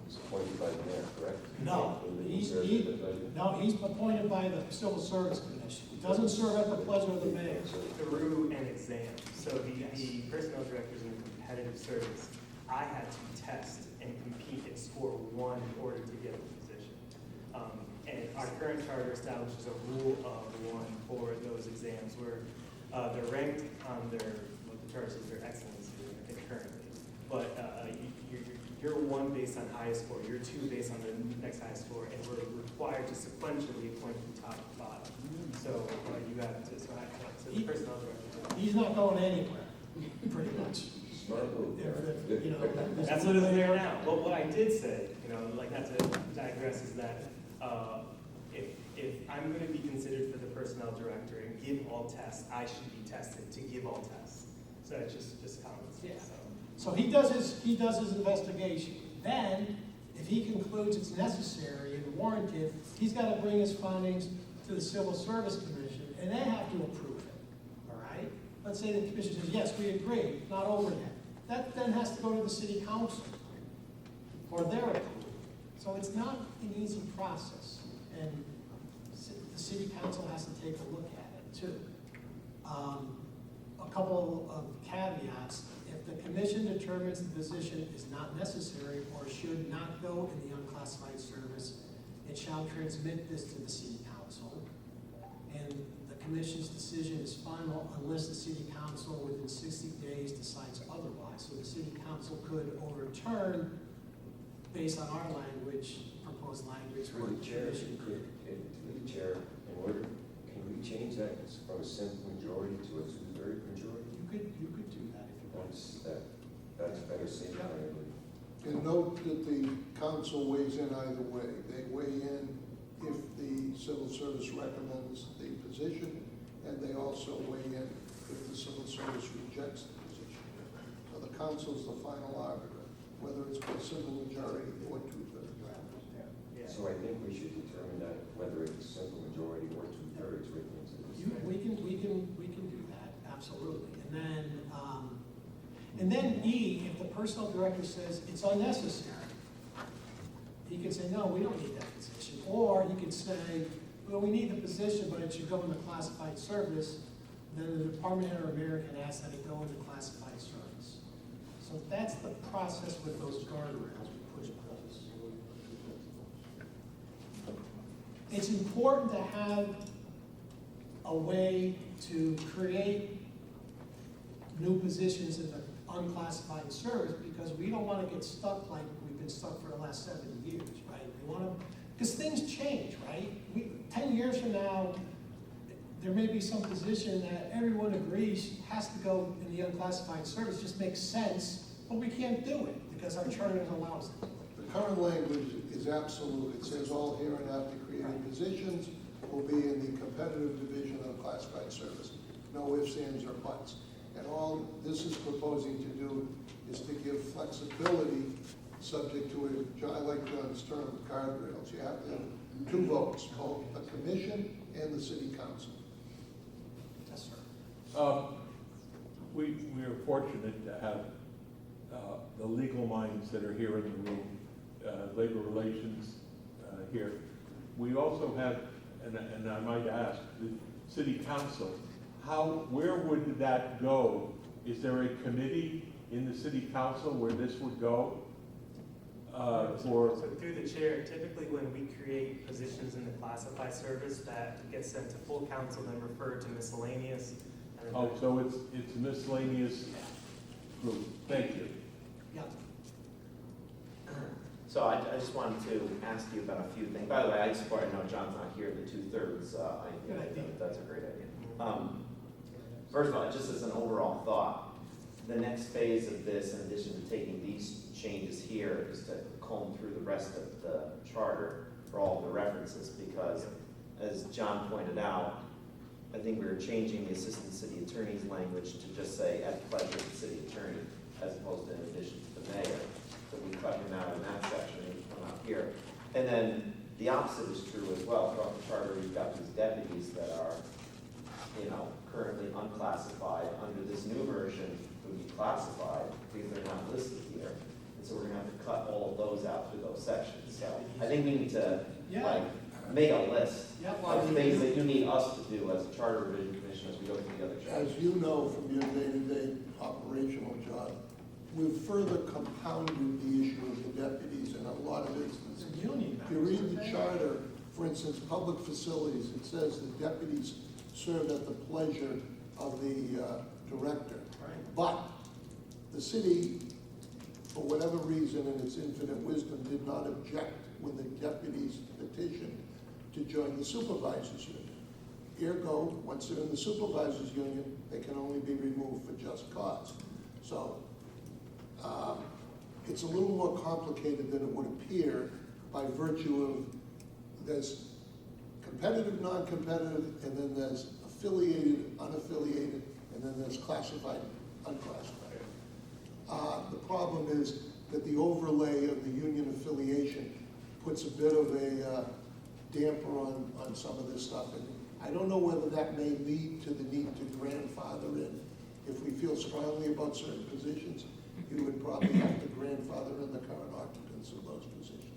He's appointed by the mayor, correct? No, And then he's, serves he, at the pleasure? no, he's appointed by the Civil Service Commission. He doesn't serve at the pleasure of the mayor. So Through an exam. So the personnel directors in the competitive service, I had to test and compete and score one in order to get the position. And our current charter establishes a rule of one for those exams where they're ranked on what the charter says, their excellency, I think currently. But you're one based on highest score, you're two based on the next highest score, and we're required to sequentially appoint from top to bottom. So you have to, so the personnel director. He's not going anywhere, pretty much. Smart move. You know, That's what it's there now. Well, what I did say, like not to digress, is that if I'm going to be considered for the personnel director and give all tests, I should be tested to give all tests. So it's just common sense. So he does his investigation. Then, if he concludes it's necessary and warranted, he's got to bring his findings to the Civil Service Commission, and they have to approve it. All right? Let's say the commission says, yes, we agree, not over yet. That then has to go to the city council for their approval. So it's not an easy process, and the city council has to take a look at it too. A couple of caveats: if the commission determines the position is not necessary or should not go in the unclassified service, it shall transmit this to the city council, and the commission's decision is final unless the city council within 60 days decides otherwise. So the city council could overturn based on our language, proposed language. Through the chair, in order, can we change that from a simple majority to a two-thirds majority? You could do that if you want. That's better safe, I believe. And note that the council weighs in either way. They weigh in if the civil service recommends the position, and they also weigh in if the civil service rejects the position. So the council's the final arbiter, whether it's by simple majority or two-thirds. So I think we should determine that whether it's a simple majority or two-thirds written into this. We can do that, absolutely. And then E, if the personnel director says it's unnecessary, he could say, no, we don't need that position. Or he could say, well, we need the position, but it should go in the classified service. Then the department head or mayor can ask that it go into classified service. So that's the process with those guardrails we put in place. It's important to have a way to create new positions in the unclassified service, because we don't want to get stuck like we've been stuck for the last 70 years, right? We want to, because things change, right? 10 years from now, there may be some position that everyone agrees has to go in the unclassified service, just makes sense, but we can't do it because our charter doesn't allow us to do it. The current language is absolute. It says all here and after created positions will be in the competitive division of classified service. No ifs, ands, or buts. And all this is proposing to do is to give flexibility subject to it. I like John's term, guardrails. You have to have two votes, both the commission and the city council. Yes, sir. We are fortunate to have the legal minds that are here in the room, labor relations here. We also have, and I might ask, the city council, where would that go? Is there a committee in the city council where this would go? So through the chair, typically when we create positions in the classified service, that gets sent to full council, then referred to miscellaneous. Oh, so it's a miscellaneous group. Thank you. Yeah. So I just wanted to ask you about a few things. By the way, I support, I know John's not here, the two-thirds Good idea. That's a great idea. First of all, just as an overall thought, the next phase of this, in addition to taking these changes here, is to comb through the rest of the charter for all the references, because as John pointed out, I think we were changing the assistant city attorney's language to just say at the pleasure of the city attorney, as opposed to in addition to the mayor. So we cut him out in that section and he's come out here. And then the opposite is true as well. Throughout the charter, you've got these deputies that are, currently unclassified. Under this new version, would be classified because they're not listed here. And so we're gonna have to cut all of those out through those sections. So I think we need to, Yeah. like, make a list Yep. of things that you need us to do as a charter revision commission as we go through the other chapters. As you know from your day-to-day operational job, we've further compounded the issue of the deputies in a lot of instances. It's a union. If you read the charter, for instance, public facilities, it says the deputies serve at the pleasure of the director. Right. But the city, for whatever reason, in its infinite wisdom, did not object when the deputies petitioned to join the supervisors union. Ergo, once they're in the supervisors union, they can only be removed for just cause. So, it's a little more complicated than it would appear by virtue of there's competitive, non-competitive, and then there's affiliated, unaffiliated, and then there's classified, unclassified. The problem is that the overlay of the union affiliation puts a bit of a damper on some of this stuff. And I don't know whether that may lead to the need to grandfather in. If we feel strongly about certain positions, you would probably have to grandfather in the current occupants of those positions.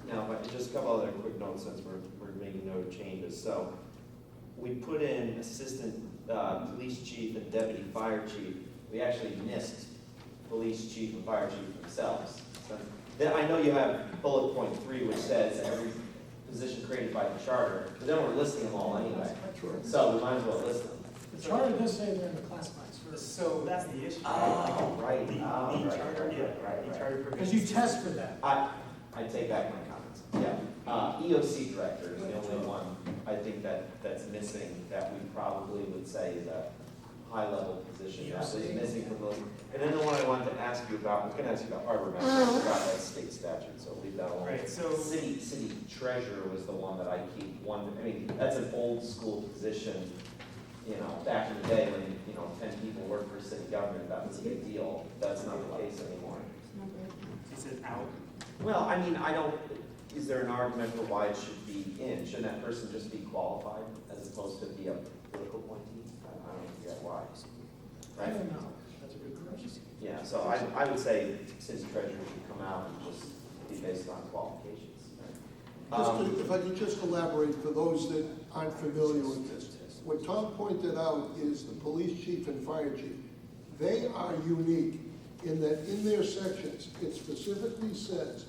Now, but just a couple other quick notes since we're making note of changes. So we put in assistant police chief and deputy fire chief. We actually missed police chief and fire chief themselves. So then I know you have bullet point 3, which says every position created by the charter, but then we're listing them all anyway. So we might as well list them. The charter does say they're in the classified service. So that's the issue. Oh, right. The Oh, right, charter, right, yeah, right, the right. charter Because provisions. you test for that. I take back my comments. Yeah. EOC director is the only one I think that's missing that we probably would say is a high-level position that is missing from those. And then the one I wanted to ask you about, I was going to ask you about harbor master, I forgot that state statute, so leave that alone. Right, so. City treasurer was the one that I keep wondering, I mean, that's an old school position, you know, back in the day when, 10 people worked for city government, that was a big deal. That's not the case anymore. Is it out? Well, I mean, is there an argument for why it should be in? Shouldn't that person just be qualified as opposed to be a political appointee? I don't get why. I Right? don't know. That's a good question. Yeah, so I would say city treasurer should come out and just be based on qualifications. Right? If I could just elaborate for those that aren't familiar with this. What Tom pointed out is the police chief and fire chief. They are unique in that in their sections, it specifically says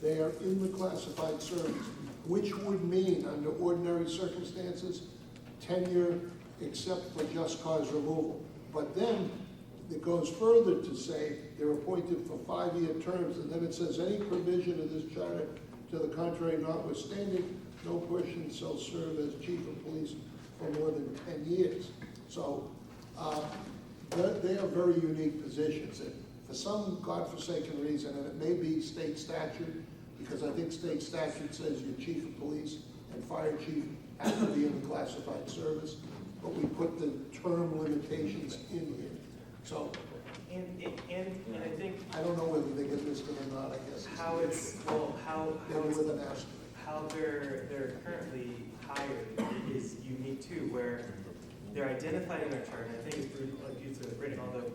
they are in the classified service, which would mean, under ordinary circumstances, tenure except for just cause removal. But then it goes further to say they're appointed for 5-year terms, and then it says any provision of this charter to the contrary notwithstanding, no person shall serve as chief of police for more than 10 years. So they are very unique positions. And for some godforsaken reason, and it may be state statute, because I think state statute says your chief of police and fire chief have to be in the classified service, but we put the term limitations in here. So And I think I don't know whether they get listed or not, I guess. how it's, well, how Maybe it's with an asterisk. how they're currently hired is unique too, where they're identified in our chart, and I think it's like it's written, although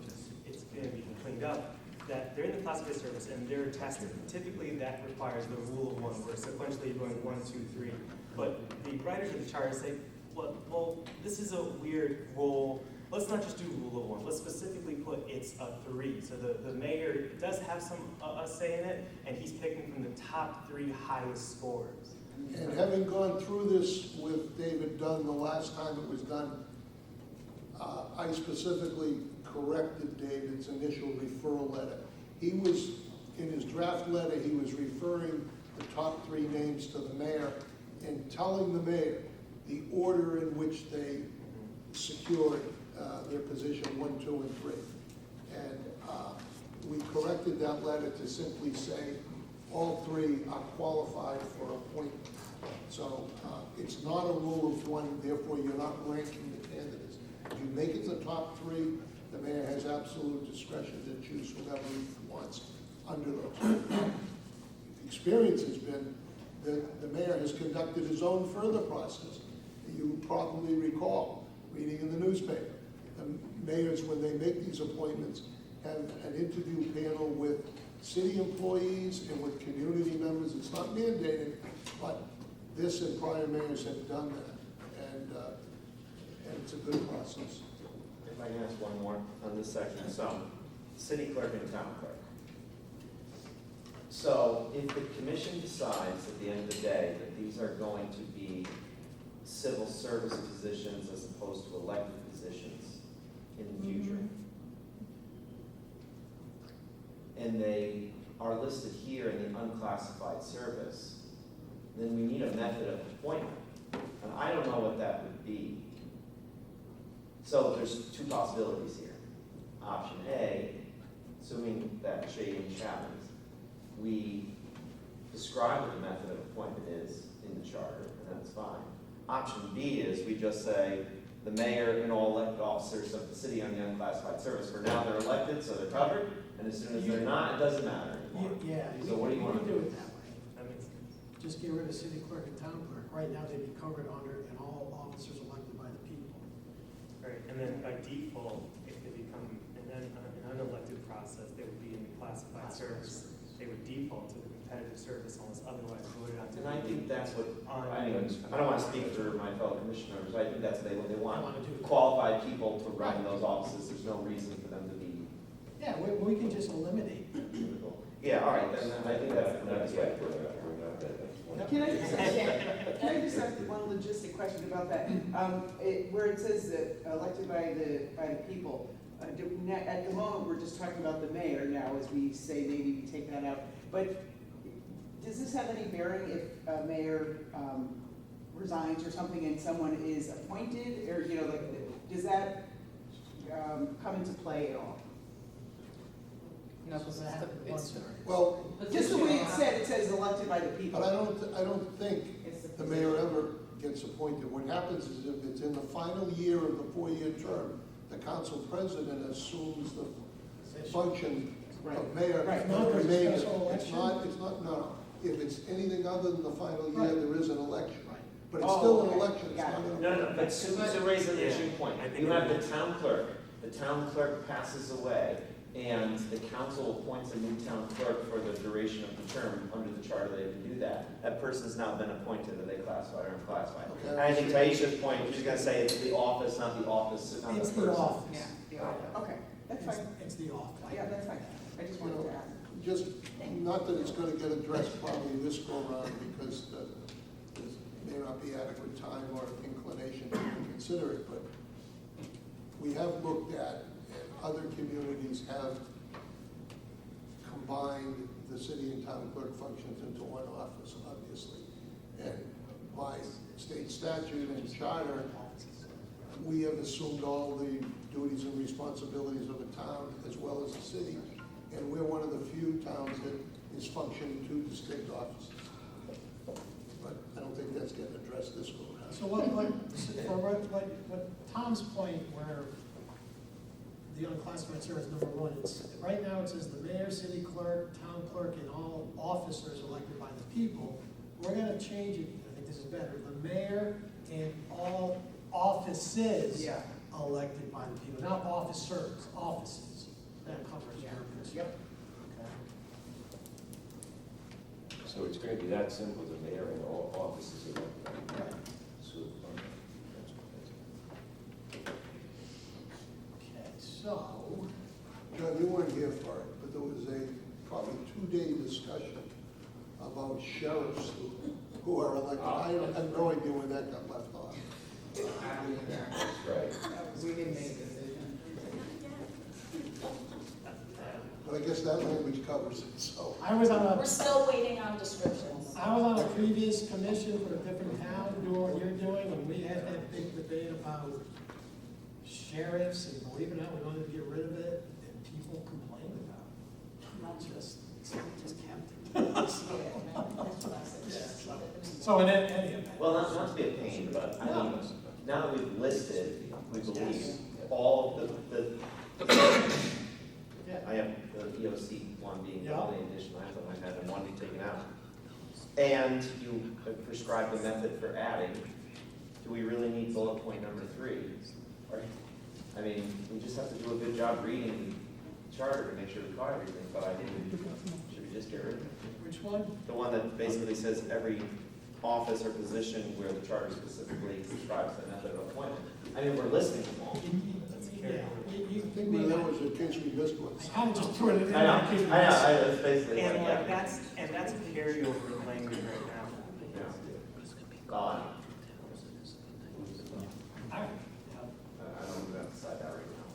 it's going to be cleaned up, that they're in the classified service and they're tested. Typically, that requires the rule of 1, where sequentially going 1, 2, 3. But the writers of the chart say, well, this is a weird rule. Let's not just do rule of 1. Let's specifically put it's a 3. So the mayor does have some say in it, and he's picking from the top 3 highest scores. And having gone through this with David Dunn the last time it was done, I specifically corrected David's initial referral letter. He was, in his draft letter, he was referring the top 3 names to the mayor and telling the mayor the order in which they secured their position 1, 2, and 3. And we corrected that letter to simply say all 3 are qualified for appointment. So it's not a rule of 1, therefore you're not ranking the candidates. If you make it the top 3, the mayor has absolute discretion to choose whoever he wants under those. The experience has been that the mayor has conducted his own further process. You probably recall reading in the newspaper, the mayors, when they make these appointments, have an interview panel with city employees and with community members. It's not mandated, but this and prior mayors have done that, and it's a good process. If I can ask one more on this section, so, city clerk and town clerk. So, if the commission decides at the end of the day that these are going to be civil service positions as opposed to elected positions in the future, and they are listed here in the unclassified service, then we need a method of appointment. And I don't know what that would be. So there's two possibilities here. Option A, assuming that change happens, we describe what the method of appointment is in the charter, and that's fine. Option B is we just say the mayor and all elected officers of the city on the unclassified service. For now, they're elected, so they're covered, and as soon as they're not, it doesn't matter anymore. Yeah. So what do you want to do do? it that way. That makes sense. Just get rid of city clerk and town clerk. Right now, they'd be covered under, and all officers elected by the people. Right, and then by default, if they become an unelected process, they would be in the classified service. They would default to the competitive service unless otherwise voted on. And I think that's what, On- I mean, I don't want to speak for my fellow commissioners, I think that's what they want. wanna do it. Qualified people to run those offices, there's no reason for them to be. Yeah, we can just eliminate. Yeah, all right, then I think that's right. Can I just ask one logistic question about that? Where it says that elected by the people, at the moment, we're just talking about the mayor now, as we say, maybe we take that out. But does this have any bearing if a mayor resigns or something and someone is appointed? Or, does that come into play at all? No, because it's, Well, Just the way it says elected by the people. but I don't think the mayor ever gets appointed. What happens is if it's in the final year of the 4-year term, the council president assumes the function of mayor Right. for the remainder. Special It's not, no. If it's anything other than the final year, Right. there is an election. Right. But it's still an okay. election, it's Got not it. an. No, but Sue raised an interesting point. I think You have the town clerk passes away, and the council appoints a new town clerk for the duration of the term. Under the charter, they can do that. That person's now been appointed, are they classified or unclassified? Okay. And I think Taisha's point, she's gonna say it's the office, not the office, not the It's person. the office. yeah. Okay, that's fine. It's the office. Yeah, that's fine. I just wanted to ask. Just, not that it's gonna get addressed probably this go around, because there may not be adequate time or inclination to consider it, but we have looked at, and other communities have combined the city and town clerk functions into one office, obviously. And by state statute and charter, we have assumed all the duties and responsibilities of a town as well as a city. And we're one of the few towns that is functioning two distinct offices. But I don't think that's getting addressed this go around. So what Tom's point where the unclassified service #1, right now it says the mayor, city clerk, town clerk, and all officers elected by the people. We're gonna change it, I think this is better, the mayor and all offices Yeah. elected by the people, not officers, offices. That covers your purpose. Yep. So it's gonna be that simple, the mayor and all offices of So, Okay, so, John, you weren't here for it, but there was a probably 2-day discussion about sheriffs who are elected. I have no idea where that got left off. that's right. We didn't make a decision. But I guess that language covers it, so. I was on We're still waiting on descriptions. a previous commission for a different town doing what you're doing, and we had that big debate about sheriffs, and believe it or not, we wanted to get rid of it, and people complained about it. Not just kept. So in any event. Well, not to be a pain, but I mean, now that we've listed, we believe all of the Yeah. I have the EOC one being the Yeah. only addition I thought I had and one being taken out. And you have prescribed the method for adding. Do we really need bullet point number 3? Or, I mean, we just have to do a good job reading the charter to make sure we caught everything, but I didn't. Should we just get rid of it? Which one? The one that basically says every office or position where the charter specifically describes the method of appointment. I mean, we're listening to them all. Yeah, you I think that was in case we missed one. I kind of just threw it in. I know, that's basically And what, like, yeah. that's carryover language right now. Gone. All right. I don't know how to decide that right now.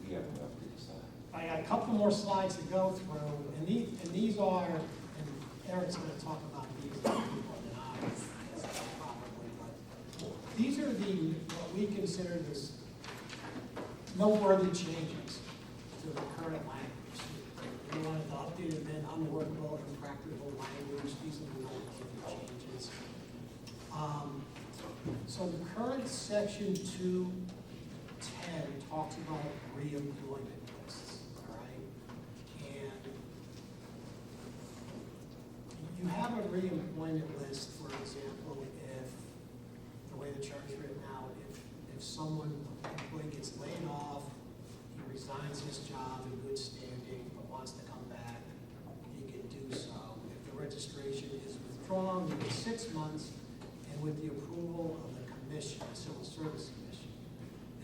We have enough to decide. I got a couple more slides to go through, and these are, and Eric's gonna talk about these more than I, probably, but these are what we consider this noteworthy changes to the current language. We wanted to update it, then unworkable, impractical language, these are the noteworthy changes. So the current section 210 talks about reemployment lists, all right? And you have a reemployment list, for example, if, the way the chart's written now, if someone, employee gets laid off, he resigns his job in good standing, but wants to come back, he can do so. If the registration is withdrawn within 6 months, and with the approval of the commission, the Civil Service Commission.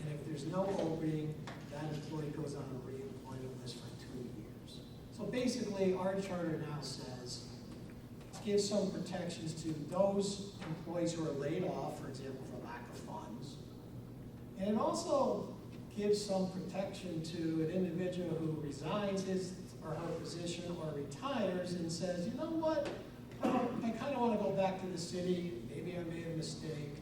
And if there's no opening, that employee goes on a reemployment list for 2 years. So basically, our charter now says, gives some protections to those employees who are laid off, for example, for lack of funds. And it also gives some protection to an individual who resigns his or her position or retires and says, you know what, I kind of want to go back to the city, maybe I made a mistake,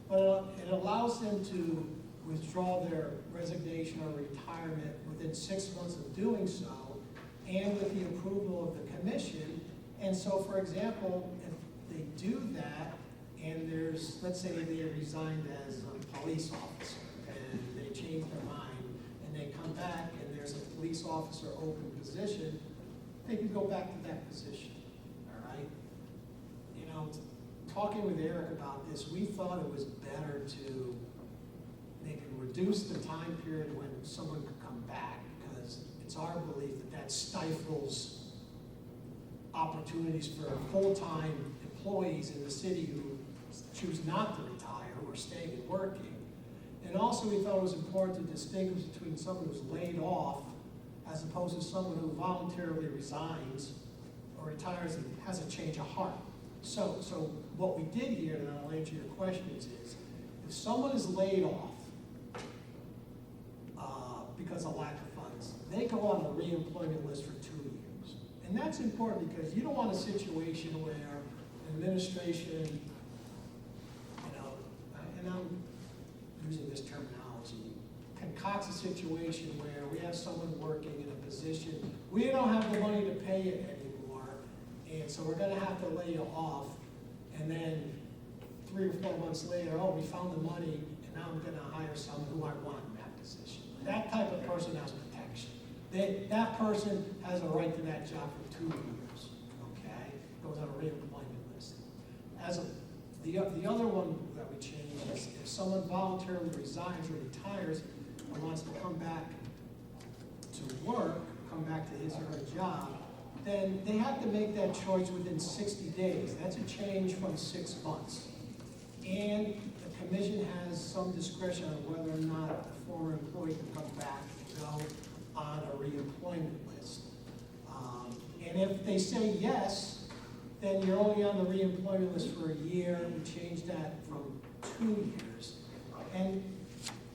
but it allows them to withdraw their resignation or retirement within 6 months of doing so, and with the approval of the commission. And so, for example, if they do that, and there's, let's say they resigned as a police officer, and they change their mind, and they come back, and there's a police officer open position, they can go back to that position, all right? You know, talking with Eric about this, we thought it was better to maybe reduce the time period when someone could come back, because it's our belief that that stifles opportunities for full-time employees in the city who choose not to retire, who are staying and working. And also, we thought it was important to distinguish between someone who's laid off as opposed to someone who voluntarily resigns or retires and has a change of heart. So what we did here, and I'll answer your questions, is if someone is laid off because of lack of funds, they go on the reemployment list for 2 years. And that's important because you don't want a situation where administration, you know, and I'm using this terminology, concocts a situation where we have someone working in a position, we don't have the money to pay it anymore, and so we're gonna have to lay you off, and then 3 or 4 months later, oh, we found the money, and now I'm gonna hire someone who I want in that position. That type of person has protection. That person has a right to that job for 2 years, okay? Goes on a reemployment list. The other one that we changed is if someone voluntarily resigns or retires and wants to come back to work, come back to his or her job, then they have to make that choice within 60 days. That's a change from 6 months. And the commission has some discretion on whether or not the former employee can come back and go on a reemployment list. And if they say yes, then you're only on the reemployment list for a year. We changed that from 2 years. And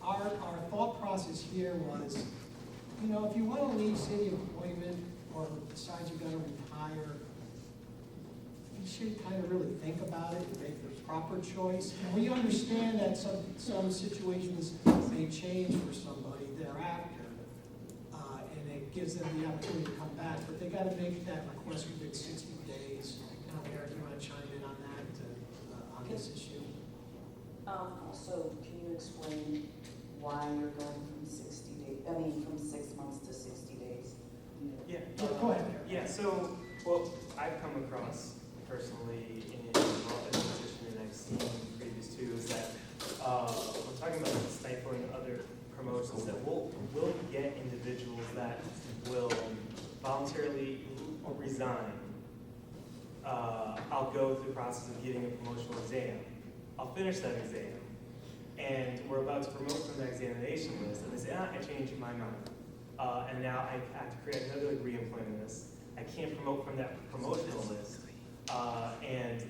our thought process here was, you know, if you want to leave city employment or decide you're going to retire, you should kind of really think about it and make the proper choice. And we understand that some situations may change for somebody thereafter, and it gives them the opportunity to come back, but they got to make that request within 60 days. Eric, you want to chime in on that, on this issue? Also, can you explain why you're going from 6 months to 60 days? Yeah. Go ahead, Eric. Yeah, so, well, I've come across personally in this position, and I've seen previous too, is that we're talking about stifling other promotions that will get individuals resign, I'll go through the process of getting a promotional exam. I'll finish that exam, and we're about to promote from the examination list, and they say, I changed my mind. And now I have to create another reemployment list. I can't promote from that promotional list. And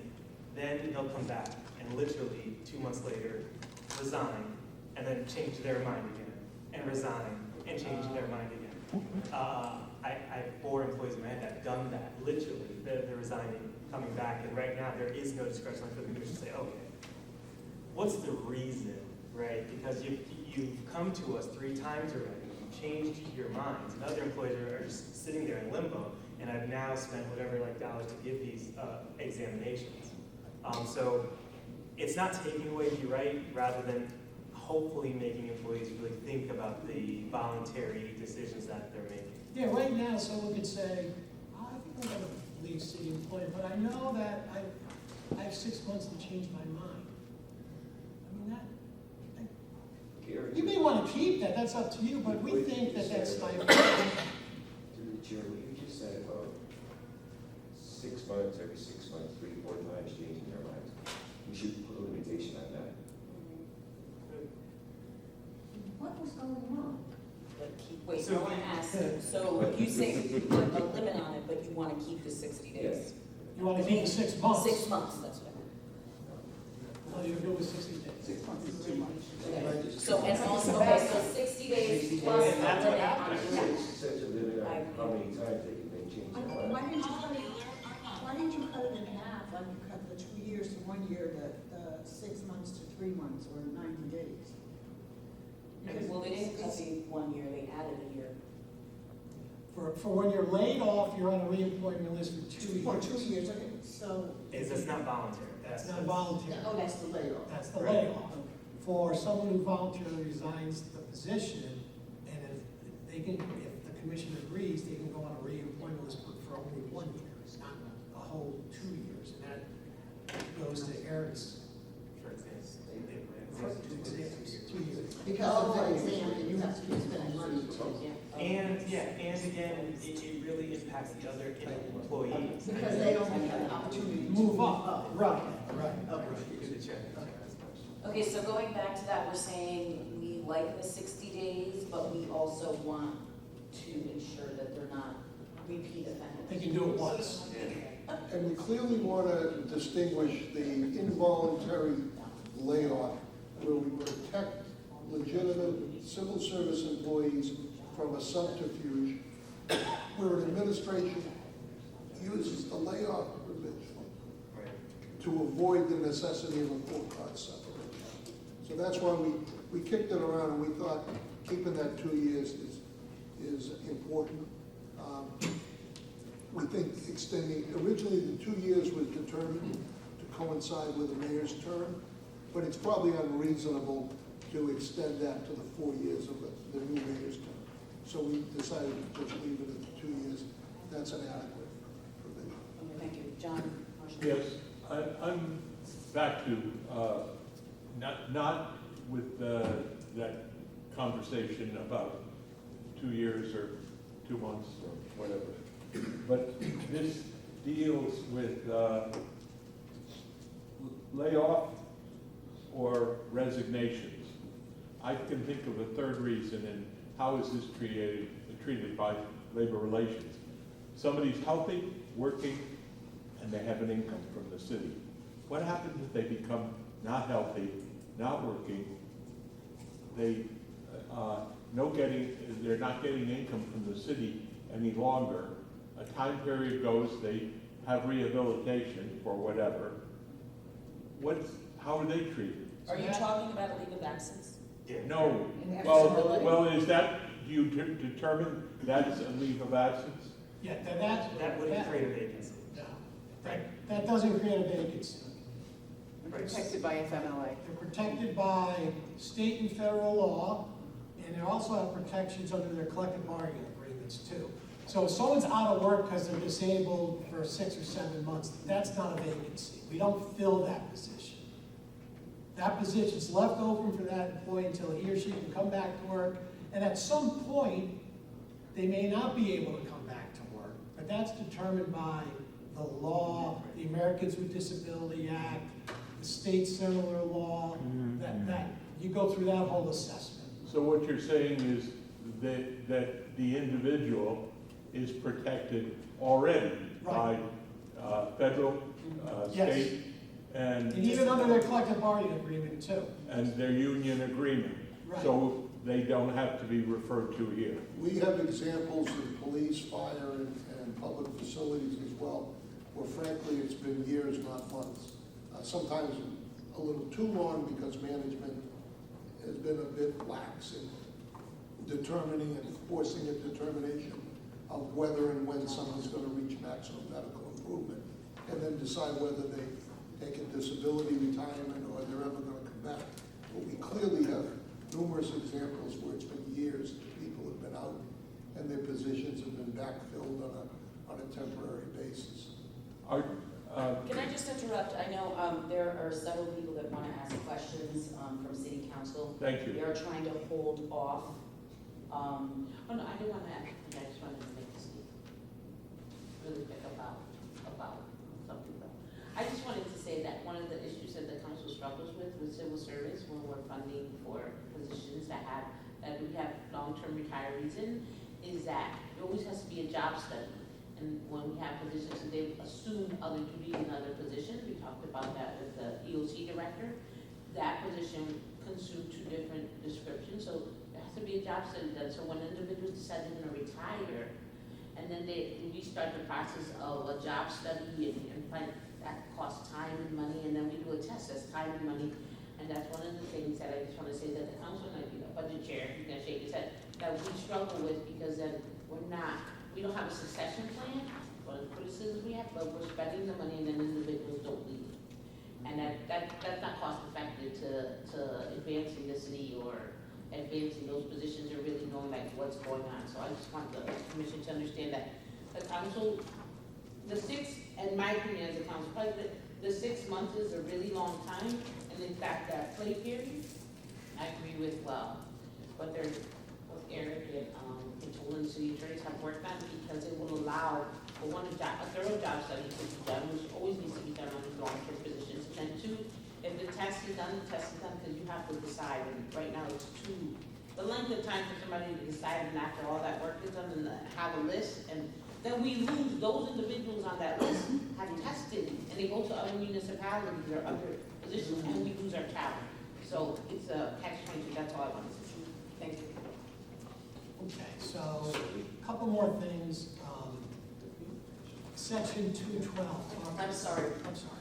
then they'll come back and literally 2 months later resign and then change their mind again and resign and change their mind again. I have 4 employees in my head that have done that, literally. They're resigning, coming back, and right now there is no discretion for the commission to say, okay, what's the reason, right? Because you've come to us 3 times already, you've changed your minds, and other employees are just sitting there in limbo, and I've now spent whatever dollars to give these examinations. So it's not taking away the right, rather than hopefully making employees really think about the voluntary decisions that they're making. Yeah, right now, someone could say, oh, I think I'm gonna leave city employment, but I know that I have 6 months to change my mind. I mean, Gary, you may want to keep that, that's up to you, but we think that that's stifling. To the chair, what you just said about 6 months, every 6 months, 3 to 4 times changing their minds. We should put a limitation on that. What was going on? Wait, So- I want to ask, so you say you put a limit on it, but you want to keep the 60 days? You want to keep the 6 months? 6 months, that's what I meant. Well, you're good with 60 days. 6 months is too much. Okay. So, and also, okay, so 60 days plus a And that's what limit on happened. your. It's such a limit on how many times they can change their mind. Why didn't you cut it in half, like you cut the 2 years to 1 year, the 6 months to 3 months, or 90 days? Because Well, they didn't cut it's- the 1 year, they added a year. For when you're laid off, you're on a reemployment list for 2 years. For 2 years, okay, so. It's not voluntary. That's not voluntary. Oh, that's the layoff. That's the Right. layoff. For someone who voluntarily resigns the position, and if they can, if the commission agrees, they can go on a reemployment list for only 1 year, it's not a whole 2 years. And that goes to Eric's For example. two exams, 2 years. Because of the exam, and you have to keep spending money. And again, it really impacts the other employees. Because they don't have the opportunity to Move up, right, right. Through the chair. Okay, so going back to that, we're saying we like the 60 days, but we also want to ensure that they're not repeat offenders. They can do it once. And we clearly want to distinguish the involuntary layoff where we protect legitimate civil service employees from a subterfuge where an administration uses the layoff provision to avoid the necessity of a full cause separation. So that's why we kicked it around, and we thought keeping that 2 years is important. We think extending, originally the 2 years was determined to coincide with the mayor's term, but it's probably unreasonable to extend that to the 4 years of the new mayor's term. So we decided to just leave it at 2 years. That's an adequate provision. Okay, thank you. John? Marshall? Yes, I'm back to, not with that conversation about 2 years or 2 months or whatever. But this deals with layoff or resignations. I can think of a third reason, and how is this treated by labor relations? Somebody's healthy, working, and they have an income from the city. What happens if they become not healthy, not working? They're not getting income from the city any longer. A time period goes, they have rehabilitation or whatever. How are they treated? Are you talking about a leave of absence? Yeah. No. Absolutely. Well, is that, do you determine that's a leave of absence? Yeah, That wouldn't create a vacancy. no, that doesn't create a vacancy. Protected by FMLA. They're protected by state and federal law, and they also have protections under their collective bargaining agreements too. So if someone's out of work because they're disabled for 6 or 7 months, that's not a vacancy. We don't fill that position. That position's left open for that employee until he or she can come back to work, and at some point, they may not be able to come back to work, but that's determined by the law, the Americans with Disability Act, the state similar law, that, you go through that whole assessment. So what you're saying is that the individual is protected already by federal, Yes. state, and even under their collective bargaining agreement too. and their union agreement. Right. So they don't have to be referred to here. We have examples of police, fire, and public facilities as well, where frankly, it's been years, not months. Sometimes a little too long because management has been a bit lax in determining and forcing a determination of whether and when someone's gonna reach maximum medical improvement, and then decide whether they take a disability retirement or they're ever gonna come back. But we clearly have numerous examples where it's been years that people have been out and their positions have been backfilled on a temporary basis. Can I just interrupt? I know there are several people that want to ask questions from City Council. Thank We you. are trying to hold off. Oh, no, I didn't want to ask, I just wanted to make a statement really quick about something. I just wanted to say that one of the issues that the council struggles with civil service when we're funding for positions that we have long-term retirees in, is that there always has to be a job study. And when we have positions, and they assume other duties in other positions, we talked about that with the EOC director, that position consumed 2 different descriptions, so there has to be a job study done. So when individuals decide they're gonna retire, and then we start the process of a job study and find that costs time and money, and then we do a test, that's time and money. And that's one of the things that I just wanna say that the council, and the budget chair, he's gonna shake his head, that we struggle with, because then we don't have a succession plan, one of the criticisms we have, but we're spending the money and then individuals don't leave. And that's not cost effective to advancing the city or advancing those positions or really knowing like what's going on. So I just want the commission to understand that the council, in my opinion as a council president, the 6 months is a really long time. And in fact, that play period, I agree with what Eric and Tolan city attorneys have worked on, because it will allow for one, a thorough job study to be done, which always needs to be done on these long-term positions. And then 2, if the test is done, because you have to decide, and right now it's 2, the length of time for somebody to decide, and after all that work is done, and have a list, and then we lose those individuals on that list, have tested, and they go to other municipalities or other positions, and we lose our talent. So it's a catch-22, that's all I wanted to say. Thank you. Okay, so a couple more things. Section 212. I'm sorry.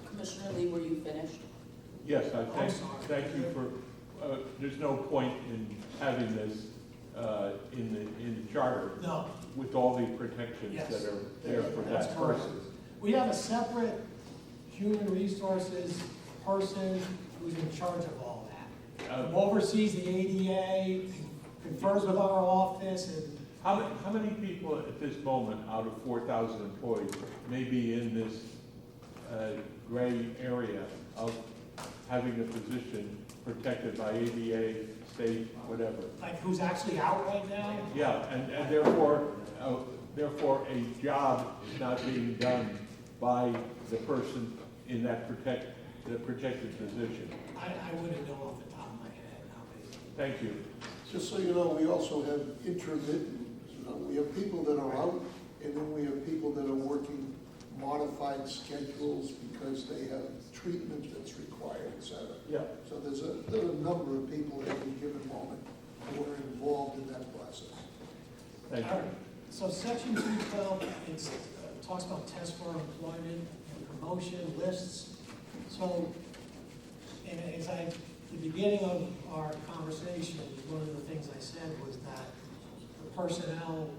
Commissioner Lee, were you finished? Yes, I'm sorry. thank you for, there's no point in having this in the charter No, with all the protections Yes. that are there for That's that correct. person. we have a separate human resources person who's in charge of all that. Who oversees the ADA, confers with our office, and How many people at this moment, out of 4,000 employees, may be in this gray area of having a position protected by ADA, state, whatever? like who's actually out right now? Yeah, and therefore a job is not being done by the person in that protected position. I wouldn't know off the top of my head how many. Thank you. Just so you know, we also have intermittent, we have people that are out, and then we have people that are working modified schedules because they have treatment that's required, et cetera. Yeah. So there's a number of people at any given moment who are involved in that process. Thank All you. right, so section 212, talks about tests for employment and promotion lists. So, and as the beginning of our conversation, one of the things I said was that the personnel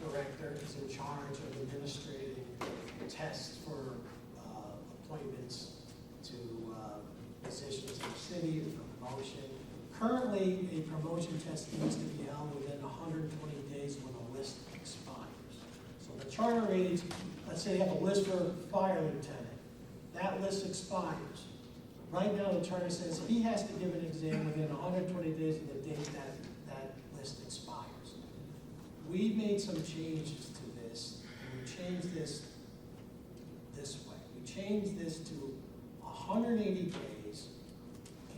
director is in charge of administrating tests for appointments to positions in the city, for promotion. Currently, a promotion test needs to be held within 120 days when a list expires. So the charter reads, let's say you have a list for fire lieutenant. That list expires. Right now, the charter says he has to give an exam within 120 days of the date that list expires. We made some changes to this. We changed this way. We changed this to 180 days,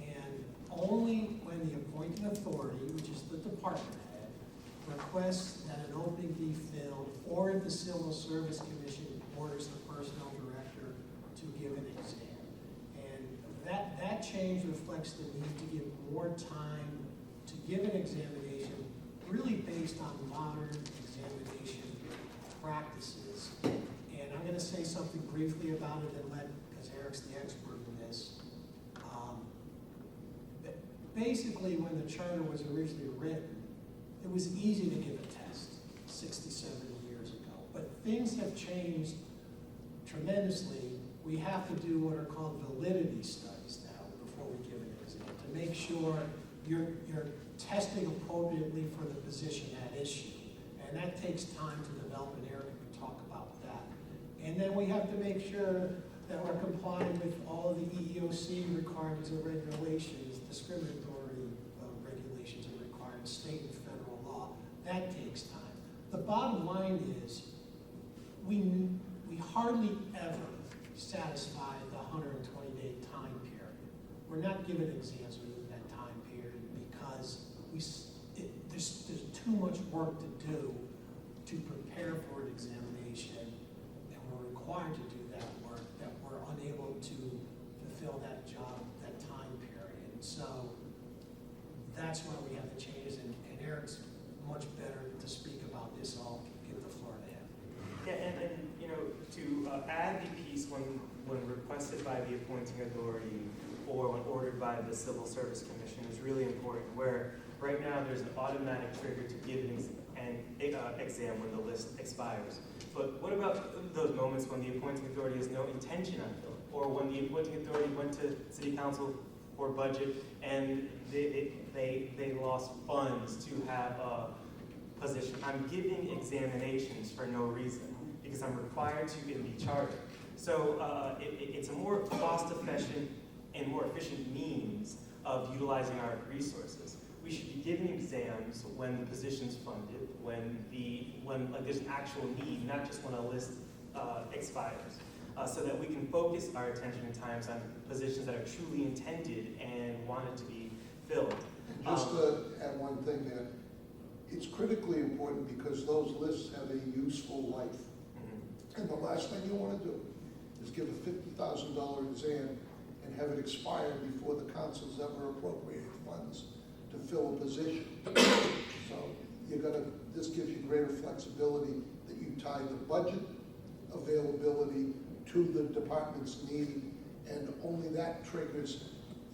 and only when the appointing authority, which is the department head, requests that an opening be filled, or if the Civil Service Commission orders the personnel director to give an exam. And that change reflects the need to give more time to give an examination, really based on modern examination practices. And I'm gonna say something briefly about it and because Eric's the expert in this. Basically, when the charter was originally written, it was easy to give a test 60, 70 years ago. But things have changed tremendously. We have to do what are called validity studies now before we give an exam to make sure you're testing appropriately for the position at issue. And that takes time to develop, and Eric can talk about that. And then we have to make sure that we're complying with all of the EEOC requirements and regulations, discriminatory regulations and requirements, state and federal law. That takes time. The bottom line is we hardly ever satisfy the 120-day time period. We're not giving exams within that time period because there's too much work to do to prepare for an examination, and we're required to do that work, that we're unable to fulfill that job, that time period. So that's why we have the changes, and Eric's much better to speak about this. I'll give the floor to him. Yeah, and you know, to add the piece when requested by the appointing authority or when ordered by the Civil Service Commission is really important, where right now there's an automatic trigger to give an exam when the list expires. But what about those moments when the appointing authority has no intention on filling, or when the appointing authority went to City Council for budget and they lost funds to have a position? I'm giving examinations for no reason because I'm required to in the charter. So it's a more cost-efficient and more efficient means of utilizing our resources. We should be giving exams when the position's funded, when like there's an actual need, not just when a list expires, so that we can focus our attention and times on positions that are truly intended and wanted to be filled. Just to add one thing there, it's critically important because those lists have a useful life. Mm-hmm. And the last thing you want to do is give a $50,000 exam and have it expire before the council's ever appropriated funds to fill a position. So this gives you greater flexibility that you tie the budget availability to the department's need, and only that triggers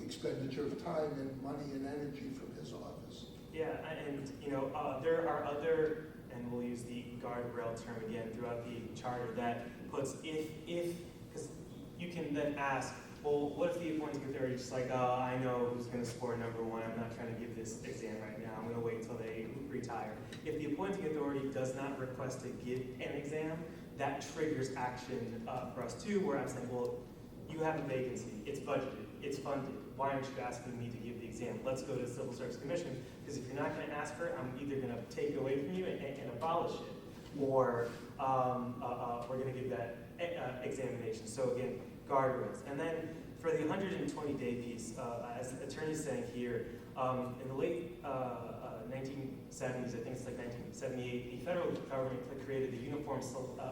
expenditure of time and money and energy from his office. Yeah, and you know, there are other, and we'll use the guardrail term again throughout the charter, that puts if, because you can then ask, well, what if the appointing authority is just like, oh, I know who's going to score number one, I'm not trying to give this exam right now, I'm going to wait till they retire. If the appointing authority does not request to give an exam, that triggers action for us too, where I'm saying, well, you have a vacancy, it's budgeted, it's funded, why aren't you asking me to give the exam? Let's go to the Civil Service Commission, because if you're not going to ask her, I'm either going to take it away from you and abolish it, or we're going to give that examination. So again, guardrails. And then for the 120-day piece, as the attorney's saying here, in the late 1970s, I think it's like 1978, the federal government created the Uniform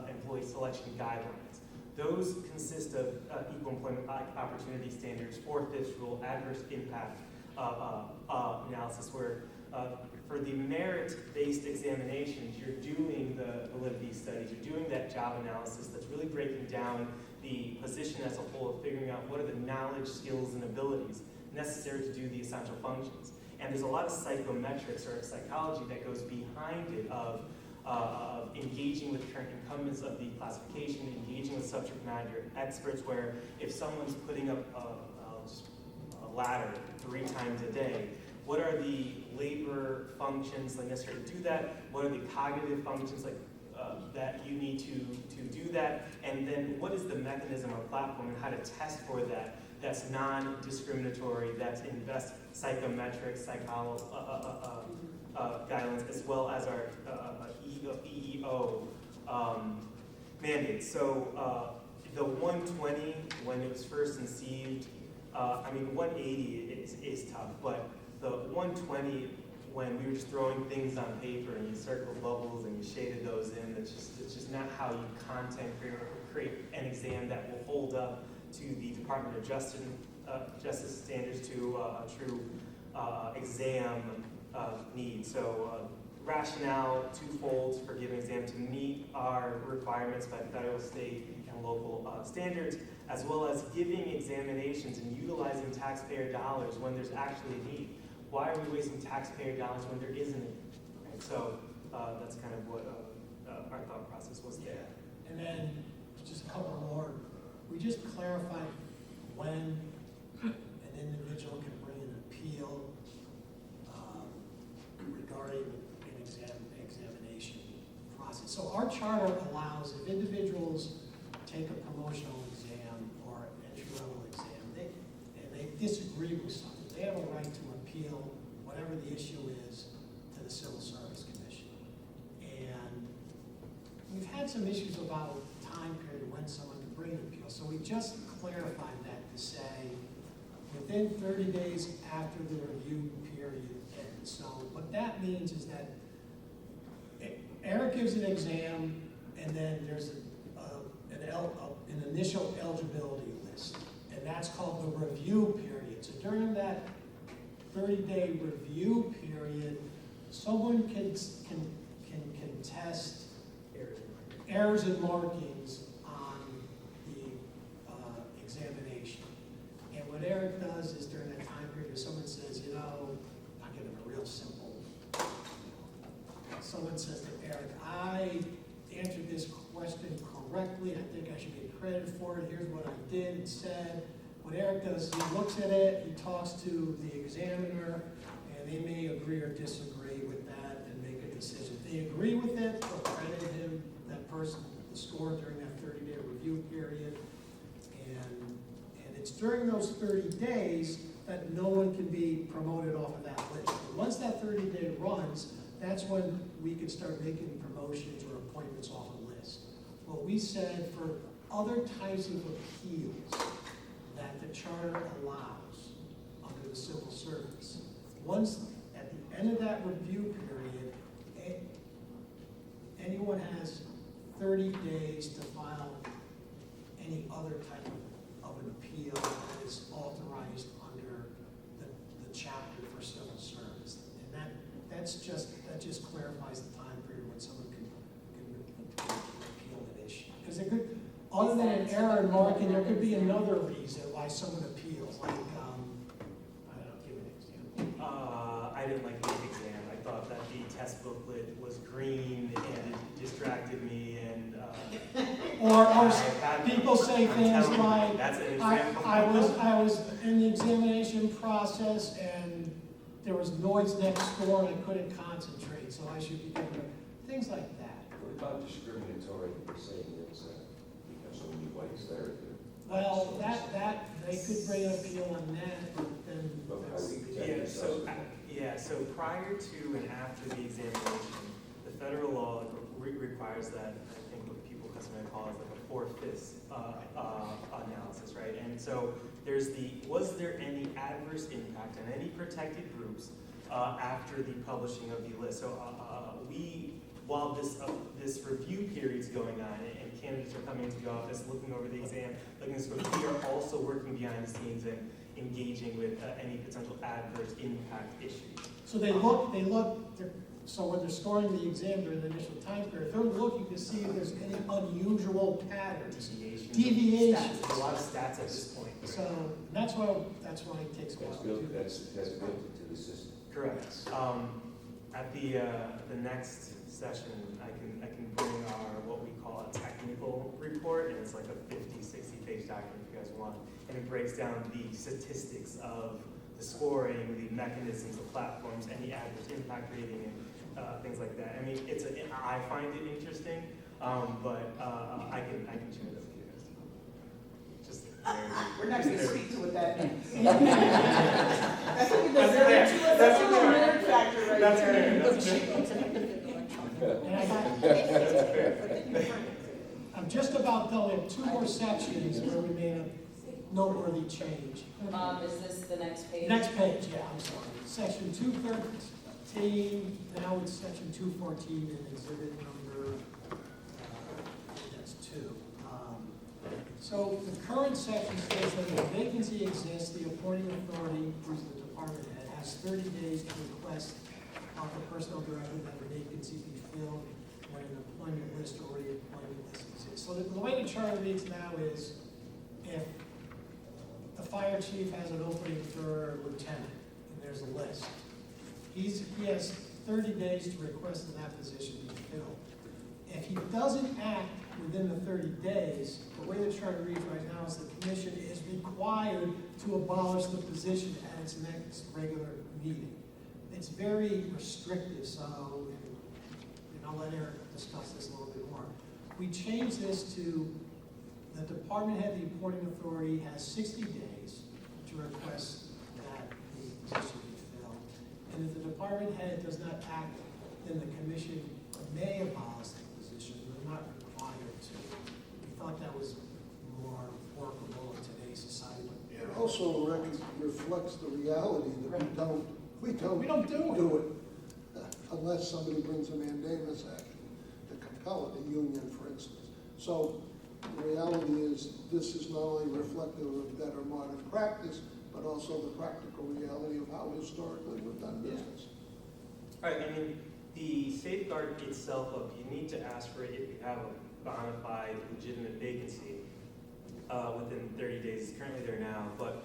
Employee Selection Guidelines. Those consist of equal employment opportunity standards, fourth-fifth rule, adverse impact analysis, where for the merit-based examinations, you're doing the validity studies, you're doing that job analysis that's really breaking down the position as a whole, figuring out what are the knowledge, skills, and abilities necessary to do the essential functions. And there's a lot of psychometrics or psychology that goes behind it of engaging with current incumbents of the classification, engaging with subject matter experts, where if someone's putting up a ladder 3 times a day, what are the labor functions like necessary to do that? What are the cognitive functions like that you need to do that? And then what is the mechanism or platform and how to test for that that's non-discriminatory, that's in best psychometric, guidelines, as well as our EEO mandates. So the 120, when it was first conceived, 180 is tough, but the 120, when we were just throwing things on paper and you circled bubbles and you shaded those in, it's just not how you content create an exam that will hold up to the Department of Justice standards, to a true exam need. So rationale twofold for giving exam to meet our requirements by federal, state, and local standards, as well as giving examinations and utilizing taxpayer dollars when there's actually a need. Why are we wasting taxpayer dollars when there isn't a need? Right? So that's kind of what our thought process was there. And then just a couple more. We just clarified when an individual can bring an appeal regarding an examination process. So our charter allows if individuals take a promotional exam or an entry-level exam, and they disagree with something, they have a right to appeal whatever the issue is to the Civil Service Commission. And we've had some issues about time period when someone can bring an appeal. So we just clarified that to say within 30 days after the review period ends. So what that means is that Eric gives an exam, and then there's an initial eligibility list, and that's called the review period. So during that 30-day review period, someone can contest errors and markings on the examination. And what Eric does is during that time period, if someone says, I'll give them a real simple, someone says to Eric, I answered this question correctly, I think I should get credit for it, here's what I did and said. What Eric does, he looks at it, he talks to the examiner, and they may agree or disagree with that and make a decision. If they agree with it, they'll credit him, that person, the score during that 30-day review period. And it's during those 30 days that no one can be promoted off of that list. But once that 30-day runs, that's when we can start making promotions or appointments off a list. What we said for other types of appeals that the charter allows under the civil service, once at the end of that review period, anyone has 30 days to file any other type of an appeal that is authorized under the chapter for civil service. And that just clarifies the time period when someone can appeal an issue. Because there could, other than an error in marking, there could be another reason why someone appeals, like, I don't know, give an example. I didn't like the exam. I thought that the test booklet was green and it distracted me, and or people say things like, that's an example. I was in the examination process and there was noise next door and I couldn't concentrate, so I should be given things like that. What about discriminatory, saying it's, you have so many whites there? Well, that, they could bring an appeal on that, but then that's, So prior to and after the examination, the federal law requires that, I think what people customarily call it like a 4/5 analysis, right? And so was there any adverse impact on any protected groups after the publishing of the list? So while this review period is going on and candidates are coming into the office, looking over the exam, we are also working behind the scenes and engaging with any potential adverse impact issues. so so when they're scoring the exam during the initial time period, they're looking to see if there's any unusual patterns. Deviations. Stats. There's a lot of stats at this point. So that's why it takes a while to do. That's built into the system. Correct. At the next session, I can bring our what we call a technical report, and it's like a 50, 60-page document if you guys want, and it breaks down the statistics of the scoring, the mechanisms, the platforms, any adverse impact rating, and things like that. I mean, I find it interesting, but I can share that with you guys. Just We're not going to speak to what that means. That's a nerd factor right there. And I'm I'm just about done. We have 2 more sections where we made a noteworthy change. Is this the next page? Next page, yeah, I'm sorry. Section 213, now it's section 214 in exhibit number, that's 2. So the current section states that if a vacancy exists, the appointing authority, who's the department head, has 30 days to request of the personnel director that the vacancy be filled when an employment list or employment list exists. So the way the charter reads now is if the fire chief has an opening for a lieutenant, and there's a list. He has 30 days to request that that position be filled. If he doesn't act within the 30 days, the way the charter reads right now is the commission is required to abolish the position at its next regular meeting. It's very restrictive, so, and I'll let Eric discuss this a little bit more. We changed this to the department head, the appointing authority, has 60 days to request that the position be filled. And if the department head does not act, then the commission may abolish the position, but not required to. We thought that was more workable in today's society. It also reflects the reality that we don't do it unless somebody brings a mandamus action to compel it, a union, for instance. So the reality is this is not only reflective of better modern practice, but also the practical reality of how historically we've done business. Right, I mean, the safeguard itself, look, you need to ask for it if you have a bona fide, legitimate vacancy within 30 days. It's currently there now, but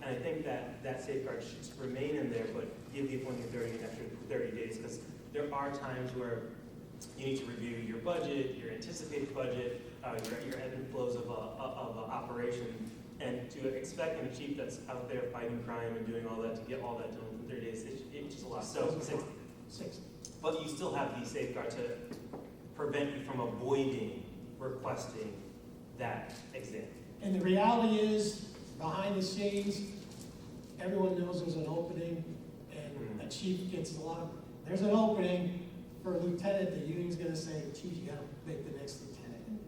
and I think that safeguard should remain in there, but give the appointing authority an extra 30 days, because there are times where you need to review your budget, your anticipated budget, your ebb and flows of operation, and to expect a chief that's out there fighting crime and doing all that to get all that done in 30 days, it's just a lot. So 60. But you still have the safeguard to prevent you from avoiding requesting that exam. And the reality is, behind the scenes, everyone knows there's an opening, and a chief gets a lot of, there's an opening for a lieutenant, the union's gonna say, chief, you gotta make the next lieutenant.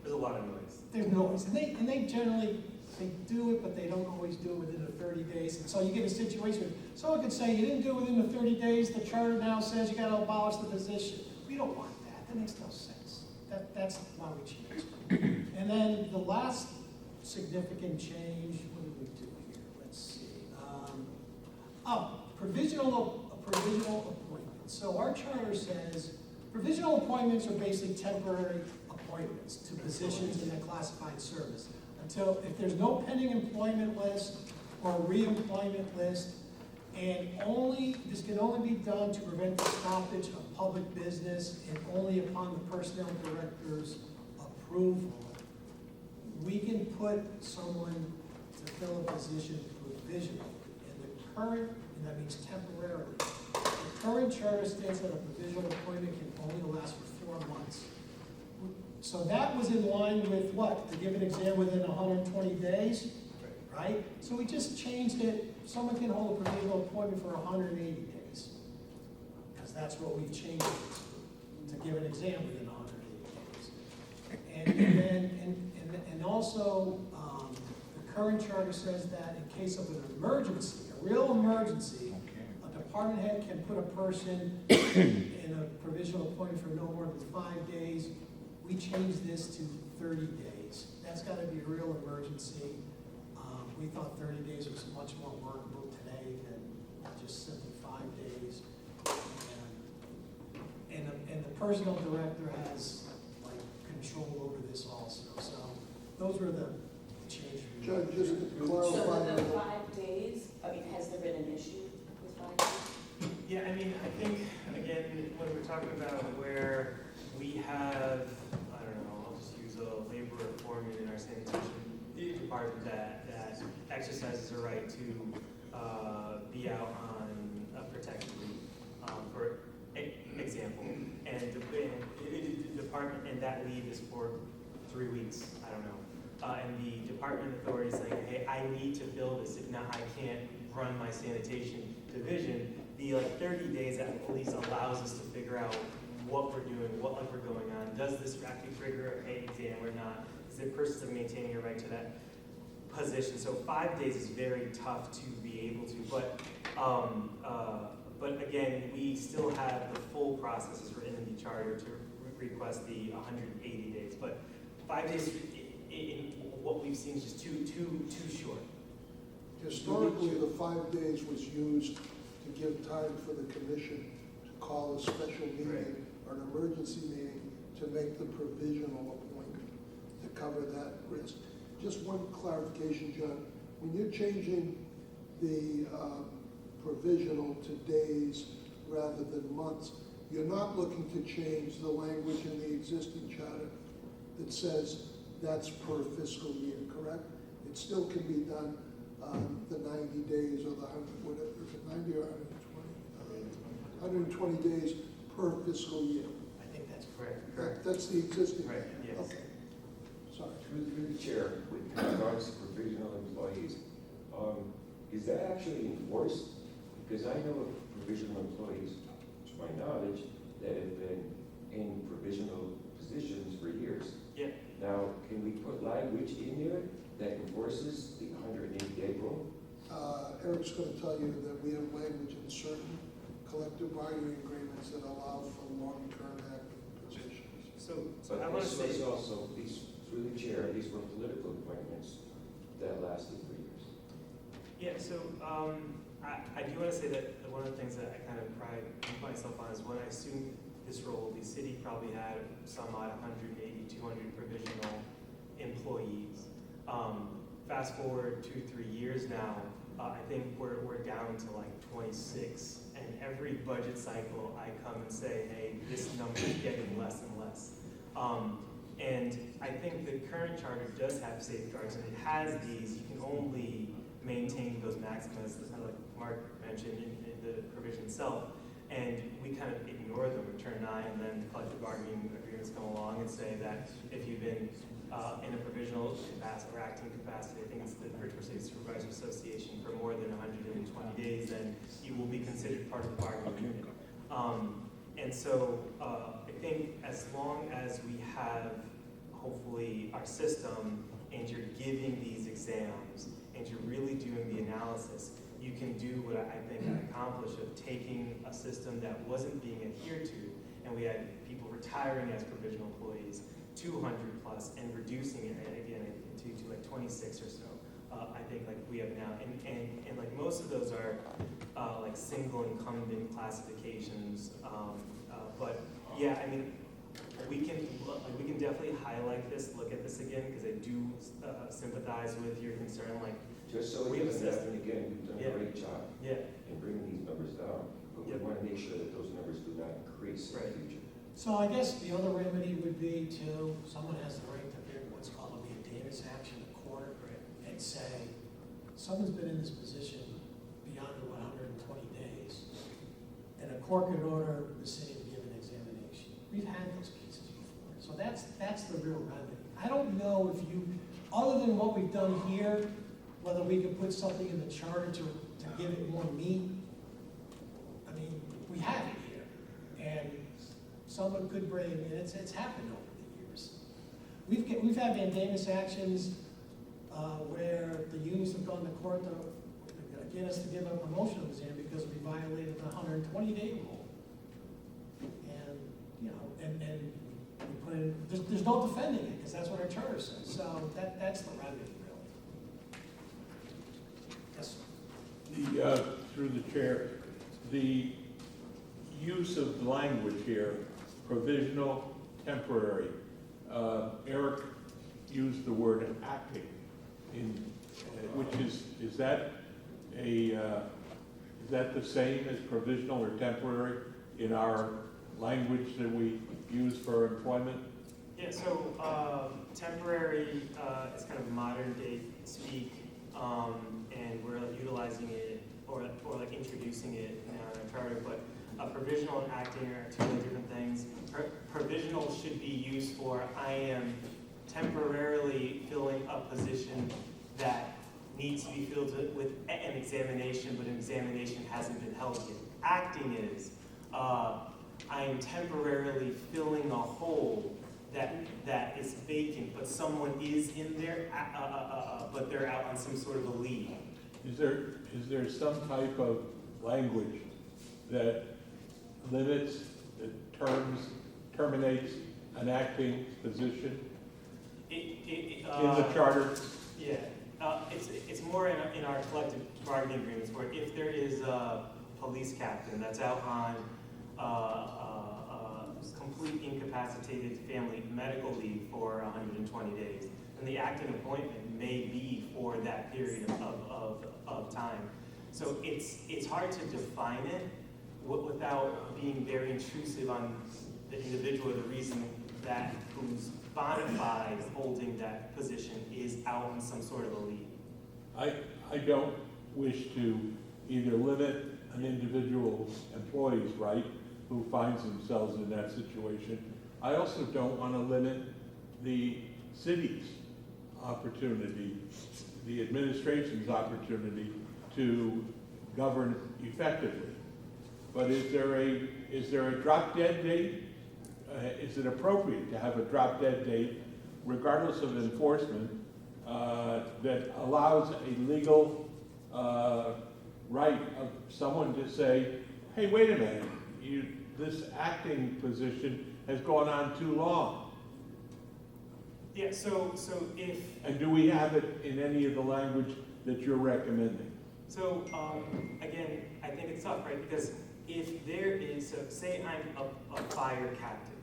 There's a lot of noise. There's noise, and they generally, they do it, but they don't always do it within the 30 days. And so you get a situation, someone could say, you didn't do it within the 30 days, the charter now says you gotta abolish the position. We don't want that makes no sense. That's why we changed it. And then the last significant change, what did we do here? Let's see. Provisional appointments. So our charter says provisional appointments are basically temporary appointments to positions in the classified service. Until, if there's no pending employment list or reemployment list, and this can only be done to prevent the stoppage of public business and only upon the personnel director's approval, we can put someone to fill a position provisionally. And that means temporarily. The current charter states that a provisional appointment can only last for 4 months. So that was in line with what? To give an exam within 120 days, right? So we just changed it. Someone can hold a provisional appointment for 180 days. Because that's what we've changed it to give an exam within 180 days. And also, the current charter says that in case of an emergency, a real emergency, a department head can put a person in a provisional appointment for no more than 5 days. We changed this to 30 days. That's got to be a real emergency. We thought 30 days was much more workable today than just simply 5 days. And the personnel director has like control over this also. So those were the changes. Judge, just to So clarify. with the 5 days, I mean, has there been an issue with 5 days? Yeah, I mean, I think, again, when we're talking about where we have, I don't know, I'll just use a labor foreman in our sanitation department that exercises her right to be out on a protected leave, for example. And the department, and that leave is for 3 weeks, I don't know. And the department authority is saying, hey, I need to fill this, if not, I can't run my sanitation division. The 30 days at least allows us to figure out what we're doing, what we're going on. Does does this actually trigger a paid exam or not? Is the person maintaining a right to that position? So 5 days is very tough to be able to, but again, we still have the full processes written in the charter to request the 180 days, but 5 days in what we've seen is just too short. Historically, the 5 days was used to give time for the commission to call a special meeting or an emergency meeting to make the provisional appointment to cover that risk. Just one clarification, John. When you're changing the provisional to days rather than months, you're not looking to change the language in the existing charter that says that's per fiscal year, correct? It still can be done the 90 days or the 100, whatever, is it 90 or 120? 120 days per fiscal year. I think that's Correct. That's the existing. Right, yes. Okay. Sorry. Through the chair, with regards to provisional employees, is that actually enforced? Because I know of provisional employees, to my knowledge, that have been in provisional positions for years. Yeah. Now, can we put language in there that enforces the 180-day rule? Eric's going to tell you that we have language in certain collective bargaining agreements that allow for long-term active positions. So But I want to this say. was also, through the chair, these were political appointments that lasted for years. Yeah, so I do want to say that one of the things that I kind of pride myself on is when I assumed this role, the city probably had some odd 180, 200 provisional employees. Fast forward 2-3 years now, I think we're down to like 26. And every budget cycle, I come and say, hey, this number is getting less and less. And I think the current charter does have safeguards, and it has these. You can only maintain those maximas, kind of like Mark mentioned in the provision itself. And we kind of ignore them in turn 9, and then collective bargaining agreements come along and say that if you've been in a provisional capacity or acting capacity, I think it's the Bridgeport City Supervisors Association, for more than 120 days, then you will be considered part of the bargaining unit. And so I think as long as we have, hopefully, our system, and you're giving these exams, and you're really doing the analysis, you can do what I think I accomplished of taking a system that wasn't being adhered to, and we had people retiring as provisional employees, 200 plus, and reducing it again to like 26 or so. I think like we have now, and like most of those are like single incumbent classifications. But yeah, I mean, we can definitely highlight this, look at this again, because I do sympathize with your concern. Like, Just so we can happen again, we've done a great job yeah, in bringing these numbers down, but we want to make sure that those numbers do not increase in the future. So I guess the other remedy would be to, someone has the right to bring what's called a mandamus action to court and say, someone's been in this position beyond the 120 days, and a court could order the city to give an examination. We've had those cases before. So that's the real remedy. I don't know if you, other than what we've done here, whether we could put something in the charter to give it more meat. I mean, we have it here. And someone could bring, and it's happened over the years. We've had mandamus actions where the unions have gone to court to get us to give a promotional exam because we violated the 120-day rule. And, you know, and we put in, there's no defending it because that's what our charter says. So that's the remedy, really. Yes, sir. Through the chair, the use of language here, provisional, temporary. Eric used the word acting, which is that the same as provisional or temporary in our language that we use for employment? Yeah. So temporary is kind of modern day speak, and we're utilizing it or like introducing it now in our charter, but. Provisional and acting are two different things. Provisional should be used for I am temporarily filling a position that needs to be filled with an examination, but an examination hasn't been held yet. Acting is I am temporarily filling a hole that is vacant, but someone is in there, but they're out on some sort of a leave. Is there some type of language that limits, that terminates an acting position in the charter? Yeah, it's more in our collective bargaining agreements, where if there is a police captain that's out on complete incapacitated family medical leave for 120 days, then the acting appointment may be for that period of time. So it's hard to define it without being very intrusive on the individual, or the reason that who's bona fide holding that position is out on some sort of a leave. I don't wish to either limit an individual's employee's right who finds themselves in that situation. I also don't want to limit the city's opportunity, the administration's opportunity to govern effectively. But is there a drop dead date? Is it appropriate to have a drop dead date, regardless of enforcement, that allows a legal right of someone to say, hey, wait a minute, this acting position has gone on too long? Yeah, so if... And do we have it in any of the language that you're recommending? So, again, I think it's tough, right? Because if there is, so say I'm a fire captain.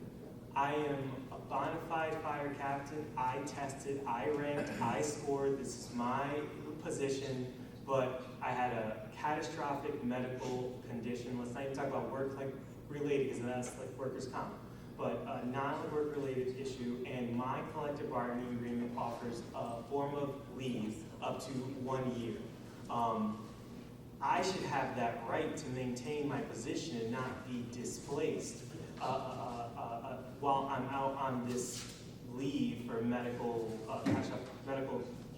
I am a bona fide fire captain. I tested, I ranked, I scored. This is my position, but I had a catastrophic medical condition. Let's not even talk about work-like related, because that's like workers' comp. But a non-work related issue, and my collective bargaining agreement offers a form of leave up to 1 year. I should have that right to maintain my position and not be displaced while I'm out on this leave for medical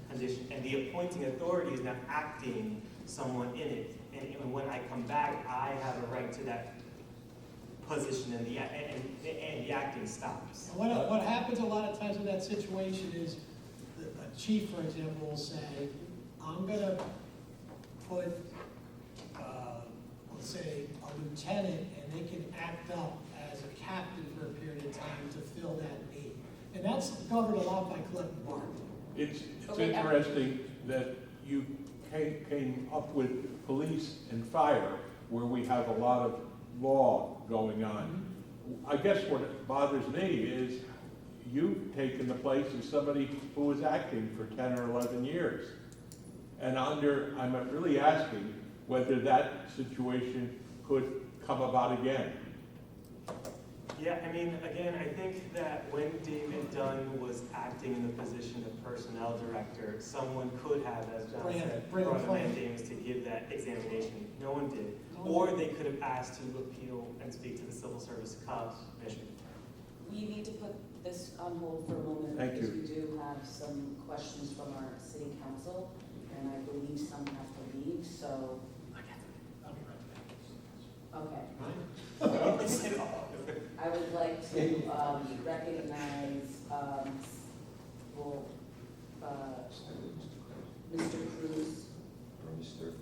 condition, and the appointing authority is now acting someone in it. And when I come back, I have a right to that position, and the acting stops. And what happens a lot of times in that situation is a chief, for example, will say, I'm gonna put, let's say, a lieutenant, and they can act up as a captain for a period of time to fill that need. And that's covered a lot by collective bargaining. It's interesting that you came up with police and fire, where we have a lot of law going on. I guess what bothers me is you've taken the place of somebody who was acting for 10 or 11 years. And I'm really asking whether that situation could come about again. Yeah, I mean, again, I think that when David Dunn was acting in the position of personnel director, someone could have, as John said, brought a mandamus to give that examination. No one did. Or they could have asked to appeal and speak to the Civil Service Commission. We need to put this on hold for a moment. Thank you. Because we do have some questions from our city council, and I believe some have to leave, so. I'll be right back. Okay. I would like to recognize, Mr. Cruz.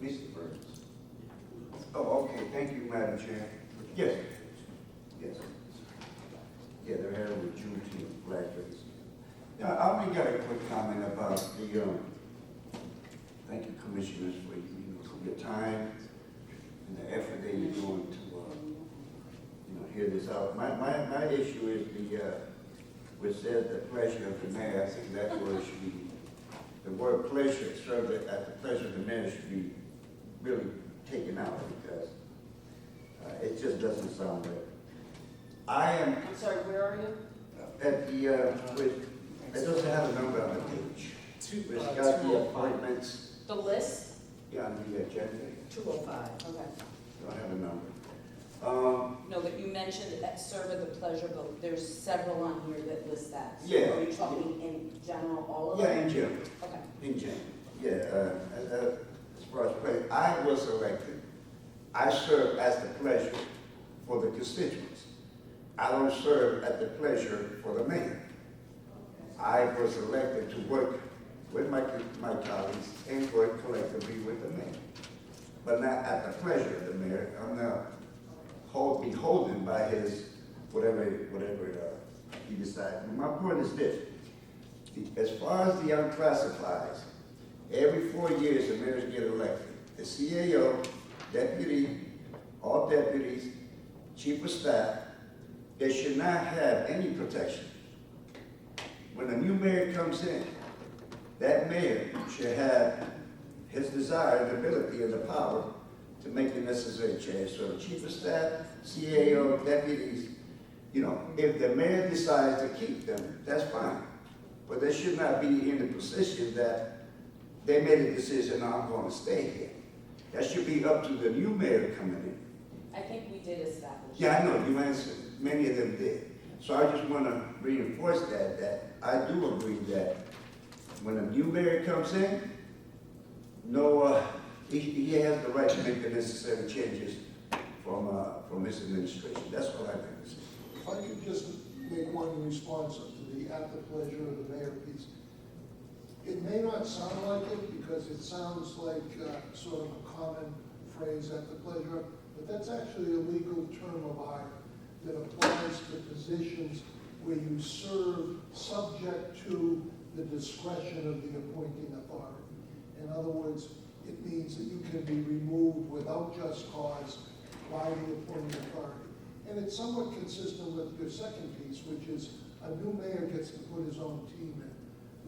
Mr. Burns. Oh, okay, thank you, Madam Chair. Yes, yes. Yeah, they're here with Juneteenth blackface. Now, I only got a quick comment about the, thank you, commissioners, for your time and the effort that you're doing to, hear this out. My issue is which says the pleasure of the mayor. I think that word should be, the word pleasure, served at the pleasure of the mayor should be really taken out, because it just doesn't sound right. I'm sorry, where are you? At the, it doesn't have a number on the page. It's got the appointments, The list? yeah, on the agenda. 205. Okay. Don't have a number. No, but you mentioned that serve at the pleasure, but there's several on here that list that. So Yeah. Are you talking in general, all of Yeah, them? in general. Okay. In general, yeah. As far as pleasure, I was elected. I served as the pleasure for the constituents. I don't serve at the pleasure for the mayor. I was elected to work with my colleagues and work collectively with the mayor. But not at the pleasure of the mayor. I'm not beholden by his whatever he decides. My point is this: as far as the unclassifieds, every 4 years the mayors get elected. The CAO, deputy, all deputies, chief of staff, they should not have any protection. When a new mayor comes in, that mayor should have his desire, the ability, and the power to make the necessary change. So the chief of staff, CAO, deputies, if the mayor decides to keep them, that's fine. But they should not be in the position that they made a decision, no, I'm going to stay here. That should be up to the new mayor coming in. I think we did establish. Yeah, I know, you answered, many of them did. So I just want to reinforce that I do agree that when a new mayor comes in, he has the right to make the necessary changes from his administration. That's what I think to say. If I could just make one response to the at the pleasure of the mayor piece. It may not sound like it because it sounds like sort of a common phrase, at the pleasure, but that's actually a legal term of art that applies to positions where you serve subject to the discretion of the appointing authority. In other words, it means that you can be removed without just cause by the appointing authority. And it's somewhat consistent with your second piece, which is a new mayor gets to put his own team in,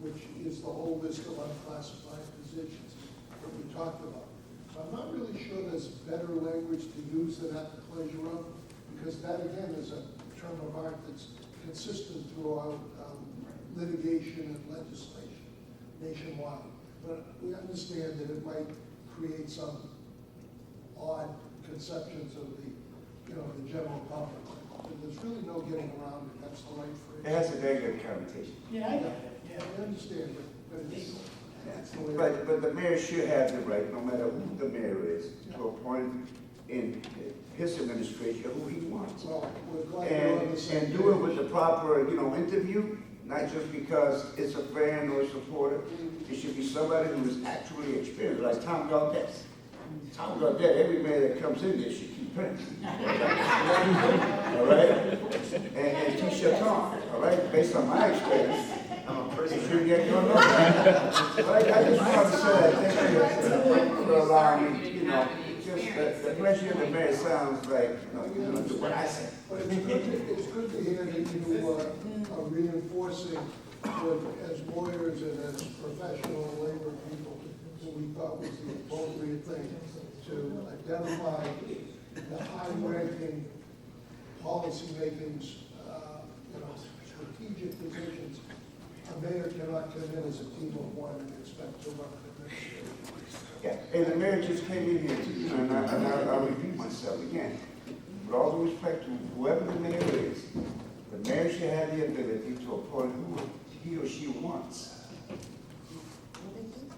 which is the whole list of unclassified positions that we talked about. So I'm not really sure there's better language to use than at the pleasure of, because that again is a term of art that's consistent throughout litigation and legislation nationwide. But we understand that it might create some odd conceptions of the general public. But there's really no getting around it. That's the right phrase. It has a negative connotation. Yeah, I got it. Yeah, I understand, but it's, that's the way. But the mayor should have the right, no matter who the mayor is, to appoint in his administration who he wants. Well, we're glad you're on the same And do it with page. the proper, interview, not just because it's a friend or a supporter. It should be somebody who is actually experienced, like Tom Gaudette. Tom Gaudette, every mayor that comes in there should keep him. All right? And Tisha Tom, all right? Based on my experience, I'm a pretty sure get your number. But I just wanted to say that, thank you for allowing me, just the pleasure of the mayor sounds like, you're gonna do what I say. But it's good to hear that you are reinforcing what, as lawyers and as professional labor people, what we thought was the appropriate thing to identify the high-ranking policymaking's, strategic positions. A mayor cannot come in as a team of one and expect to run an administration. Yeah, and the mayor just came in here too, and I'll repeat myself again. With all due respect to whoever the mayor is, the mayor should have the ability to appoint who he or she wants.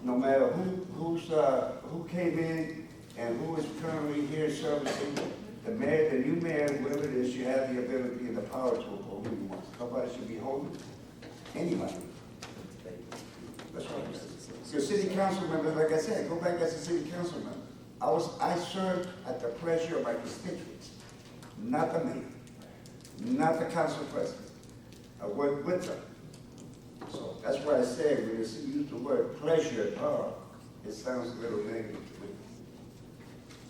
No matter who came in and who is currently here servicing, the new mayor, whoever it is, should have the ability and the power to appoint who he wants. Nobody should be holding anybody. That's what I'm saying. Your city council member, like I said, go back as a city council member. I served at the pleasure of my constituents, not the mayor, not the council president. I worked with them. So that's why I said when you use the word pleasure, it sounds a little negative to me.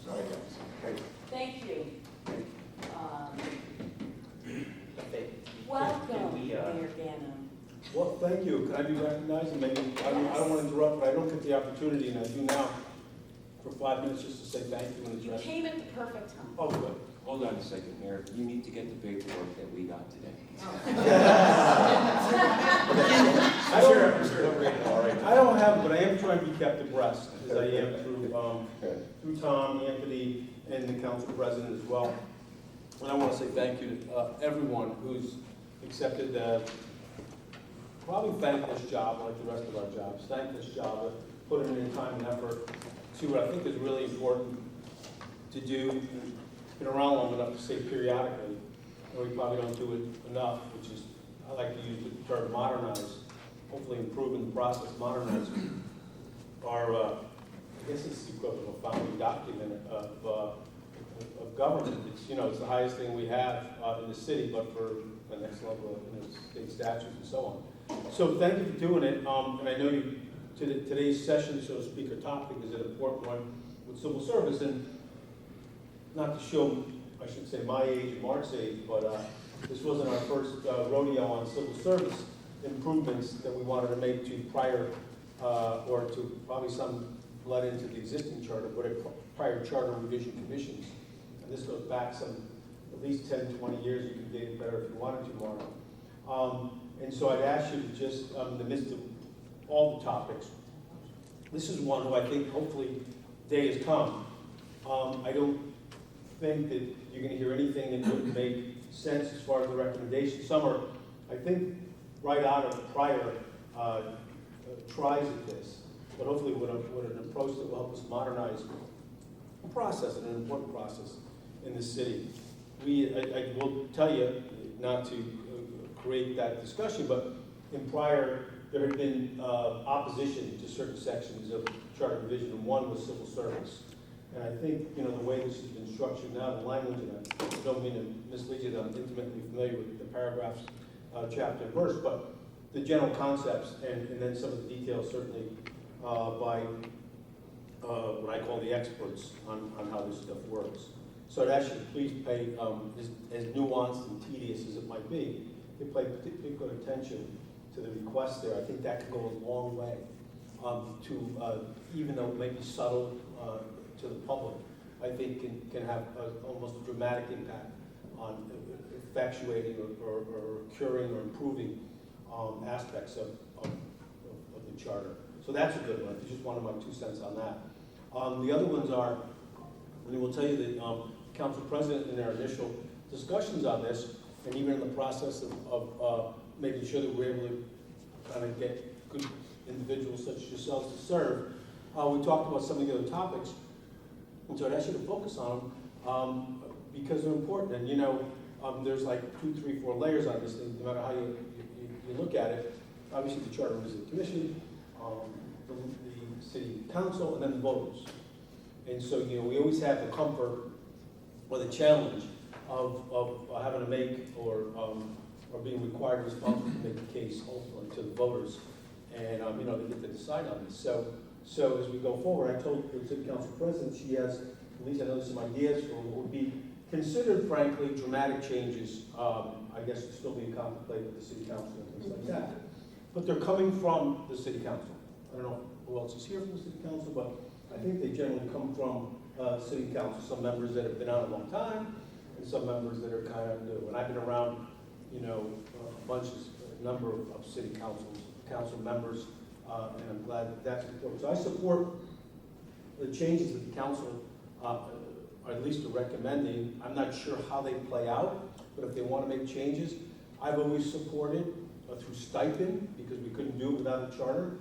Sorry, guys. Thank you. Thank you. Welcome, Mayor Gannon. Well, thank you. Can I be recognized? And maybe, I don't want to interrupt, but I don't get the opportunity, and I do now, for 5 minutes, just to say thank you and You address. came at the perfect time. Oh, good. Hold on a second, Mayor. You need to get the paperwork that we got today. I don't have it, but I am trying to be kept abreast, as I am through Tom, Anthony, and the council president as well. And I want to say thank you to everyone who's accepted probably thankless job, like the rest of our jobs, thankless job of putting in time and effort to what I think is really important to do. It's been around long enough to say periodically, and we probably don't do it enough, which is, I like to use the term modernize, hopefully improve in the process, modernize our, I guess it's the equivalent of a founding document of government. It's, you know, it's the highest thing we have in the city, but for the next level of, state statutes and so on. So thank you for doing it, and I know you, today's session, so to speak, or topic is an important one with civil service, and not to show, I should say, my age and Mark's age, but this wasn't our first rodeo on civil service improvements that we wanted to make to prior, or to probably some bled into the existing charter, but prior charter revision commissions. And this goes back some, at least 10, 20 years. You can date it better if you wanted to, Mark. And so I'd ask you to just, in the midst of all the topics, this is one who I think hopefully day has come. I don't think that you're going to hear anything that wouldn't make sense as far as the recommendations. Some are, I think, right out of prior tries at this, but hopefully with an approach that will help us modernize a process, an important process in the city. I will tell you, not to create that discussion, but in prior, there had been opposition to certain sections of charter revision, and one was civil service. And I think, you know, the way this has been structured now, the language, and I don't mean to mislead you that I'm intimately familiar with the paragraphs, chapter and verse, but the general concepts, and then some of the details certainly by what I call the experts on how this stuff works. So I'd ask you to please pay, as nuanced and tedious as it might be, to pay particular attention to the request there. I think that could go a long way to, even though it may be subtle to the public, I think can have almost a dramatic impact on effectuating or curing or improving aspects of the charter. So that's a good one. I just wanted my 2 cents on that. The other ones are, and I will tell you that Council President in their initial discussions on this, and even in the process of making sure that we're able to kind of get good individuals such as yourselves to serve, we talked about some of the other topics. And so I'd ask you to focus on them because they're important. And you know, there's like 2, 3, 4 layers on this thing, no matter how you look at it. Obviously, the Charter Revision Commission, the City Council, and then the voters. And so, you know, we always have the comfort or the challenge of having to make or being required responsible to make the case ultimately to the voters, and you know, they get to decide on this. So as we go forward, I told the City Council President she has, at least I know some ideas for what would be considered, frankly, dramatic changes. I guess it's still being contemplated with the City Council and things like that. But they're coming from the City Council. I don't know who else is here from the City Council, but I think they generally come from City Council. Some members that have been on a long time, and some members that are kind of new. And I've been around, you know, a number of City Council members, and I'm glad that that's important. So I support the changes that the Council, or at least are recommending. I'm not sure how they play out, but if they want to make changes, I've always supported through stipend, because we couldn't do it without a charter,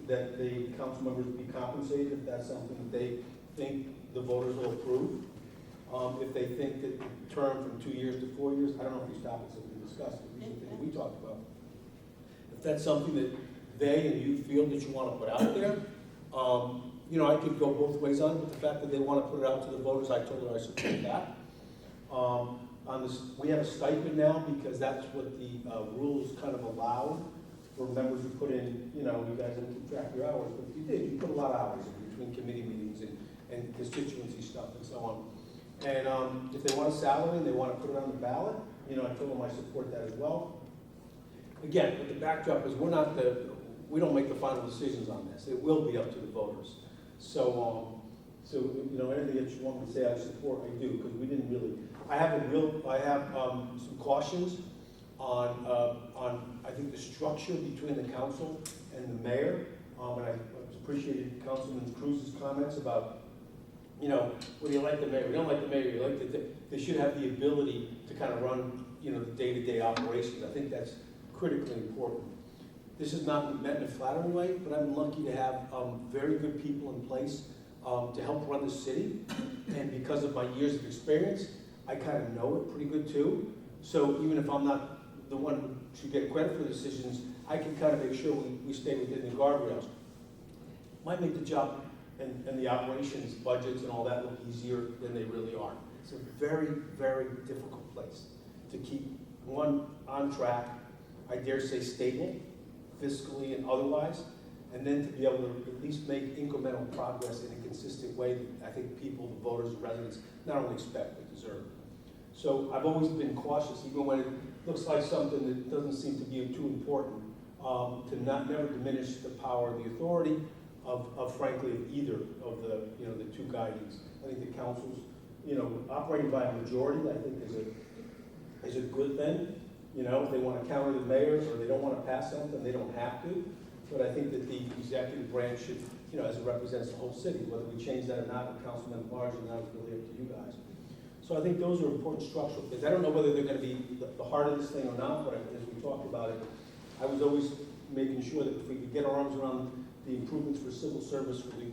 that the council members be compensated if that's something that they think the voters will approve. If they think that the term from 2 years to 4 years, I don't know if these topics have been discussed, but these are things we talked about. If that's something that they and you feel that you want to put out there, you know, I could go both ways on it, but the fact that they want to put it out to the voters, I told her I support that. On this, we have a stipend now because that's what the rules kind of allow for members who put in, you know, you guys didn't keep track of your hours, but you did, you put a lot of hours in between committee meetings and constituency stuff and so on. And if they want a salary and they want to put it on the ballot, you know, I told them I support that as well. Again, but the backdrop is we don't make the final decisions on this. It will be up to the voters. So you know, anything that you want me to say I support, I do, because we didn't really. I have some cautions on I think the structure between the council and the mayor. And I appreciated Councilman Cruz's comments about, you know, whether you like the mayor, you don't like the mayor, you like they should have the ability to kind of run, you know, the day-to-day operations. I think that's critically important. This is not meant in a flattering way, but I'm lucky to have very good people in place to help run the city. And because of my years of experience, I kind of know it pretty good too. So even if I'm not the one who should get credit for the decisions, I can kind of make sure we stay within the guardrails. Might make the job and the operations, budgets and all that look easier than they really are. It's a very, very difficult place to keep one on track, I dare say stable, fiscally and otherwise, and then to be able to at least make incremental progress in a consistent way that I think people, the voters, and residents not only expect but deserve. So I've always been cautious, even when it looks like something that doesn't seem to be too important, to never diminish the power and the authority of frankly, of either of the, the two guidings. I think the councils, operating by a majority, I think is a good thing. If they want to counter the mayor or they don't want to pass something, they don't have to. But I think that the executive branch should, as it represents the whole city, whether we change that or not, the councilman at large, and that is really up to you guys. So I think those are important structural things. I don't know whether they're going to be the heart of this thing or not, but as we talked about it, I was always making sure that if we could get our arms around the improvements for civil service, for the,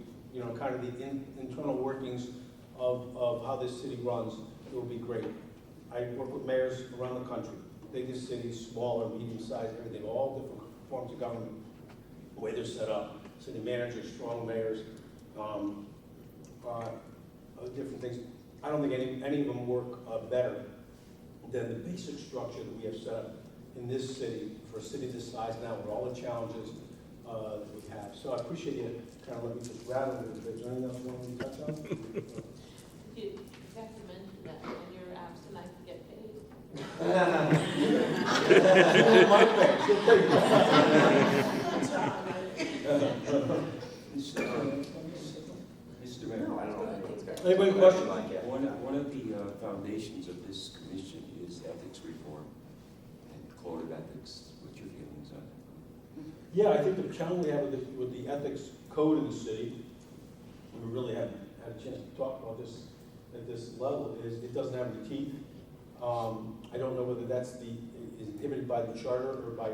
kind of the internal workings of how this city runs, it would be great. I work with mayors around the country, biggest cities, smaller, medium-sized, everything, all different forms of government, the way they're set up, city managers, strong mayors, different things. I don't think any of them work better than the basic structure that we have set up in this city, for a city this size now, with all the challenges that we have. So I appreciate you kind of let me just rattle a little bit. Is there anything else you want me to touch on? You forgot to mention that when you're absent, I can get paid. My thanks. She'll take Mr. Mayor. No, I don't know. Anybody question? One of the foundations of this commission is ethics reform and code of ethics. What's your feelings on it? Yeah, I think the challenge we have with the ethics code in the city, and we really haven't had a chance to talk about this at this level, is it doesn't have any teeth. I don't know whether that's is inhibited by the charter or by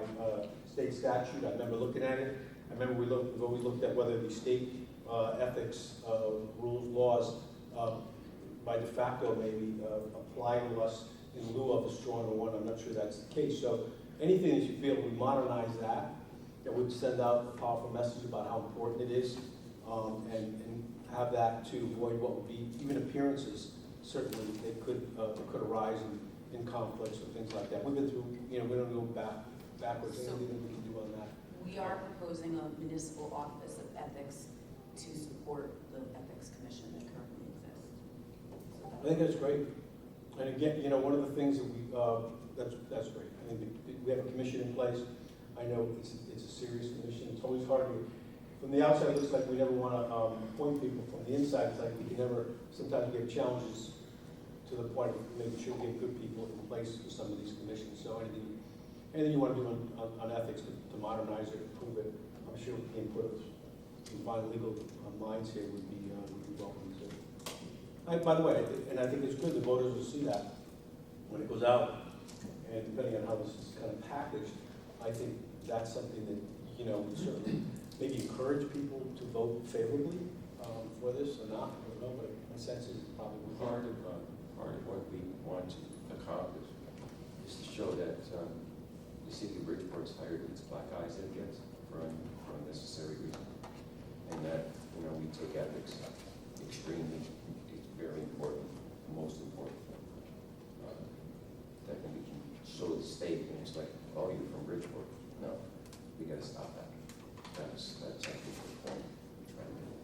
state statute. I remember looking at it. I remember we looked at whether the state ethics rules, laws, by de facto maybe apply to us in lieu of a stronger one. I'm not sure that's the case. So anything that you feel we modernize that would send out a powerful message about how important it is, and have that to avoid what would be even appearances. Certainly, they could arise in conflicts or things like that. We've been through, we don't go backwards. So- Anything that we can do on that? We are proposing a municipal office of ethics to support the ethics commission that currently exists. So I think that's great. And again, one of the things that that's great. I think we have a commission in place. I know it's a serious commission. It's always hard to, from the outside, it looks like we never want to appoint people. From the inside, it's like we can never, sometimes we have challenges to the point of making sure we get good people in place for some of these commissions. So anything you want to do on ethics to modernize it, improve it, I'm sure the input of fine legal minds here would be welcome too. By the way, and I think it's good the voters will see that when it goes out, and depending on how this is kind of packaged, I think that's something that, would certainly maybe encourage people to vote favorably for this or not. I don't know, but my sense is probably Part of what we want to accomplish is to show that the city of Bridgeport's hired its black eyes, I guess, for unnecessary reasons. And that, we take ethics extremely, it's very important, the most important. That when we can show the state, and it's like, oh, you're from Bridgeport. No, we gotta stop that. That's I think the point we're trying to make.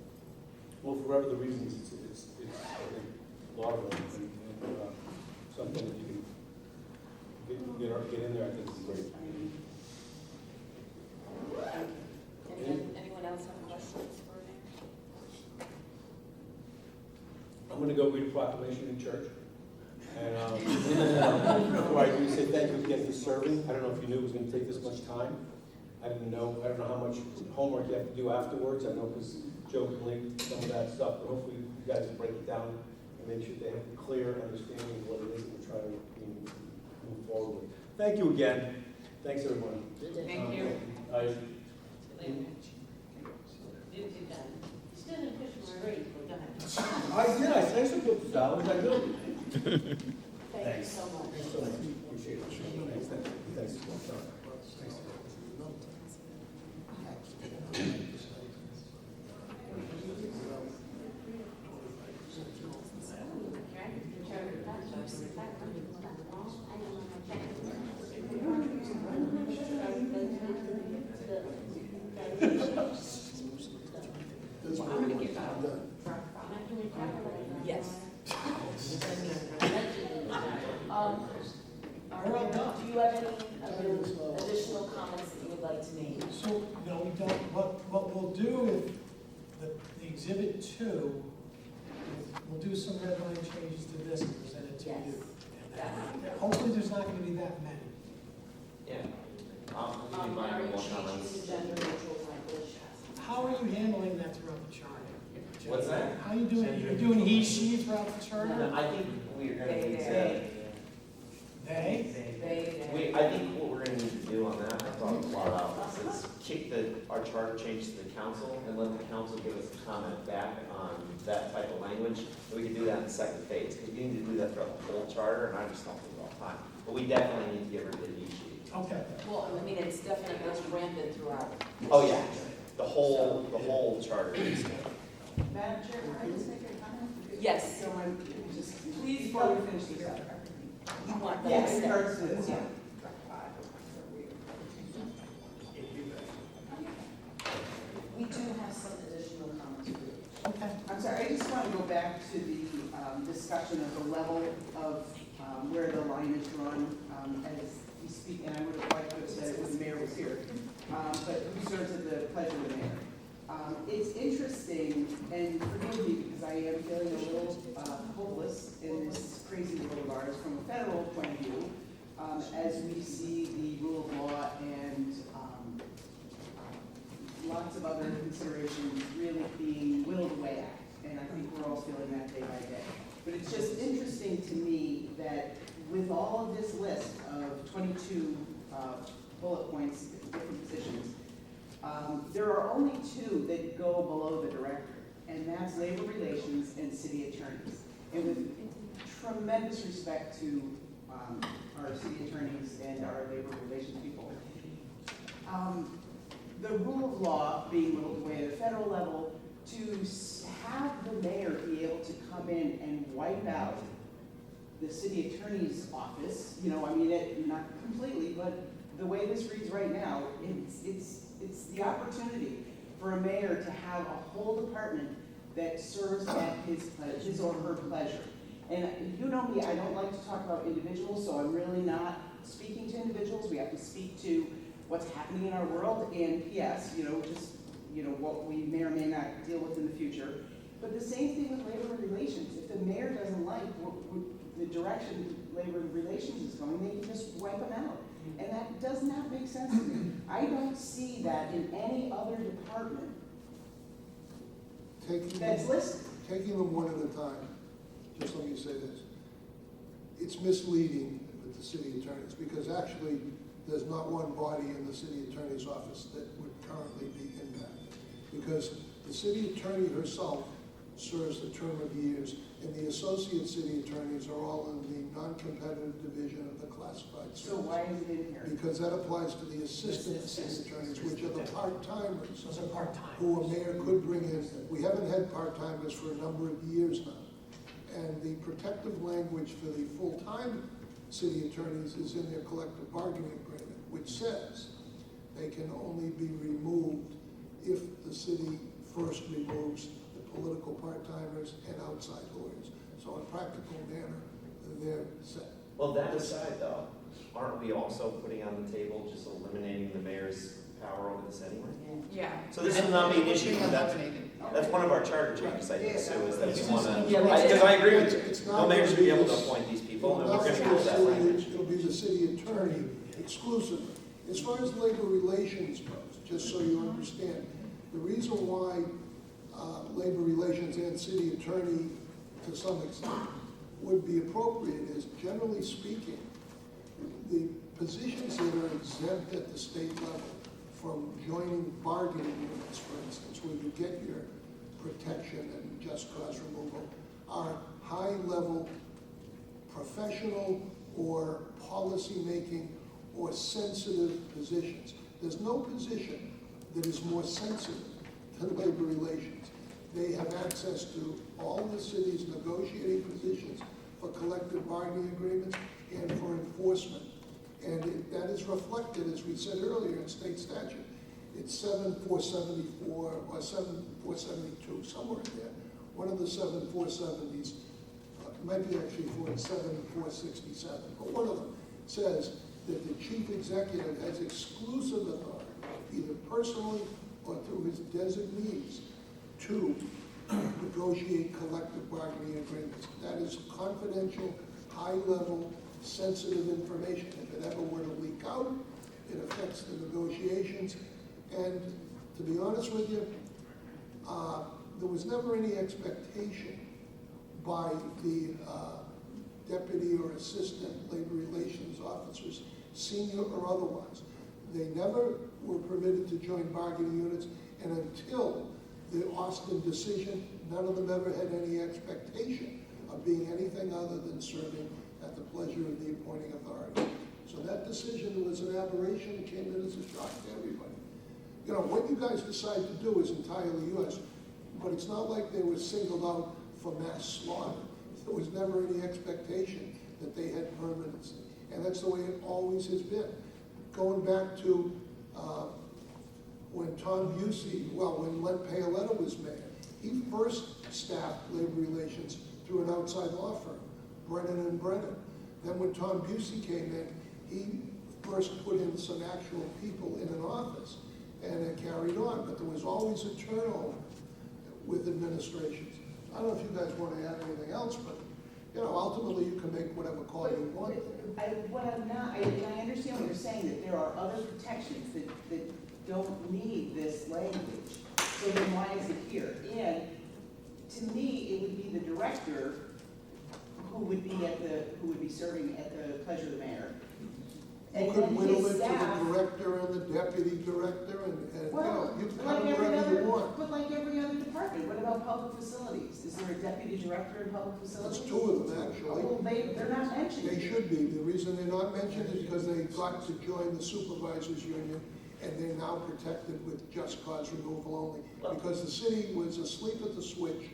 well, for whatever the reasons, it's I think, laudable and something that you can get in there, I think is great. Anyone else have questions for me? I'm going to go read a proclamation in church. And before I do, say thank you again for serving. I don't know if you knew it was going to take this much time. I don't know how much homework you have to do afterwards. I know because Joe can link some of that stuff, but hopefully you guys will break it down and make sure they have a clear understanding of what it is that we're trying to move forward with. Thank you again. Thanks, everyone. Thank you. Still didn't push my rate, but go ahead. I did. I said some $50. I do. Thank you so much. Thanks so much. Appreciate it. Thanks. Yes. Do you have any additional comments that you would like to make? So, no, we don't, what we'll do if the exhibit 2, we'll do some red line changes to this and present it to Yes. you. And hopefully there's not gonna be that many. Yeah. Are Maybe you minor more changing comments. the gender neutral language? How are you handling that throughout the charter? What's that? How you doing, you're doing he, she throughout the charter? No, I think we're gonna need to, They? I think what we're gonna need to do on that, I thought a lot about this, is kick our charter change to the council and let the council give us a comment back on that type of language. And we can do that in the second phase, because we need to do that throughout the whole charter, and I just don't think all the time. But we definitely need to get rid of the he, she. Okay. Well, I mean, it's definitely, it's rampant throughout. Oh, yeah, the whole charter is. Madam Chair, can I just make a comment? Yes. So I'm just, Please, before we finish this up. You want the Yeah, next in step? regards to this, yeah. We do have some additional comments for you. Okay. I'm sorry, I just want to go back to the discussion of the level of where the line is drawn as we speak, and I would have liked to have said it when the mayor was here, but who serves at the pleasure of the mayor. It's interesting, and forgive me because I am feeling a little hopeless in this crazy world of ours from a federal point of view, as we see the rule of law and lots of other considerations really being whittled away at, and I think we're all feeling that day by day. But it's just interesting to me that with all of this list of 22 bullet points, different positions, there are only 2 that go below the director, and that's labor relations and city attorneys. And with tremendous respect to our city attorneys and our labor relations people, the rule of law being whittled away at the federal level, to have the mayor be able to come in and wipe out the city attorney's office, I mean, not completely, but the way this reads right now, it's the opportunity for a mayor to have a whole department that serves at his or her pleasure. And you know me, I don't like to talk about individuals, so I'm really not speaking to individuals. We have to speak to what's happening in our world, and yes, what we may or may not deal with in the future. But the same thing with labor relations. If the mayor doesn't like the direction labor relations is going, they can just wipe them out. And that does not make sense to me. I don't see that in any other department that's listed. Taking them one at a time, just let me say this. It's misleading with the city attorneys, because actually, there's not one body in the city attorney's office that would currently be impacted. Because the city attorney herself serves a term of years, and the associate city attorneys are all in the non-competitive division of the classified service. So why is it in here? Because that applies to the assistant city attorneys, which are the part-timers. Those are part-time. Who a mayor could bring in. We haven't had part-timers for a number of years now. And the protective language for the full-time city attorneys is in their collective bargaining agreement, which says they can only be removed if the city first removes the political part-timers and outside lawyers. So in practical manner, they're set. Well, that aside though, aren't we also putting on the table just eliminating the mayor's power over this anyway? Yeah. So this will not be an issue, that's one of our charter changes, I think, Sue, is that we want to, Yeah, because I agree with It's you. not No mayor should be able to gonna be appoint these people, and It'll we're going to not use that be the language. city- It'll be the city attorney exclusively. As far as labor relations goes, just so you understand, the reason why labor relations and city attorney to some extent would be appropriate is, generally speaking, the positions that are exempt at the state level from joining bargaining units, for instance, where you get your protection and just cause removal, are high-level professional or policy-making or sensitive positions. There's no position that is more sensitive than labor relations. They have access to all the city's negotiating positions for collective bargaining agreements and for enforcement. And that is reflected, as we said earlier, in state statute. It's 7474 or 7472, somewhere in there. One of the 7470s, it might be actually 7467, but one of them says that the chief executive has exclusive authority, either personally or through his designees, to negotiate collective bargaining agreements. That is confidential, high-level, sensitive information. If it ever were to leak out, it affects the negotiations. And to be honest with you, there was never any expectation by the deputy or assistant labor relations officers, senior or otherwise. They never were permitted to join bargaining units, and until the Austin decision, none of them ever had any expectation of being anything other than serving at the pleasure of the appointing authority. So that decision was an aberration. It came in as a shock to everybody. You know, what you guys decide to do is entirely yours, but it's not like they were singled out for mass slaughter. There was never any expectation that they had permanency. And that's the way it always has been. Going back to when Tom Busey, when Len Paoletta was mayor, he first staffed labor relations through an outside law firm, Brennan and Brennan. Then when Tom Busey came in, he first put in some actual people in an office, and it carried on. But there was always a turnover with administrations. I don't know if you guys want to add anything else, but you know, ultimately you can make whatever call you want. I understand what you're saying, that there are other protections that don't need this language. So then why is it here? And to me, it would be the director who would be serving at the pleasure of the mayor. You And could then whittle his it to staff, the director and the deputy director, and you know, you can cut like them every wherever you other, want. but like every other department, what about public facilities? Is there a deputy director in public facilities? There's two of them, actually. Well, they're not mentioned. They should be. The reason they're not mentioned is because they got to join the supervisors union, and they're now protected with just cause removal only. Because the city was asleep at the switch,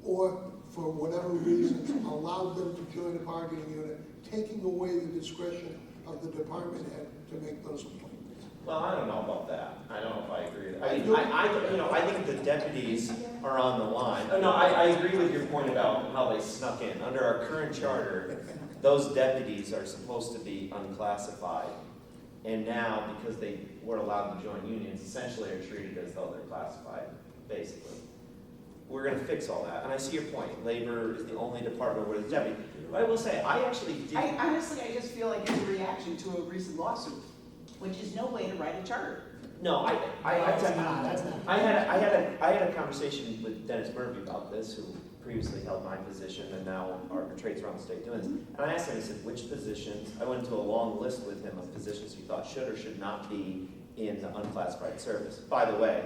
or for whatever reasons, allowed them to join a bargaining unit, taking away the discretion of the department head to make those appointments. Well, I don't know about that. I don't know if I agree. I think the deputies are on the line. Oh, no, I agree with your point about how they snuck in. Under our current charter, those deputies are supposed to be unclassified. And now, because they were allowed to join unions, essentially are treated as though they're classified, basically. We're going to fix all that. And I see your point. Labor is the only department where the deputy. But I will say, I actually did. Honestly, I just feel like it's a reaction to a recent lawsuit, which is no way to write a charter. No, That's not. I had a conversation with Dennis Murphy about this, who previously held my position and now arbitrates around the state doing this. And I asked him, I said, which positions? I went into a long list with him of positions he thought should or should not be in the unclassified service. By the way,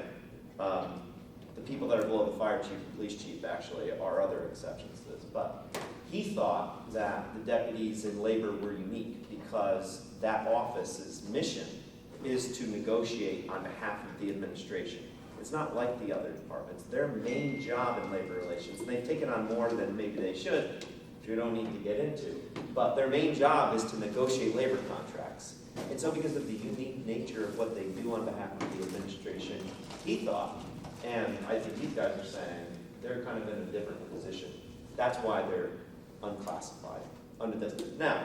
the people that are below the fire chief and police chief actually are other exceptions to this. But he thought that the deputies in labor were unique because that office's mission is to negotiate on behalf of the administration. It's not like the other departments. Their main job in labor relations, and they've taken on more than maybe they should, which we don't need to get into, but their main job is to negotiate labor contracts. And so because of the unique nature of what they do on behalf of the administration, he thought, and I think these guys are saying, they're kind of in a different position. That's why they're unclassified under this. Now,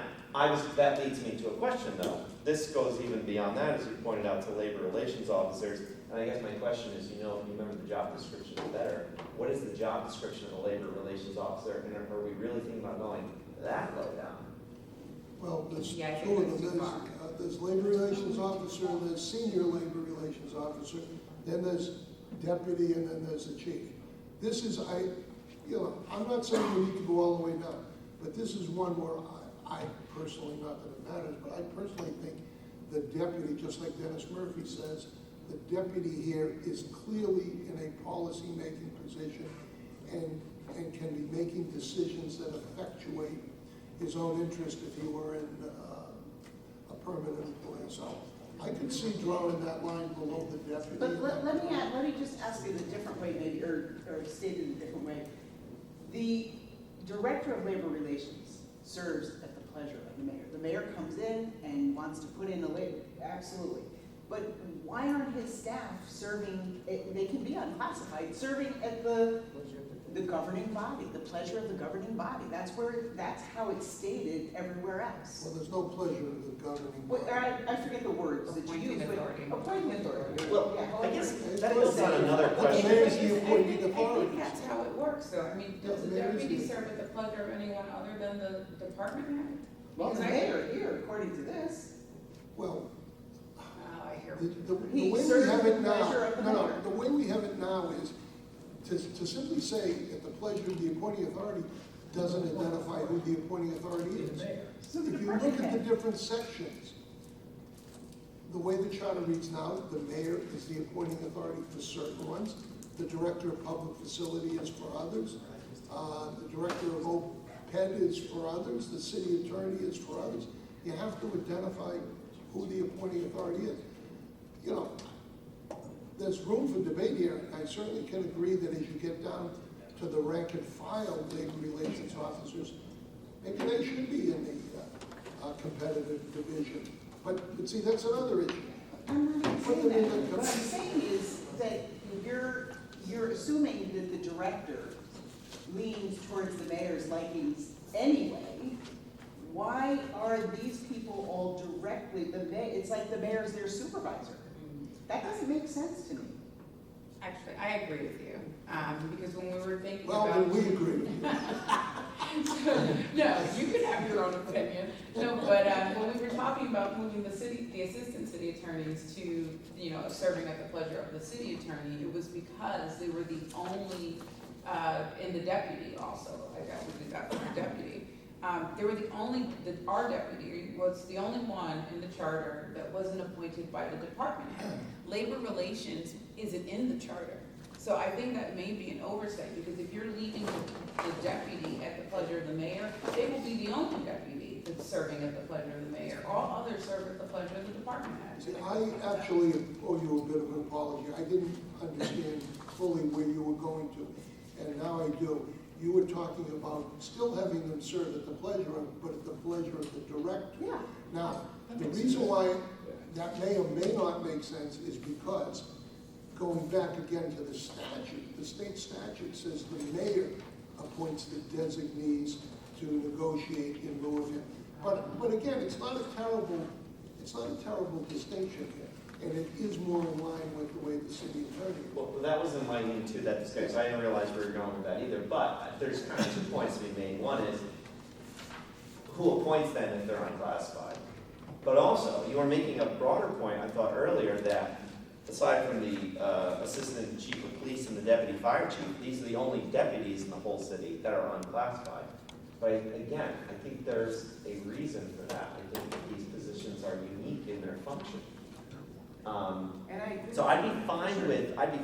that leads me to a question though. This goes even beyond that, as you pointed out, to labor relations officers. And I guess my question is, if you remember the job description better, what is the job description of a labor relations officer? And are we really thinking about going that low down? Well, there's Yeah, I think two of that's them. too far. There's labor relations officer, and there's senior labor relations officer, then there's deputy, and then there's the chief. This is, I'm not saying we need to go all the way down, but this is one where I personally, not that it matters, but I personally think the deputy, just like Dennis Murphy says, the deputy here is clearly in a policy-making position and can be making decisions that effectuate his own interest if he were in a permanent employee. So I could see drawing that line below the deputy. But let me just ask it a different way, maybe, or state it a different way. The Director of Labor Relations serves at the pleasure of the mayor. The mayor comes in and wants to put in a labor, absolutely. But why aren't his staff serving, they can be unclassified, serving at the governing body, the pleasure of the governing body? That's how it's stated everywhere else. Well, there's no pleasure of the governing Well, body. I forget the words that you Appointing use, but authority. appointing authority. Well, Yeah, I guess however- that goes on another But the question. mayor's the appointing I authority. think that's how it works, though. I mean, does the Yeah, the mayor's deputy the- serve at the pleasure of anyone other than the department head? Well, the Because mayor here, according to this, Well, Oh, I hear. the He way we serves have the it now, pleasure of the no, mayor. the way we have it now is to simply say at the pleasure of the appointing authority doesn't identify who the appointing authority is. So the If you department look at the head. different sections, the way the charter reads now, the mayor is the appointing authority for certain ones. The director of public facility is for others. The director of OPED is for others. The city attorney is for others. You have to identify who the appointing authority is. You know, there's room for debate here. I certainly can agree that as you get down to the rank and file labor relations officers, maybe they should be in the competitive division. But see, that's another issue. I'm not even Put saying them in that. the- What I'm saying is that you're assuming that the director leans towards the mayor's likings anyway. Why are these people all directly, it's like the mayor's their supervisor? That doesn't make sense to me. Actually, I agree with you, because when we were thinking Well, about. then we agree. No, you can have your own opinion. No, but when we were talking about moving the assistant city attorneys to, serving at the pleasure of the city attorney, it was because they were the only, and the deputy also, I got to do that for the deputy. They were our deputy was the only one in the charter that wasn't appointed by the department head. Labor relations isn't in the charter. So I think that may be an oversight, because if you're leaving the deputy at the pleasure of the mayor, they will be the only deputy that's serving at the pleasure of the mayor. All others serve at the pleasure of the department head. See, I actually owe you a bit of an apology. I didn't understand fully where you were going to, and now I do. You were talking about still having them serve at the pleasure of, but at the pleasure of the director. Yeah. Now, the reason why that may or may not make sense is because, going back again to the statute, the state statute says the mayor appoints the designees to negotiate in lieu of him. But again, it's not a terrible distinction here, and it is more in line with the way the city attorney. Well, that was enlightening too, that discussion. I didn't realize we were going with that either, but there's kind of 2 points to be made. One is, who appoints them if they're unclassified? But also, you were making a broader point, I thought earlier, that aside from the assistant chief of police and the deputy fire chief, these are the only deputies in the whole city that are unclassified. But again, I think there's a reason for that. I think that these positions are unique in their function. And I agree. So I'd be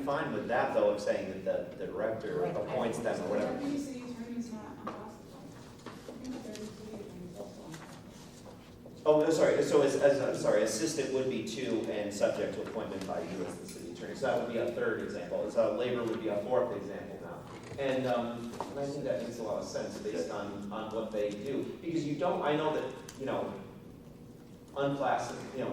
fine with that though, of saying that the director appoints them or whatever. Deputy city attorney's not unclassified. I think there's city attorneys also. Oh, sorry, assistant would be two and subject to appointment by you as the city attorney. So that would be a third example. So labor would be a fourth example now. And I think that makes a lot of sense based on what they do. Because you don't, I know that,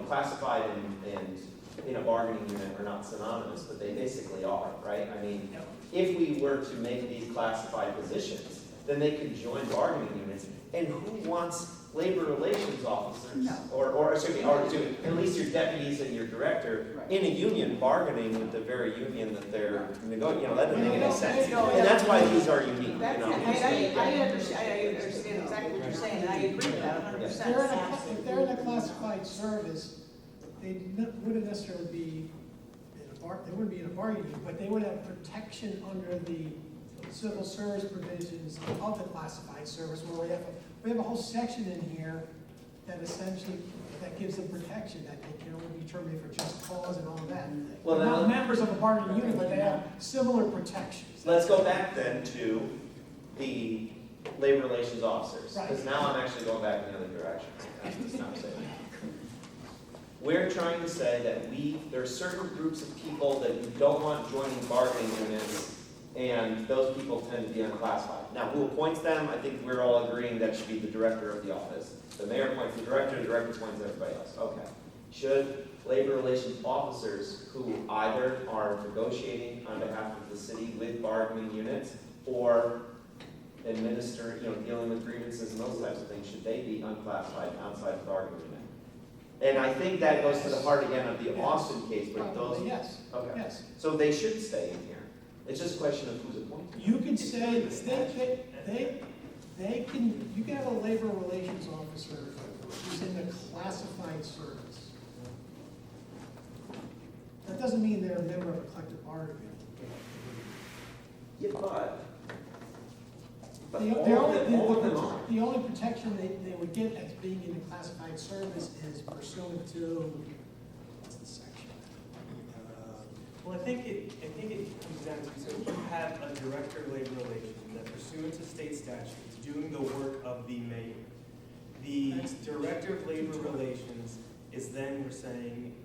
classified and in a bargaining unit are not synonymous, but they basically are, right? I mean, if we were to make these classified positions, then they could join bargaining units. And who wants labor relations officers? No. Or at least your deputies and your director Right. in a union bargaining with the very union that they're negotiating, that doesn't make any sense. No, And that's why these are unique, That's, I understand exactly what you're saying, and I agree with that 100%. If they're in a classified service, they wouldn't necessarily be they wouldn't be in a bargaining unit, but they would have protection under the civil service provisions of the classified service, where we have a whole section in here that essentially, that gives them protection, that they can only be terminated for just cause and all of that. Well, They're not then- members of a bargaining unit, but they have similar protections. Let's go back then to the labor relations officers, Right. because now I'm actually going back in the other direction. That's just not saying. We're trying to say that there are certain groups of people that we don't want joining bargaining units, and those people tend to be unclassified. Now, who appoints them? I think we're all agreeing that should be the director of the office. The mayor appoints the director appoints everybody else. Okay. Should labor relations officers who either are negotiating on behalf of the city with bargaining units or administer, dealing with grievances and those types of things, should they be unclassified outside the bargaining unit? And I think that goes to the heart again of the Austin case, but those. Probably, yes, Okay. yes. So they should stay in here. It's just a question of who's appointed. You can say, they can, you can have a labor relations officer who's in the classified service. That doesn't mean they're a member of a collective bargaining. Yeah, but The all of them are. the only protection they would get as being in the classified service is pursuant to, what's the section? Well, I think it comes down to, so you have a director of labor relations that pursuant to state statute is doing the work of the mayor. The director of labor relations is then, we're saying,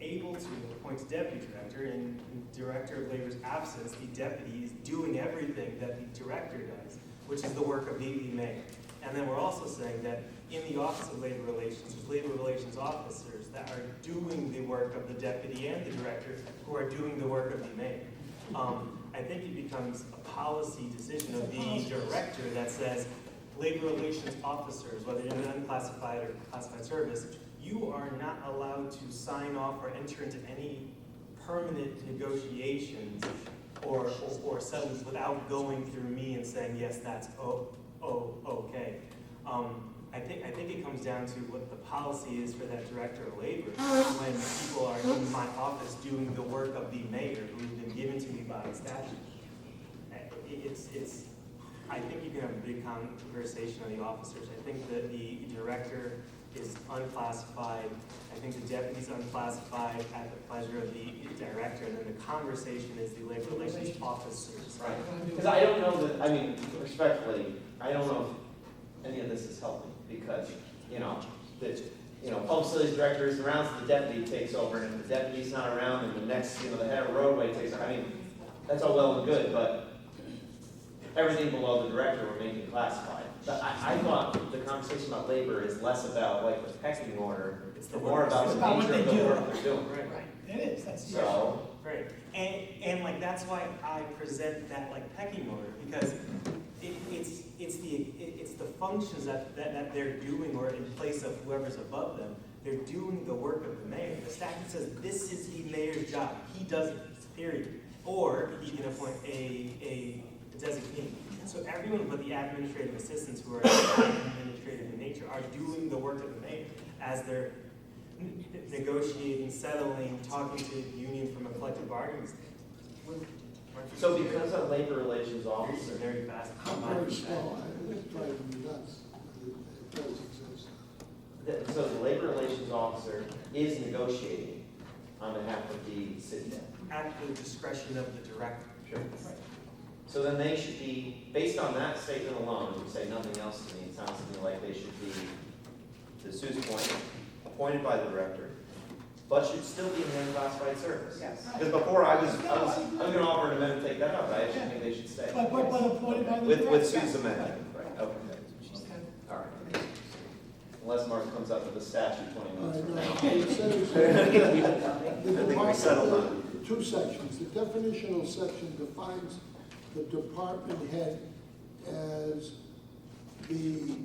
able to appoint a deputy director. In director of labor's absence, the deputy is doing everything that the director does, which is the work of the mayor. And then we're also saying that in the Office of Labor Relations, there's labor relations officers that are doing the work of the deputy and the director, who are doing the work of the mayor. I think it becomes a policy decision of the director that says, labor relations officers, whether in an unclassified or classified service, you are not allowed to sign off or enter into any permanent negotiations or settlements without going through me and saying, yes, that's okay. I think it comes down to what the policy is for that director of labor when people are in my office doing the work of the mayor who's been given to me by statute. I think you can have a big conversation on the officers. I think that the director is unclassified. I think the deputy's unclassified at the pleasure of the director, and then the conversation is the labor relations officers. Right. Because I don't know that, respectfully, I don't know if any of this is helping, because, public facilities director isn't around, so the deputy takes over, and if the deputy's not around, then the next, the head of roadway takes over. That's all well and good, but everything below the director we're making classified. But I thought the conversation about labor is less about the pecking order, it's more about the nature of the work they're doing. Right, it is, that's the issue. So, Right, and that's why I present that pecking order, because it's the functions that they're doing, or in place of whoever's above them. They're doing the work of the mayor. The statute says this is the mayor's job. He does it, period. Or he can appoint a designee. So everyone but the administrative assistants who are administrative in nature are doing the work of the mayor as they're negotiating, settling, talking to the union from a collective bargaining standpoint. so because a labor relations officer, Very fast. I'm very slow, it's driving me nuts. It does exist. so the labor relations officer is negotiating on behalf of the city. At the discretion of the director. Sure. So then they should be, based on that statement alone, and you say nothing else to me, it sounds to me like they should be, to Sue's point, appointed by the director, but should still be in the unclassified service. Yes. Because before I was gonna offer an amendment to take that out, but I actually think they should stay. But appointed by the With director. Sue's amendment, right, okay. All right. Unless Mark comes up with a statute 20 minutes from now. I think we settled on it. Two sections. The definitional section defines the department head as the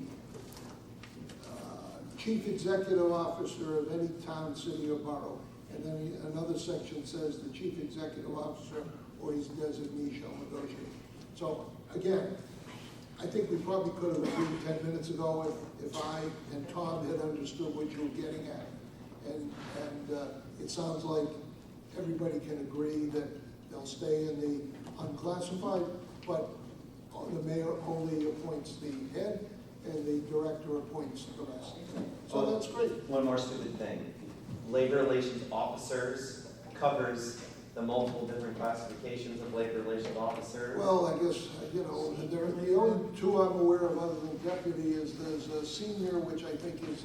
chief executive officer of any town, city, or borough. And then another section says the chief executive officer or his designee shall negotiate. So again, I think we probably could have agreed 10 minutes ago if I and Tom had understood what you were getting at. And it sounds like everybody can agree that they'll stay in the unclassified, but the mayor only appoints the head and the director appoints the rest. So that's great. One more stupid thing. Labor relations officers covers the multiple different classifications of labor relations officers? Well, I guess, you know, the only two I'm aware of other than deputy is there's a senior, which I think is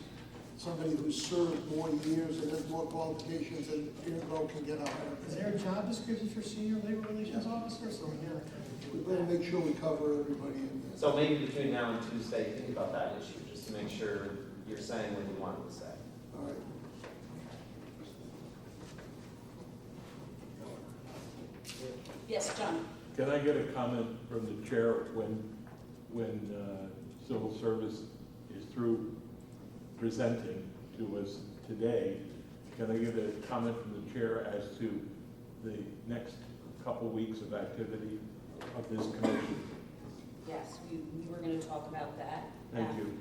somebody who's served more years and has more qualifications and ergo can get a higher Is pay. there a job description for senior labor relations officer? So we gotta kind of We do better that. make sure we cover everybody in there. So maybe between now and Tuesday, think about that issue, just to make sure you're saying what you wanted to say. All right. Yes, John? Can I get a comment from the chair when civil service is through presenting to us today? Can I get a comment from the chair as to the next couple weeks of activity of this commission? Yes, we were gonna talk about that. Thank you,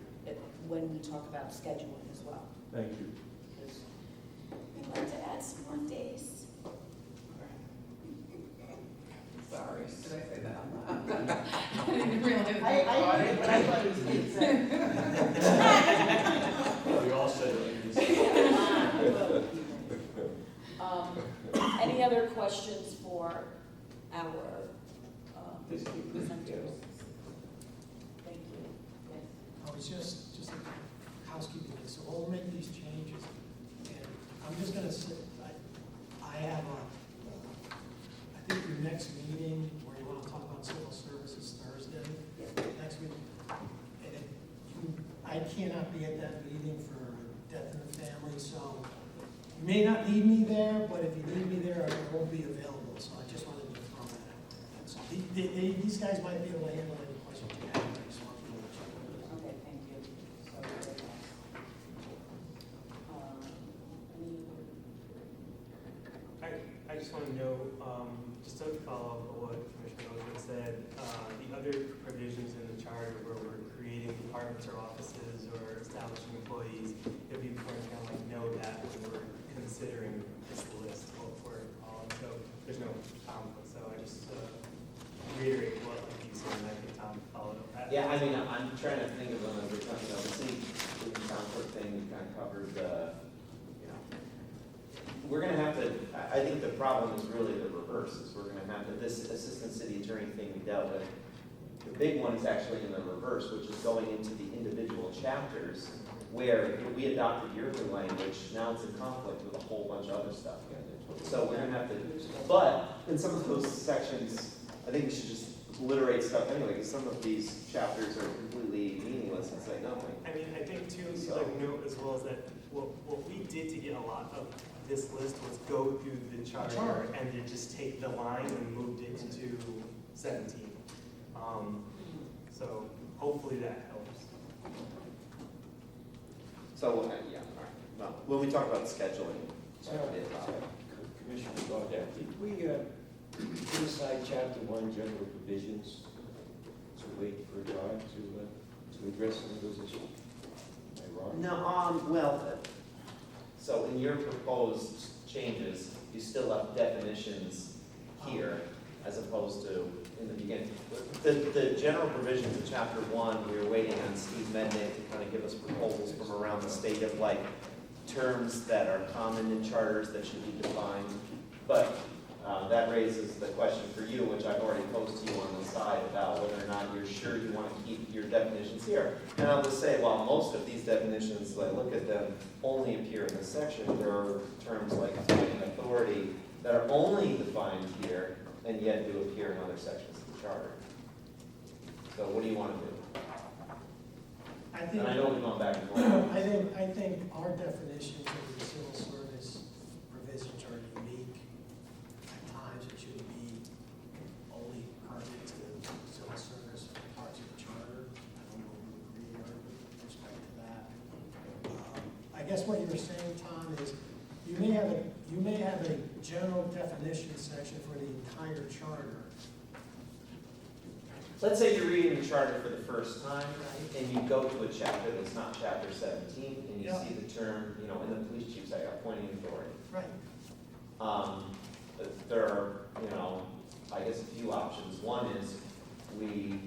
When we talk about scheduling as well. thank you. Because we'd like to add some more days. Sorry, did I say that? I didn't realize. I heard it, but I thought it was being said. We all said it. Any other questions for our presenters? Thank you. Yes. Oh, it's just a housekeeping thing, so we'll make these changes, and I'm just gonna say, I have I think your next meeting, where you wanna talk about civil services Thursday, next week, and I cannot be at that meeting for a death in the family, so you may not need me there, but if you need me there, I won't be available, so I just wanted to throw that out. So these guys might be able to handle any questions you have, I just want you to let you know. Okay, thank you. So, very nice. I just want to know, just to follow up on what Commissioner Oshman said, the other provisions in the charter where we're creating departments or offices or establishing employees, it'd be important to kind of like know that when we're considering this list, what we're calling, so there's no conflict, so I just reiterate what you said, and I think Tom followed up that. Yeah, I mean, I'm trying to think of them as we're talking about the city, the conflict thing, we kind of covered, you know. We're gonna have to, I think the problem is really the reverse, is we're gonna have to, this assistant city attorney thing we dealt with. The big one is actually in the reverse, which is going into the individual chapters, where we adopted your new language, now it's in conflict with a whole bunch of other stuff. So we're gonna have to, but in some of those sections, I think we should just obliterate stuff anyway, because some of these chapters are completely meaningless and say nothing. I mean, I think too, So- like note as well, is that what we did to get a lot of this list was go through the charter and then just take the line and moved it into 17. So hopefully that helps. So, yeah, all right. Well, when we talk about scheduling, it's gonna be about it. Commissioner Goddard, did we put aside chapter 1 general provisions to wait for John to address some of those issues? Am I wrong? No, well, so in your proposed changes, you still have definitions here as opposed to in the beginning. The general provisions of chapter 1, we were waiting on Steve Mednick to kind of give us proposals from around the state of like terms that are common in charters that should be defined. But that raises the question for you, which I've already posed to you on the side, about whether or not you're sure you want to keep your definitions here. And I'll just say, while most of these definitions, when I look at them, only appear in this section, there are terms like appointing authority that are only defined here and yet do appear in other sections of the charter. So what do you want to do? I think. And I know we've gone back and forth. I think our definitions of the civil service provisions are unique. At times, it should be only pertinent to civil service parts of the charter. I don't know if you agree or with respect to that. I guess what you were saying, Tom, is you may have a general definition section for the entire charter. Let's say you're reading the charter for the first time, and you go to a chapter that's not chapter 17, and you Yeah. see the term, you know, in the police chief's act, appointing authority. Right. There are, you know, I guess a few options. One is you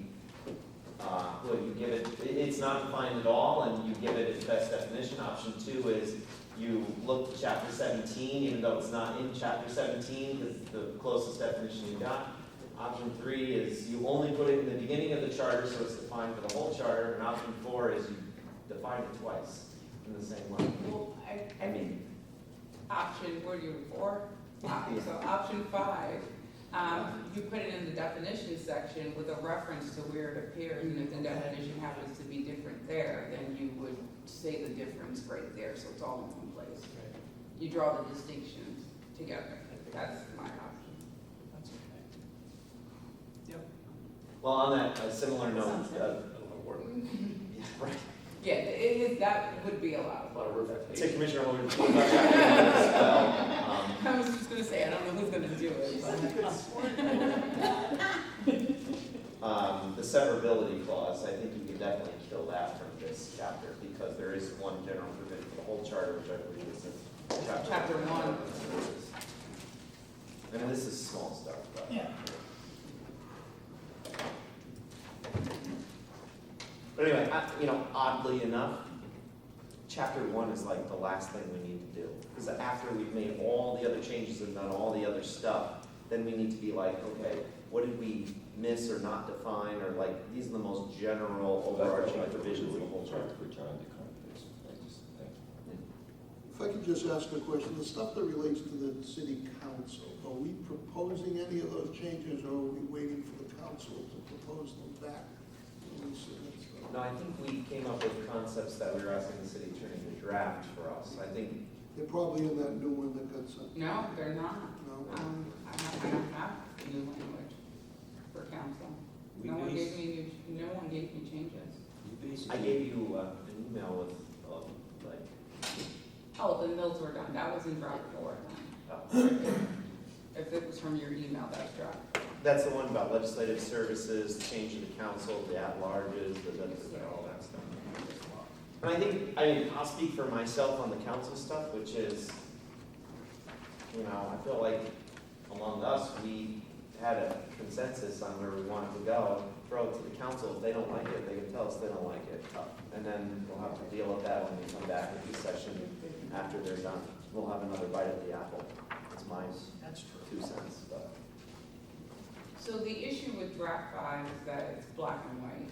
give it, it's not defined at all, and you give it its best definition. Option 2 is you look to chapter 17, even though it's not in chapter 17, because it's the closest definition you got. Option 3 is you only put it in the beginning of the charter, so it's defined for the whole charter. And option 4 is you define it twice in the same way. Well, I mean, option, what are you for? So option 5, you put it in the definition section with a reference to where it appears, and if the definition happens to be different there, then you would say the difference right there, so it's all in one place. You draw the distinctions together. That's my option. That's okay. Yep. Well, on that similar note, yeah, right. Yeah, that would be allowed. To Commissioner Holder, what about chapter 1 as well? I was just gonna say, I don't know who's gonna do it, The severability clause, I think you can definitely kill that from this chapter, because there is one general provision for the whole charter, which I believe is in Chapter 1. I mean, this is small stuff, but. Yeah. But anyway, oddly enough, chapter 1 is like the last thing we need to do. Because after we've made all the other changes and done all the other stuff, then we need to be like, okay, what did we miss or not define, or like, these are the most general overarching provisions of the whole charter. We're trying to come to this. I just think. If I could just ask a question, the stuff that relates to the city council, are we proposing any of those changes, or are we waiting for the council to propose them back? When we submit stuff? No, I think we came up with concepts that we were asking the city attorney to draft for us. I think, They're probably in that new one that got sent. No, they're not. No? I don't have new language for council. No one gave me changes. I gave you an email with, like, Oh, the mills were done. That was in draft 4 If it was from your email, that's draft. that's the one about legislative services, the change of the council, the at-larges, all that stuff. And I mean, I'll speak for myself on the council stuff, which is, I feel like among us, we had a consensus on where we wanted to go, throw it to the council. If they don't like it, they can tell us they don't like it. And then we'll have to deal with that when we come back into session after they're done. We'll have another bite of the apple. That's my That's true. 2 cents, but. So the issue with draft 5 is that it's black and white,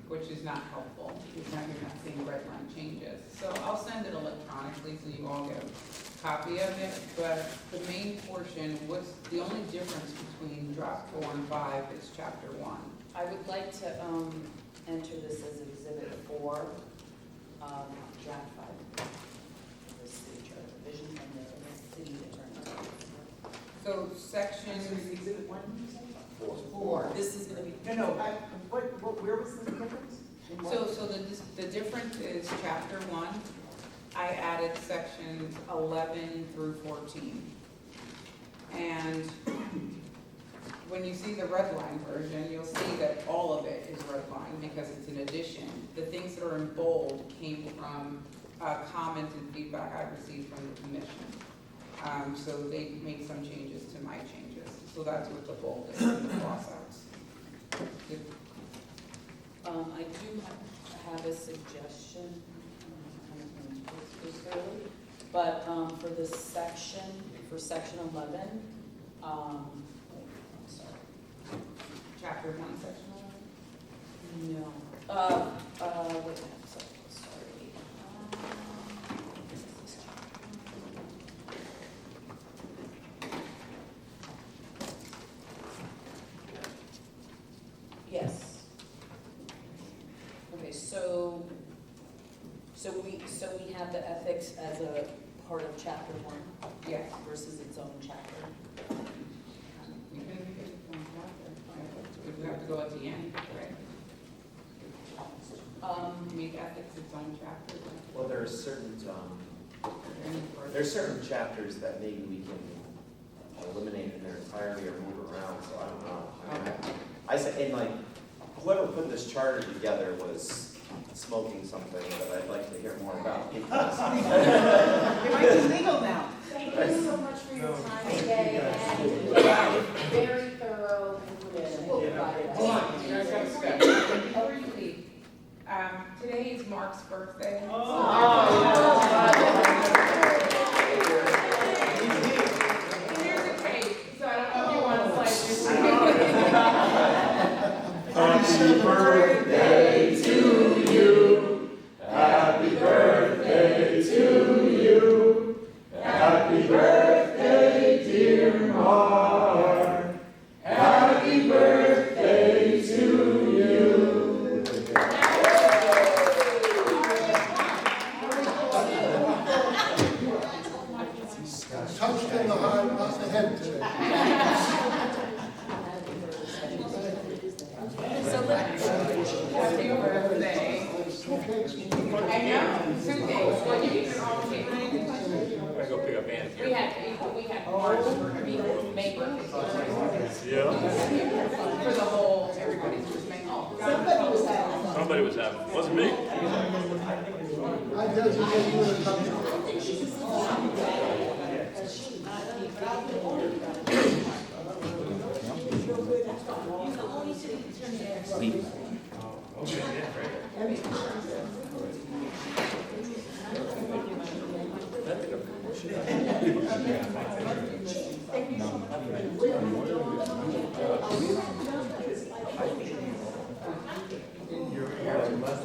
which is not helpful, because now you're not seeing red line changes. So I'll send it electronically so you all get a copy of it, but the main portion, what's the only difference between draft 4 and 5 is chapter 1. I would like to enter this as Exhibit 4, Draft 5, the city charter revision from the city attorney. So section, Exhibit 1, you say? 4. This is going to be. No, where was the difference? In what? so the difference is chapter 1, I added sections 11 through 14. And when you see the red line version, you'll see that all of it is red line because it's an addition. The things that are in bold came from comments and feedback I received from the commission. So they made some changes to my changes. So that's what the bold is in the crossouts. I do have a suggestion, but for this section, for section 11, sorry. Chapter 1, section 11? No. Wait a minute, sorry. Yes. Okay, so we have the ethics as a part of chapter 1? Yes. Versus its own chapter? You can make it one chapter. We have to go at the end, right? Make ethics its own chapter. Well, there are certain chapters that maybe we can eliminate in their entirety or move around, so I don't know. I said, and like, whoever put this charter together was smoking something that I'd like to hear more about. It might be legal now. Thank you so much for your time today, and very thorough information. Hold on, you guys gotta step. Before you leave, today is Mark's birthday. Oh. Happy birthday, dear Mark. Happy birthday to you. Touched in the heart, not the head today. Happy birthday. I know, 2 days, well, you can all take. I go pick up Ann We had March, May birthday. Yeah. For the whole, everybody's just making all. Somebody was having, wasn't me. I designate you as a touch.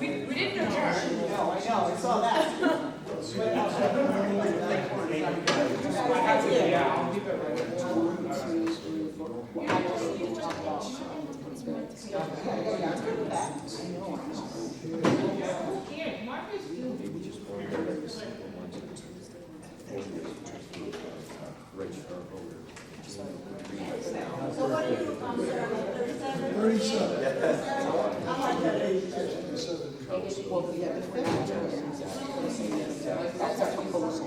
We didn't adjourn. No, I know, I saw that. So what do you, 37? 37. I like that age. 37. Well, yeah, the that's our proposal.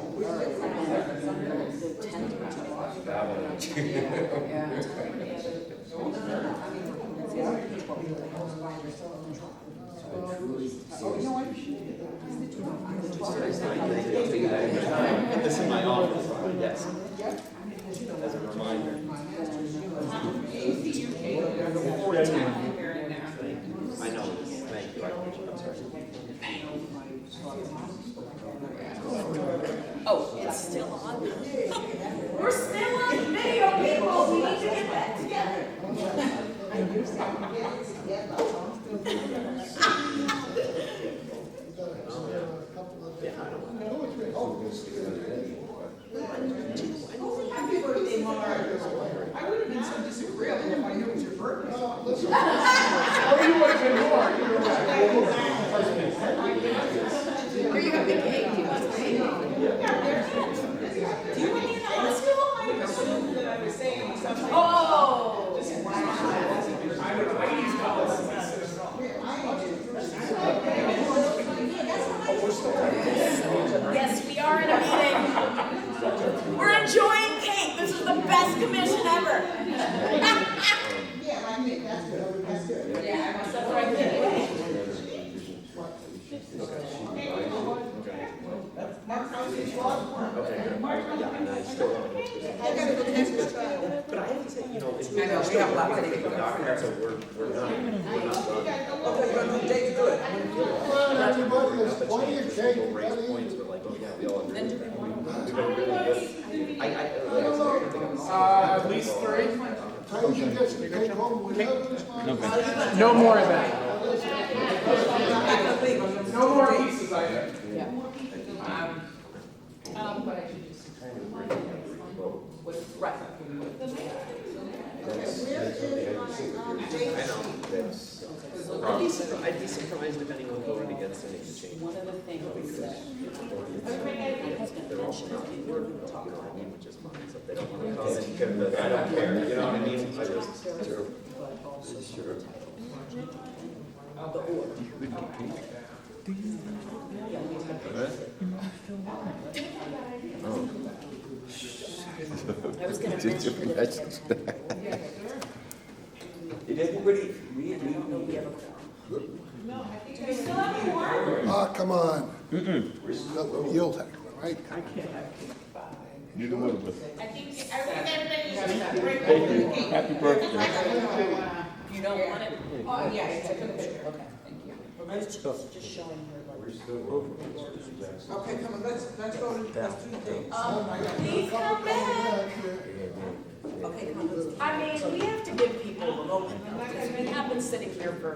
Oh, you know what? This is my office on my desk, as a reminder. You see your cake, before it's time here and now. I know this, thank you, I appreciate it, I'm sorry. Oh, it's still on. We're still on video, people. We need to get that together. Happy birthday, Mark. I would have been so disagreeable if I knew it was your birthday. Oh, listen. Or you would have been more. Are you having cake? Do you want cake? Do you want to let's go? I assumed that I was saying something. Oh. Yes, we are in a meeting. We're enjoying cake. This is the best commission ever. Yeah, I mean, that's good, that's good. Yeah, that's right there. Mark's house is long. Okay, good. Yeah, and I still want to. I gotta go next to But I have to say, you know, it's. I know, we have lots of the document, so we're not done. Dave's good. Come on, everybody, there's plenty of cake. We'll raise Plenty of- points, but like, oh yeah, we all agree. We've been really good. At least 3. Times you get some cake home, whatever it's like. No more of that. No more pieces either. But I should just. Right. I'd be surprised if anyone voted against any of the changes. One of the things that They're also not, we're talking about me, which is fine, so if they don't want to come, then good, but I don't care, you know what I mean? I just, the order. I was gonna mention that. Did everybody read? Do we still have more? Ah, come on. You'll take one, right? Neither one of us. I think everybody. Happy birthday. You don't want it? Oh, yeah, I took a picture. Okay, thank you. I was just showing her like. Okay, come on, let's go to, let's do the thing. Please come back. Okay, come on. I mean, we have to give people a moment though, because we have been sitting here for,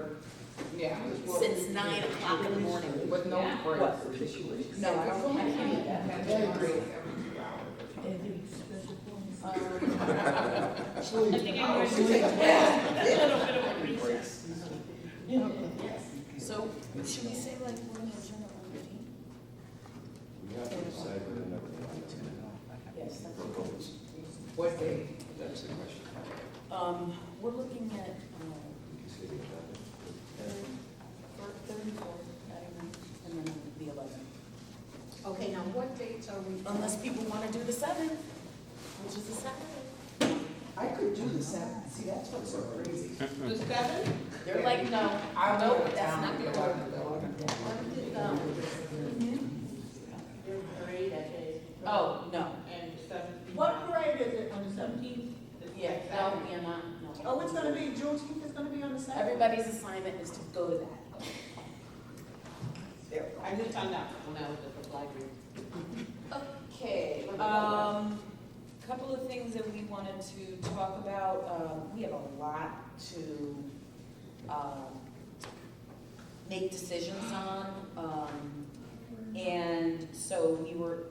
Yeah. since 9 o'clock in the morning. With no break. What? No, I don't, I can't eat that. That's great. Sleep. I think Oh, I'm sleep. going to a little bit of a recess. So, should we say like we're on the agenda on the 15th? We have to decide whether or not we're going to Yes, that's propose. What day? That's the question. We're looking at, You can say the 11th. third and fourth, and then the 11th. Okay, now what dates are we? Unless people want to do the 7th, which is a Saturday. I could do the 7th. See, that's what's so crazy. The 7th? They're like, no, I no, that's not good. Your parade that day. Oh, no. And the 7th. What parade is it on the 17th? Yeah, no, we are not, no. Oh, it's gonna be, Juneteenth is gonna be on the 7th? Everybody's assignment is to go to that. I just found out when I was at the library. Okay, couple of things that we wanted to talk about. We have a lot to, make decisions on. And so we were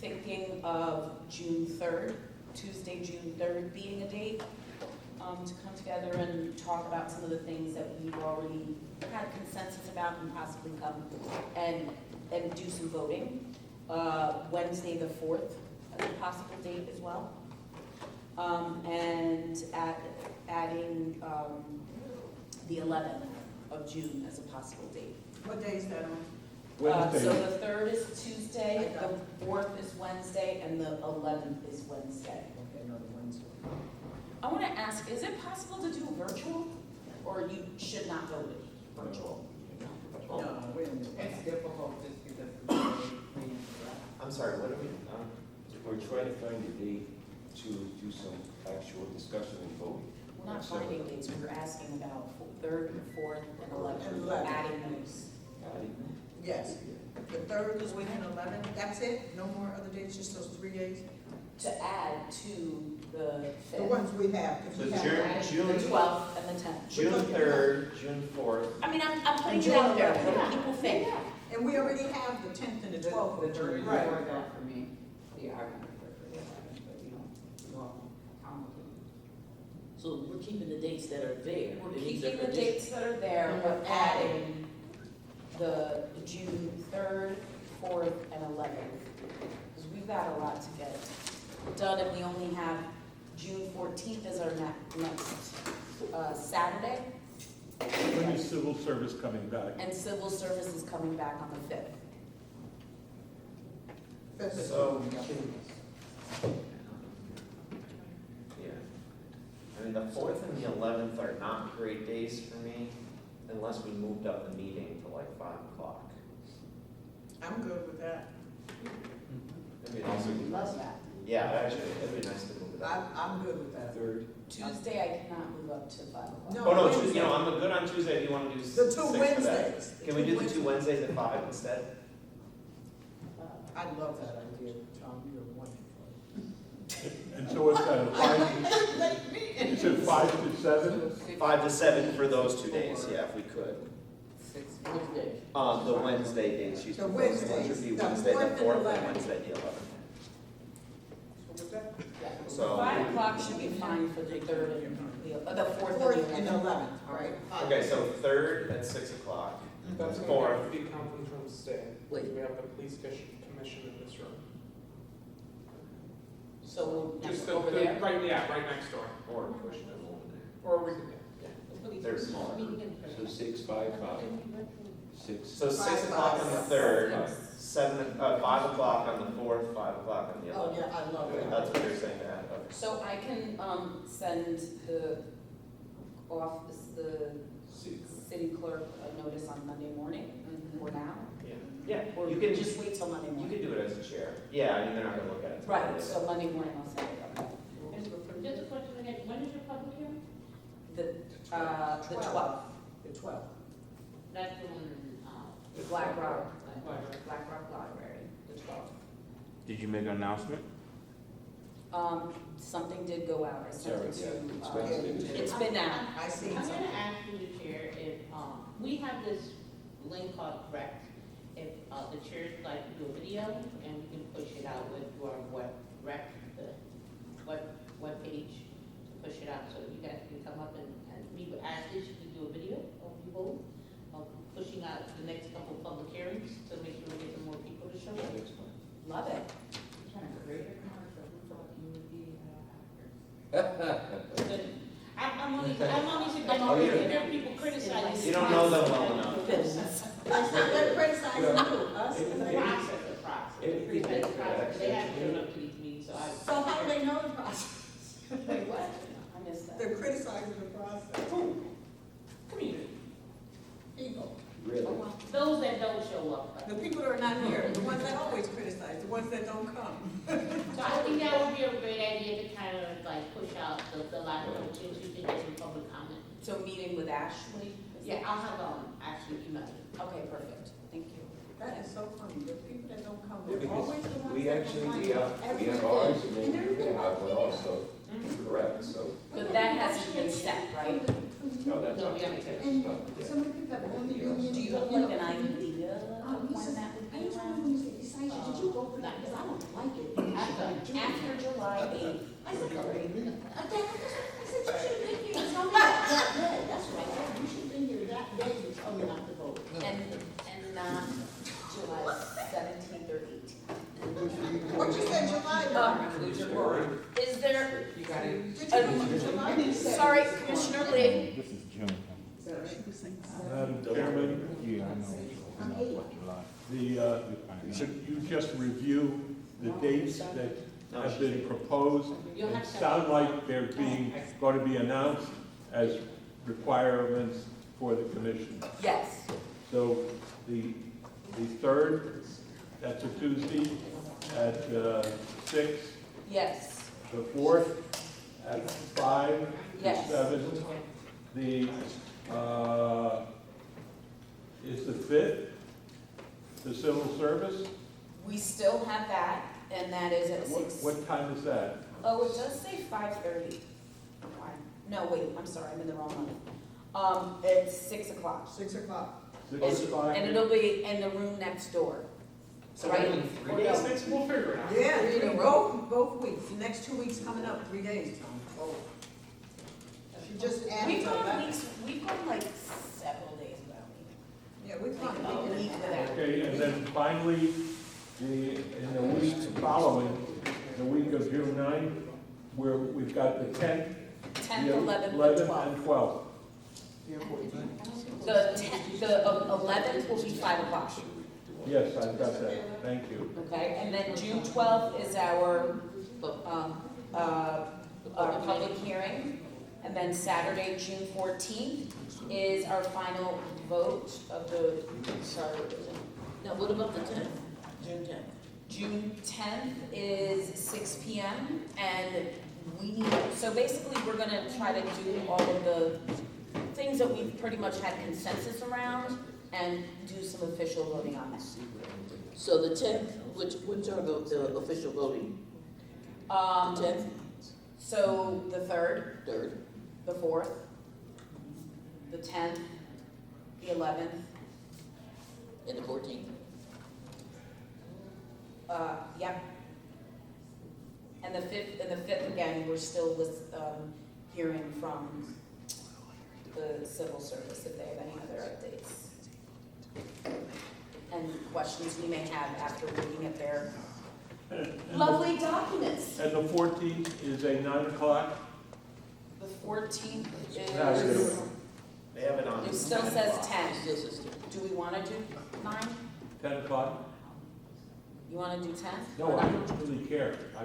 thinking of June 3rd, Tuesday, June 3rd being a date, to come together and talk about some of the things that we've already had consensus about and possibly come and do some voting. Wednesday the 4th as a possible date as well. And adding the 11th of June as a possible date. What day is that on? Wednesday. So the 3rd is Tuesday, the 4th is Wednesday, and the 11th is Wednesday. Okay, no, the Wednesday. I want to ask, is it possible to do virtual, or you should not go with virtual? No, wait a minute. It's difficult just because of the way I'm sorry, what are we, We're trying to find a date to do some actual discussion and voting. We're not finding dates, we were asking about 3rd, 4th, and 11th, And 11th. adding those. Yes. The 3rd is weekend 11th. That's it? No more other dates, just those 3 days? To add to the The 5th, ones we have. 'cause So we have- June, the June, 12th, and the 10th. June 3rd, June 4th. I mean, I'm putting And it out June there, 11th. what do people think? And we already have the 10th and the 12th. The 3rd Right. worked out for me. Yeah, I can prefer the 11th, but you know, well, I'm okay. So we're keeping the dates that are there. We're The dates keeping that the are dates that are there, And but we're adding the June 3rd, 4th, and 11th. Because we've got a lot to get done, and we only have June 14th as our next Saturday. When is civil service coming back? And civil service is coming back on the 5th. So, yeah. I mean, the 4th and the 11th are not great days for me unless we moved up the meeting to like 5 o'clock. I'm good with that. I mean, also, Love that. yeah, actually, it'd be nice to move it up. I'm good with that. 3rd, Tuesday, I cannot move up to 5 o'clock. No. Oh, no, Wednesday. you know, I'm good on Tuesday if you want to do The 6 two for that. Wednesdays. Can we do the 2 Wednesdays at 5 instead? I love that idea, Tom, you're wonderful. And so what's that, 5, you said 5 to 7? 5 to 7 for those 2 days, yeah, if we could. Which day? The Wednesday dates she's The proposing, which Wednesdays, would be the Wednesday 4th the and 4th 11th. and Wednesday the 11th. So, 5 o'clock should be fine for the 3rd and the 4th and 4th and the 11th. 11th, right? okay, so 3rd at 6 o'clock. That's Fourth. going to have to be conference room stay. Wait. We have the police commission in this room. So we'll Just next over there. right, yeah, right next door. Or push them over there. Or we could, yeah. They're smaller. so 6, 5, 5. 6. So 6 o'clock on the 3rd, 5 o'clock on the 4th, 5 o'clock on the 11th. Oh, yeah, I love that. That's what you're saying to add, okay. So I can send the office, the city clerk a notice on Monday morning or now? Yeah, Or you can just wait till Monday You morning? can do it as a chair. Yeah, I mean, they're not gonna look at it. Right, so Monday morning I'll send it up. Just a question again, when is your public hearing? The 12th, The 12th. That's the one in, Black Rock, Black Black Rock Library, the 12th. Did you make an announcement? Something did go out, I sent it Sorry, yeah, it's to, Wednesday. it's been out. I see I'm something. gonna ask you, the chair, if, we have this link called Rec. If, the chairs would like to do a video and we can push it out with your what Rec, what job, so you guys can come up and meet with Ashley, she can do a video of you both, of pushing out the next couple of public hearings to make sure we get some more people to show up. Love it. Trying to create a commercial, we thought you would be actors. I'm only suggesting, there are people criticizing. You don't know them well enough. They're criticizing who, us? The process. Criticizing the process. They haven't shown up to these meetings, so I. So how do they know the process? Wait, what? I missed that. They're criticizing the process. Who? Community. People. Really? Those that don't show up. The people that are not here, the ones that always criticize, the ones that don't come. So I think that would be a great idea to kind of like push out the lack of opportunity to get some public comment. So meeting with Ashley? Yeah, I'll have, actually email you. Okay, perfect, thank you. That is so funny, the people that don't come, Yeah, they're always the because ones we that actually, complain we have everything. ours, and then And you're gonna have one also, correct, so, But that hasn't been set, right? no, that's No, not. we haven't said. And Yeah. some of the people that were on the union. Do you have like an idea of He when says, that would I be told around? him, he said, Decisha, did you go for that? Because I don't like it. After July 8th. I said, okay. I said, you should have been here, tell me that day. That's what I said, you should have been here that day to tell me not to vote. And not July 17th or 18th. What you said, July? Is there, Did you go July? sorry, Commissioner Lee, This is June. Madam Chairman, should you just review the dates that have been proposed? It sound like they're going to be announced as requirements for the commission. yes, So the third, that's a Tuesday at 6. yes, The fourth at 5 to Yes. 7. The, is the fifth, the civil service? we still have that, and that is at 6. What time is that? Oh, it does say 5:30. No, wait, I'm sorry, I'm in the wrong one. It's 6 o'clock. 6 o'clock. 6 o'clock? And it'll be in the room next door. Right? We'll figure it out. Yeah, in a row, both weeks, the next 2 weeks coming up, 3 days, Tom. Oh. She just added We've to gone that. weeks, we've gone like several days without meeting. Yeah, we've Like gone a week without. Okay, and then finally, in the week following, the week of June 9th, where we've got the 10th, 10th, the 11th, and 11th, and 12th. 12th. The 11th will be 5 o'clock. Yes, I've got that, thank you. Okay, and then June 12th is our public hearing. And then Saturday, June 14th is our final vote of the, sorry, what is it? Now, what about the 10th? June 10th? June 10th is 6 PM, and we need, so basically, we're gonna try to do all of the things that we've pretty much had consensus around, and do some official voting on that. So the 10th, which are the official voting? 10th, So the 3rd, 3rd, the 4th, the 10th, the 11th, and the 14th? Yep. And the 5th again, we're still hearing from the civil service if they have any other updates. And questions we may have after looking at their And lovely documents. the 14th is a 9 o'clock? The 14th Saturday. is, They have it on. it still says 10. Still says 10. Do we want to do 9? 10 o'clock? You want to do 10? No, I don't really care. I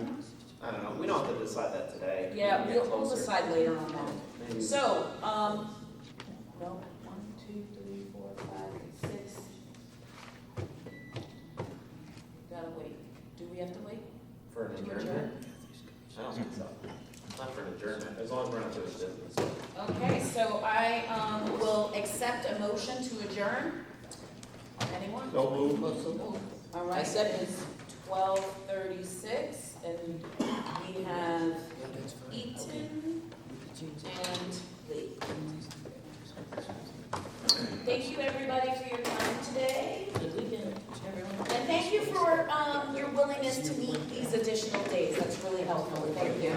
don't know, we don't have to decide that today. Yeah, We can get we'll closer. decide later on that. Maybe. So, no, 1, 2, 3, 4, 5, 6. Gotta wait. Do we have to wait? For an To adjournment? adjourn? I don't think so. Not for an adjournment, as long as we're not doing business. Okay, so I will accept a motion to adjourn. Anyone? So moved. All right, that is 12:36, and we have Eaton and Lee. Thank you, everybody, for your time today. Good weekend, everyone. And thank you for your willingness to meet these additional days. That's really helpful. Thank you.